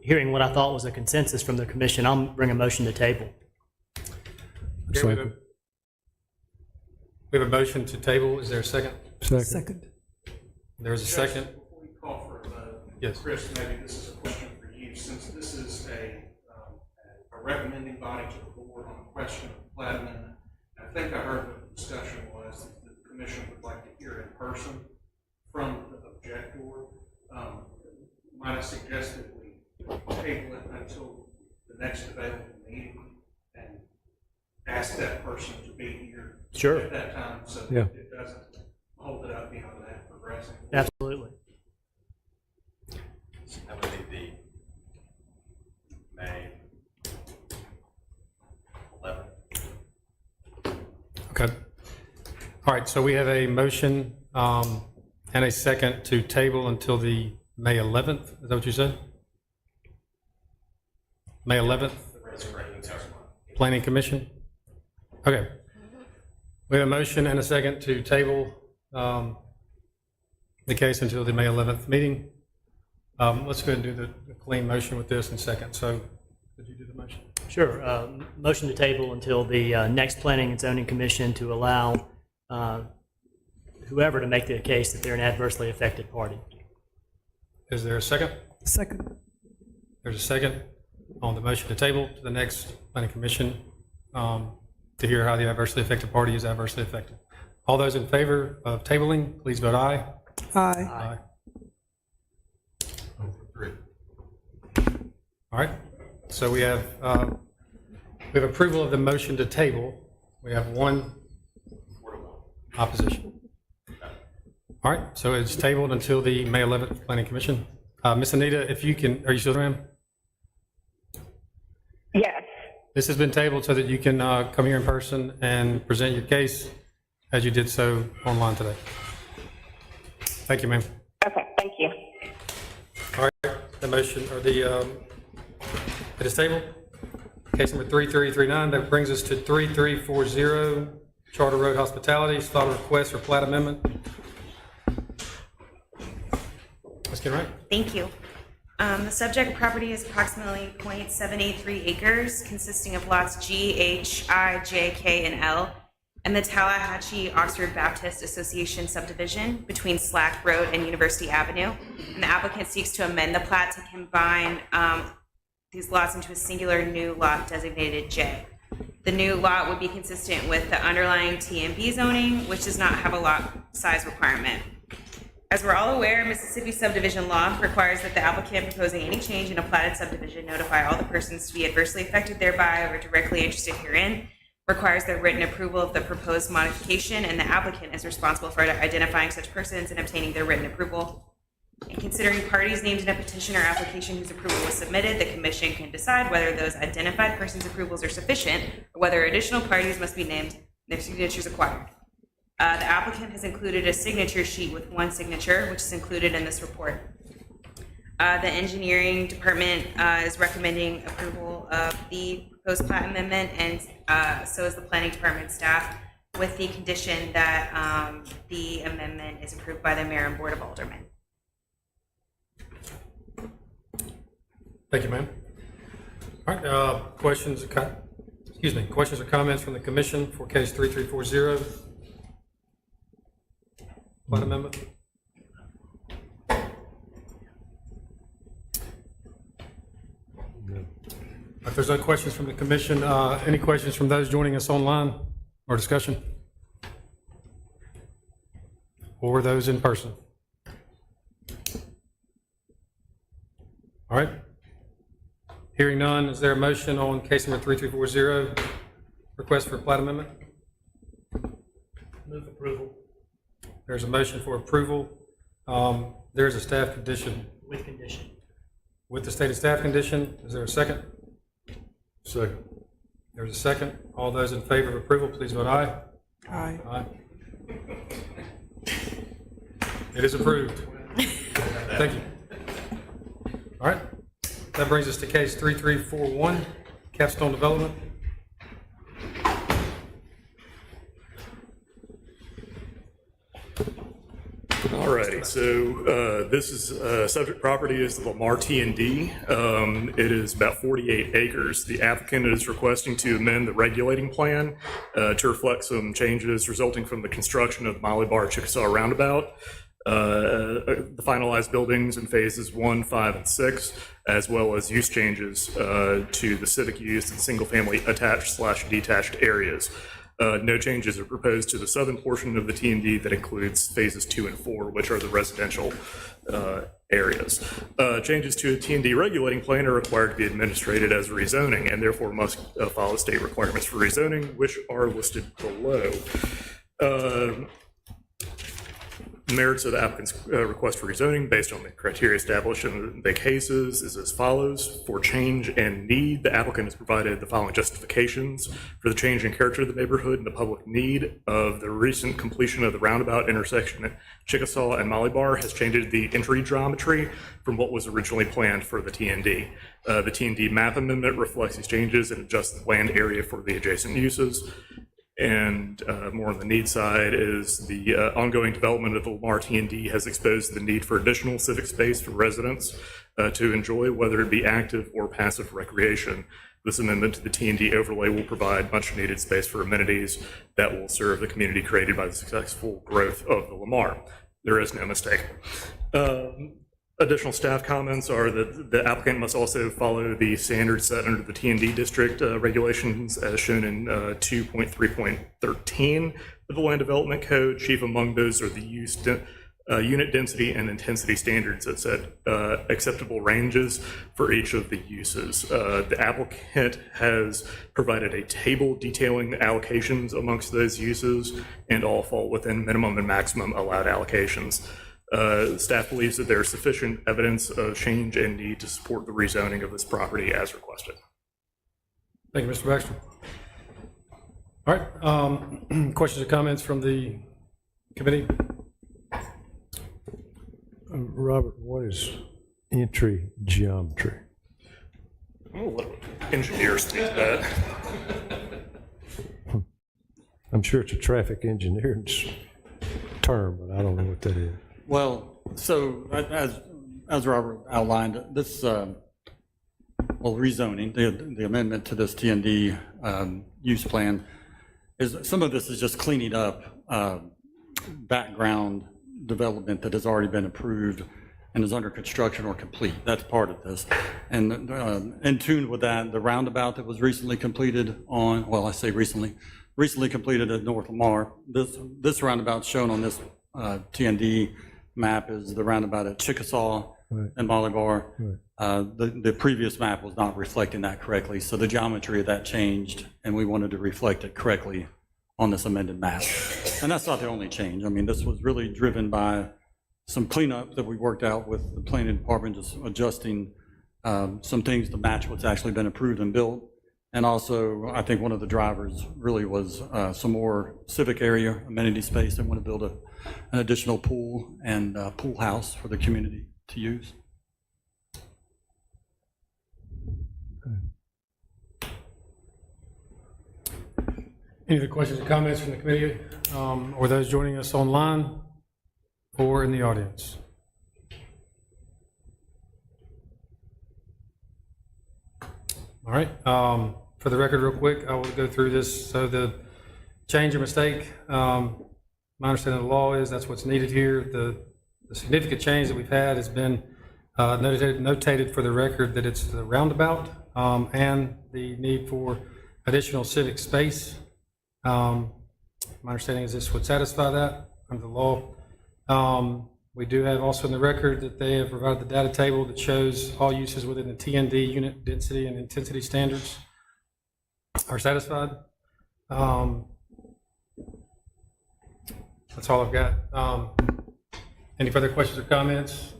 Speaker 3: Hearing what I thought was a consensus from the commission, I'll bring a motion to table.
Speaker 1: Okay, we have a motion to table. Is there a second?
Speaker 18: Second.
Speaker 1: There is a second.
Speaker 7: Before we call for a vote,
Speaker 1: Yes.
Speaker 7: Chris, maybe this is a question for you, since this is a a recommending body to the board on the question of the plat amendment. I think I heard what the discussion was, that the commission would like to hear in person from the objector. Might I suggest that we table it until the next available meeting and ask that person to be here
Speaker 3: Sure.
Speaker 7: at that time, so that
Speaker 12: Yeah.
Speaker 7: it doesn't hold it up beyond that progressing.
Speaker 3: Absolutely.
Speaker 2: That would be the May 11th.
Speaker 1: Okay. All right, so we have a motion and a second to table until the May 11th. Is that what you said? May 11th? Planning Commission? Okay. We have a motion and a second to table the case until the May 11th meeting. Let's go ahead and do the clean motion with this in second. So, did you do the motion?
Speaker 3: Sure. Motion to table until the next Planning and Zoning Commission to allow whoever to make the case that they're an adversely affected party.
Speaker 1: Is there a second?
Speaker 18: Second.
Speaker 1: There's a second on the motion to table to the next Planning Commission to hear how the adversely affected party is adversely affected. All those in favor of tabling, please vote aye.
Speaker 18: Aye.
Speaker 1: Aye. All right, so we have approval of the motion to table. We have one opposition. All right, so it's tabled until the May 11th Planning Commission. Ms. Anita, if you can, are you still there, ma'am?
Speaker 19: Yes.
Speaker 1: This has been tabled so that you can come here in person and present your case as you did so online today. Thank you, ma'am.
Speaker 19: Okay, thank you.
Speaker 1: All right, the motion, or it is tabled. Case number 3339, that brings us to 3340, Charter Road Hospitality, filed a request for plat amendment. Let's get right.
Speaker 6: Thank you. The subject property is approximately .783 acres, consisting of lots G, H, I, J, K, and L, and the Tallahatchie Oxford Baptist Association subdivision between Slack Road and University Avenue. And the applicant seeks to amend the plat to combine these lots into a singular new lot designated J. The new lot would be consistent with the underlying TMB zoning, which does not have a lot size requirement. As we're all aware, Mississippi subdivision law requires that the applicant proposing any change in a platted subdivision notify all the persons to be adversely affected thereby or directly interested herein, requires their written approval of the proposed modification, and the applicant is responsible for identifying such persons and obtaining their written approval. In considering parties named in a petition or application whose approval was submitted, the commission can decide whether those identified persons' approvals are sufficient or whether additional parties must be named and their signatures acquired. The applicant has included a signature sheet with one signature, which is included in this report. The engineering department is recommending approval of the proposed plat amendment, and so is the planning department staff, with the condition that the amendment is approved by the mayor and board of aldermen.
Speaker 1: Thank you, ma'am. All right, questions or comments from the commission for case 3340? Plat amendment? If there's no questions from the commission, any questions from those joining us online or discussion? Or those in person? All right. Hearing none, is there a motion on case number 3340, request for plat amendment?
Speaker 3: Move approval.
Speaker 1: There's a motion for approval. There's a staff condition.
Speaker 3: With condition.
Speaker 1: With the stated staff condition, is there a second?
Speaker 12: Second.
Speaker 1: There's a second. All those in favor of approval, please vote aye.
Speaker 18: Aye.
Speaker 1: Aye. It is approved. Thank you. All right. That brings us to case 3341, Capstone Development.
Speaker 21: All righty, so this is, subject property is the Lamar T&D. It is about 48 acres. The applicant is requesting to amend the regulating plan to reflect some changes resulting from the construction of Molly Bar Chickasaw Roundabout. the finalized buildings in phases 1, 5, and 6, as well as use changes to the civic use and single-family attached/detached areas. No changes are proposed to the southern portion of the T&D that includes phases 2 and 4, which are the residential areas. Changes to a T&D regulating plan are required to be administered as rezoning and therefore must follow state requirements for rezoning, which are listed below. Merits of the applicant's request for rezoning based on the criteria established in the cases is as follows. For change and need, the applicant has provided the following justifications for the change in character of the neighborhood and the public need of the recent completion of the roundabout intersection at Chickasaw and Mollybar has changed the entry geometry from what was originally planned for the T&D. The T&D map amendment reflects these changes and adjusts the land area for the adjacent uses. And more on the need side is the ongoing development of the Lamar T&D has exposed the need for additional civic space for residents to enjoy, whether it be active or passive recreation. This amendment to the T&D overlay will provide much needed space for amenities that will serve the community created by the successful growth of the Lamar. There is no mistake. Additional staff comments are that the applicant must also follow the standards set under the T&D district regulations as shown in 2.3.13 of the Land Development Code. Chief among those are the unit density and intensity standards that set acceptable ranges for each of the uses. The applicant has provided a table detailing the allocations amongst those uses, and all fall within minimum and maximum allowed allocations. Staff believes that there is sufficient evidence of change and need to support the rezoning of this property as requested.
Speaker 1: Thank you, Mr. Baxter. All right, questions or comments from the committee?
Speaker 12: Robert, what is entry geometry?
Speaker 21: I'm going to let engineers speak to that.
Speaker 12: I'm sure it's a traffic engineering term, but I don't know what that is.
Speaker 17: Well, so as Robert outlined, this, rezoning, the amendment to this T&D use plan, is some of this is just cleaning up background development that has already been approved and is under construction or complete. That's part of this. And in tune with that, the roundabout that was recently completed on, well, I say recently completed at North Lamar, this roundabout shown on this T&D map is the roundabout at Chickasaw and Mollybar. The previous map was not reflecting that correctly, so the geometry of that changed, and we wanted to reflect it correctly on this amended map. And that's not the only change. I mean, this was really driven by some cleanup that we worked out with the planning department, just adjusting some things to match what's actually been approved and built. And also, I think one of the drivers really was some more civic area, amenity space. They want to build an additional pool and pool house for the community to use.
Speaker 1: Any other questions or comments from the committee or those joining us online or in the audience? All right. For the record, real quick, I will go through this. So the change or mistake, my understanding of the law is that's what's needed here. The significant change that we've had has been notated for the record that it's the roundabout and the need for additional civic space. My understanding is this would satisfy that under the law. We do have also in the record that they have provided the data table that shows all uses within the T&D unit density and intensity standards are satisfied. That's all I've got. Any further questions or comments?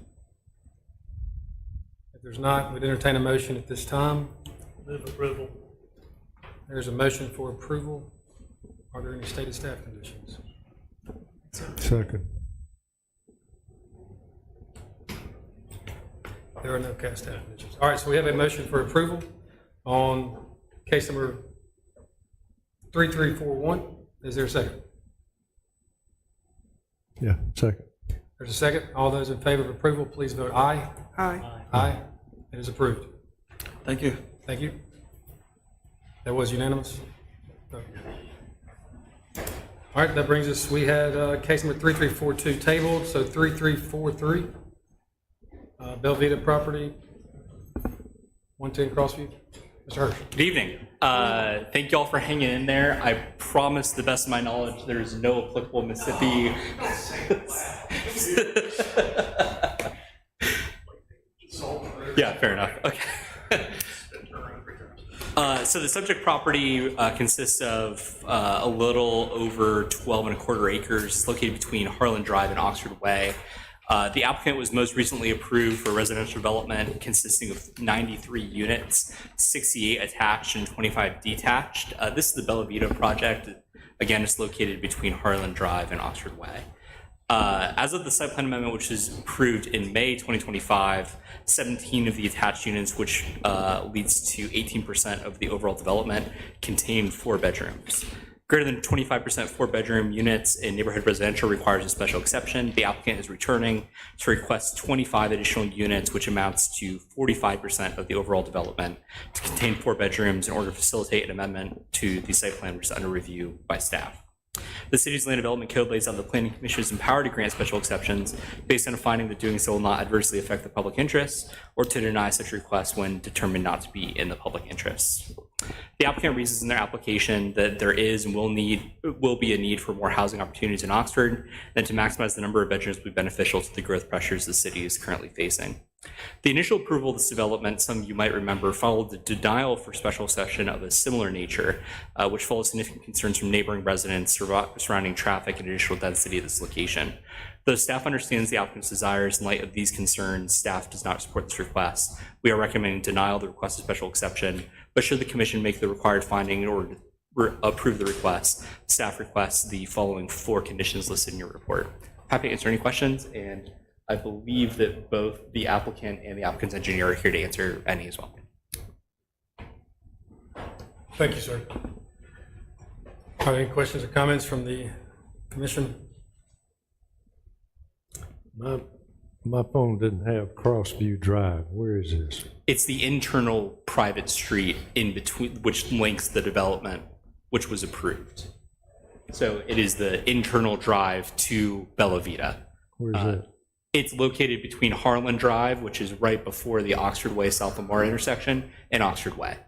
Speaker 1: If there's not, we'd entertain a motion at this time.
Speaker 16: Move approval.
Speaker 1: There's a motion for approval. Are there any stated staff conditions?
Speaker 12: Second.
Speaker 1: There are no cast staff conditions. All right, so we have a motion for approval on case number 3341. Is there a second?
Speaker 12: Yeah, second.
Speaker 1: There's a second. All those in favor of approval, please vote aye.
Speaker 18: Aye.
Speaker 1: Aye. It is approved.
Speaker 17: Thank you.
Speaker 1: Thank you. That was unanimous. All right, that brings us, we had case number 3342 tabled, so 3343, Belvita property, 110 Crossview. Mr. Hirsch.
Speaker 10: Good evening. Thank you all for hanging in there. I promise, to the best of my knowledge, there is no applicable Mississippi. Yeah, fair enough. Okay. So the subject property consists of a little over 12 and a quarter acres. It's located between Harlan Drive and Oxford Way. The applicant was most recently approved for residential development consisting of 93 units, 68 attached and 25 detached. This is the Bella Vita project. Again, it's located between Harlan Drive and Oxford Way. As of the site plan amendment, which was approved in May 2025, 17 of the attached units, which leads to 18% of the overall development, contain 4 bedrooms. Greater than 25% 4-bedroom units in neighborhood residential requires a special exception. The applicant is returning to request 25 additional units, which amounts to 45% of the overall development, to contain 4 bedrooms in order to facilitate an amendment to the site plan, which is under review by staff. The city's land development code lays out the planning commission is empowered to grant special exceptions based on a finding that doing so will not adversely affect the public interest, or to deny such requests when determined not to be in the public interest. The applicant reasons in their application that there is and will be a need for more housing opportunities in Oxford, and to maximize the number of bedrooms will be beneficial to the growth pressures the city is currently facing. The initial approval of this development, some of you might remember, followed the denial for special exception of a similar nature, which follows significant concerns from neighboring residents surrounding traffic and additional density at this location. Though staff understands the applicant's desires, in light of these concerns, staff does not support this request. We are recommending denial of the requested special exception, but should the commission make the required finding in order to approve the request, staff requests the following 4 conditions listed in your report. Happy to answer any questions, and I believe that both the applicant and the applicant's engineer are here to answer any as well.
Speaker 1: Thank you, sir. Are there any questions or comments from the commission?
Speaker 12: My phone didn't have Crossview Drive. Where is this?
Speaker 10: It's the internal private street in between, which links the development, which was approved. So it is the internal drive to Bella Vita.
Speaker 12: Where is that?
Speaker 10: It's located between Harlan Drive, which is right before the Oxford Way South Lamar intersection, and Oxford Way.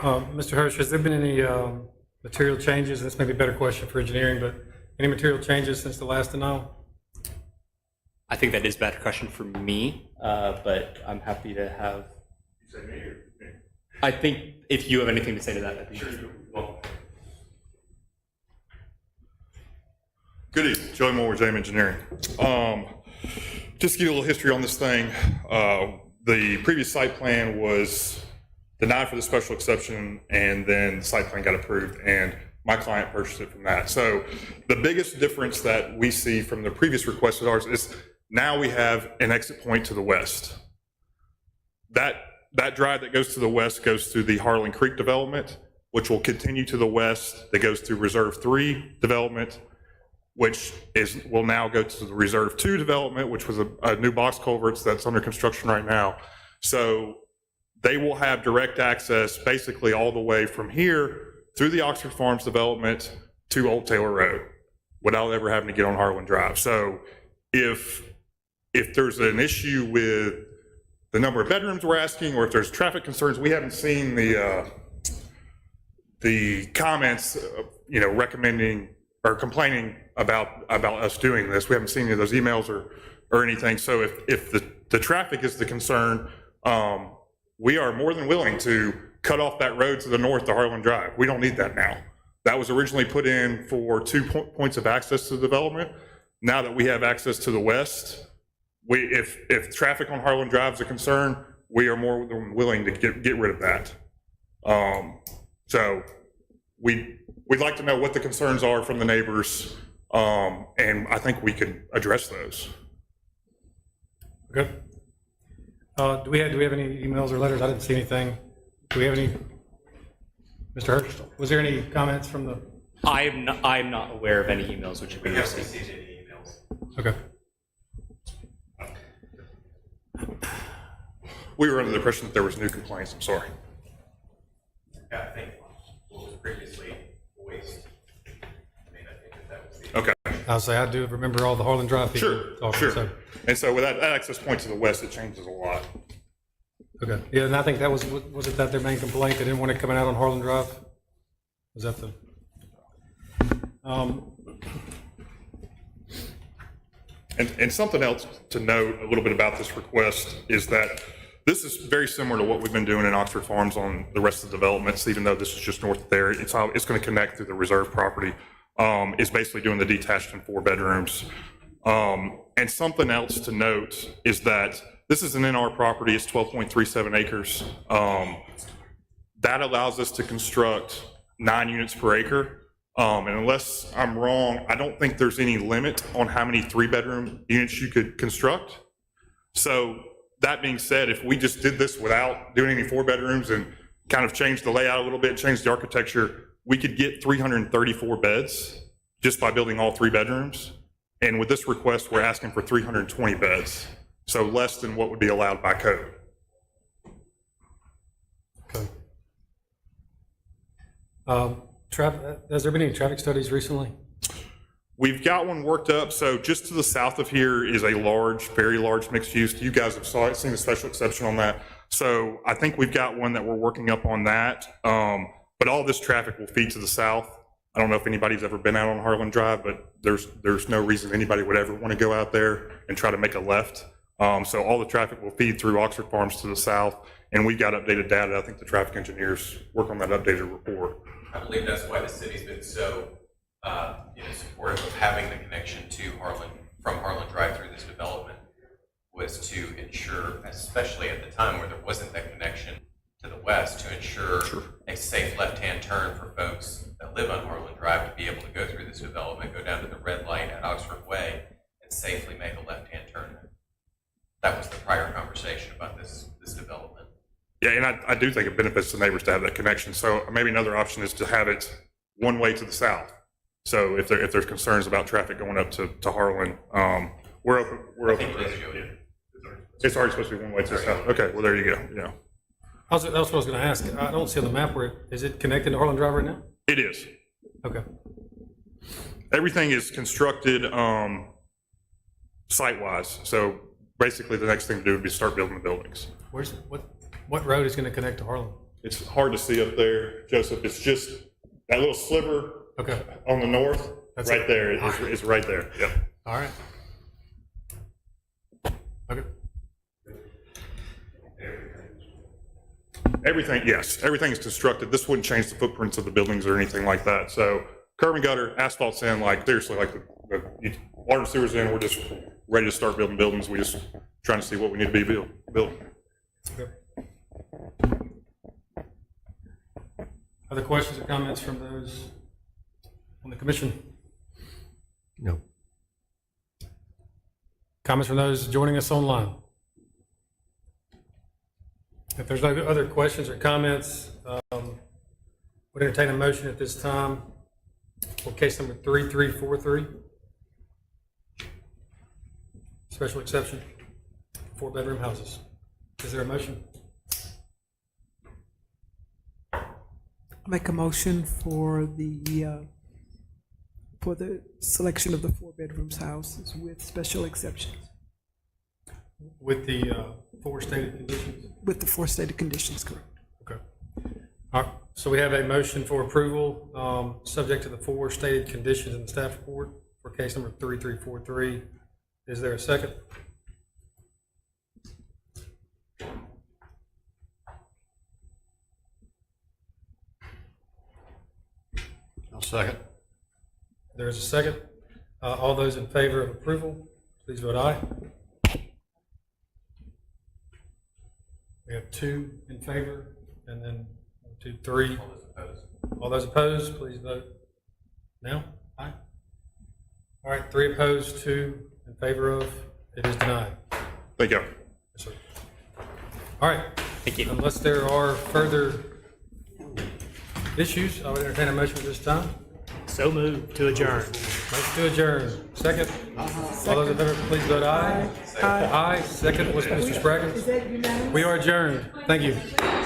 Speaker 1: Mr. Hirsch, has there been any material changes? This may be a better question for engineering, but any material changes since the last denial?
Speaker 10: I think that is a better question for me, but I'm happy to have.
Speaker 22: You say me or me?
Speaker 10: I think if you have anything to say to that, I think.
Speaker 22: Sure you do. Well, good evening, Joey Moore with JM Engineering. Just to give you a little history on this thing, the previous site plan was denied for the special exception, and then the site plan got approved, and my client purchased it from that. So the biggest difference that we see from the previous request of ours is now we have an exit point to the west. That drive that goes to the west goes through the Harlan Creek development, which will continue to the west, that goes through Reserve 3 development, which will now go to the Reserve 2 development, which was a new box culverts that's under construction right now. So they will have direct access basically all the way from here through the Oxford Farms development to Old Taylor Road without ever having to get on Harlan Drive. So if there's an issue with the number of bedrooms we're asking, or if there's traffic concerns, we haven't seen the comments, recommending or complaining about us doing this. We haven't seen any of those emails or anything. So if the traffic is the concern, we are more than willing to cut off that road to the north to Harlan Drive. We don't need that now. That was originally put in for 2 points of access to the development. Now that we have access to the west, if traffic on Harlan Drive is a concern, we are more than willing to get rid of that. So we'd like to know what the concerns are from the neighbors, and I think we can address those.
Speaker 1: Okay. Do we have any emails or letters? I didn't see anything. Do we have any? Mr. Hirsch, was there any comments from the?
Speaker 10: I am not aware of any emails which have been received.
Speaker 1: Okay.
Speaker 22: we were under the impression that there was new complaints, I'm sorry.
Speaker 2: Yeah, I think what was previously voiced, I mean, I think that was the.
Speaker 22: Okay.
Speaker 1: I'll say, I do remember all the Harlan Drive people
Speaker 22: Sure,
Speaker 1: talking,
Speaker 22: sure.
Speaker 1: so.
Speaker 22: And so with that access point to the west, it changes a lot.
Speaker 1: Okay, yeah, and I think that was it that their main complaint, they didn't want it coming out on Harlan Drive? Was that the?
Speaker 22: And something else to note a little bit about this request is that this is very similar to what we've been doing in Oxford Farms on the rest of the developments, even though this is just north of there. It's going to connect through the reserve property. Is basically doing the detached and 4 bedrooms. And something else to note is that this is an NR property. It's 12.37 acres. That allows us to construct 9 units per acre. And unless I'm wrong, I don't think there's any limit on how many 3-bedroom units you could construct. So that being said, if we just did this without doing any 4 bedrooms and kind of changed the layout a little bit, changed the architecture, we could get 334 beds just by building all 3 bedrooms. And with this request, we're asking for 320 beds, so less than what would be allowed by code.
Speaker 1: Okay. Has there been any traffic studies recently?
Speaker 22: We've got one worked up. So just to the south of here is a large, very large mixed use. You guys have seen a special exception on that. So I think we've got one that we're working up on that. But all this traffic will feed to the south. I don't know if anybody's ever been out on Harlan Drive, but there's no reason anybody would ever want to go out there and try to make a left. So all the traffic will feed through Oxford Farms to the south, and we've got updated data. I think the traffic engineers work on that updated report.
Speaker 2: I believe that's why the city's been so supportive of having the connection to from Harlan Drive through this development, was to ensure, especially at the time where there wasn't that connection to the west, to ensure a safe left-hand turn for folks that live on Harlan Drive to be able to go through this development, go down to the red light at Oxford Way, and safely make a left-hand turn. That was the prior conversation about this development.
Speaker 22: Yeah, and I do think it benefits the neighbors to have that connection. So maybe another option is to have it one way to the south. So if there's concerns about traffic going up to Harlan, we're open. It's already supposed to be one way to the south. Okay, well, there you go. Yeah.
Speaker 1: That's what I was going to ask. I don't see on the map is it connected to Harlan Drive right now?
Speaker 22: It is.
Speaker 1: Okay.
Speaker 22: Everything is constructed site-wise. So basically, the next thing to do would be start building the buildings.
Speaker 1: What road is going to connect to Harlan?
Speaker 22: It's hard to see up there, Joseph. It's just that little sliver on the north. That's right there. It's right there. Yep.
Speaker 1: All right. Okay.
Speaker 22: Everything, yes, everything is constructed. This wouldn't change the footprints of the buildings or anything like that. So curb and gutter, asphalt's in, like seriously, like the water and sewer's in. We're just ready to start building buildings. We just trying to see what we need to be built.
Speaker 1: Okay. Other questions or comments from those on the commission?
Speaker 12: No.
Speaker 1: Comments from those joining us online? If there's no other questions or comments, would entertain a motion at this time for case number 3343. Special exception, 4-bedroom houses. Is there a motion?
Speaker 18: Make a motion for the selection of the 4-bedrooms houses with special exceptions.
Speaker 1: With the 4 stated conditions?
Speaker 18: With the 4 stated conditions, correct.
Speaker 1: Okay. All right, so we have a motion for approval, subject to the 4 stated conditions in the staff report for case number 3343. Is there a second?
Speaker 14: I'll second.
Speaker 1: There is a second. All those in favor of approval, please vote aye. We have 2 in favor, and then 1, 2, 3. All those opposed, please vote now. Aye. All right, 3 opposed, 2 in favor of. It is denied.
Speaker 22: Thank you.
Speaker 1: Yes, sir. All right.
Speaker 10: Thank you.
Speaker 1: Unless there are further issues, I would entertain a motion at this time.
Speaker 3: So moved to adjourn.
Speaker 1: Motion to adjourn. Second? All those in favor, please vote aye. Aye. Second was Mr. Spraggins. We are adjourned. Thank you.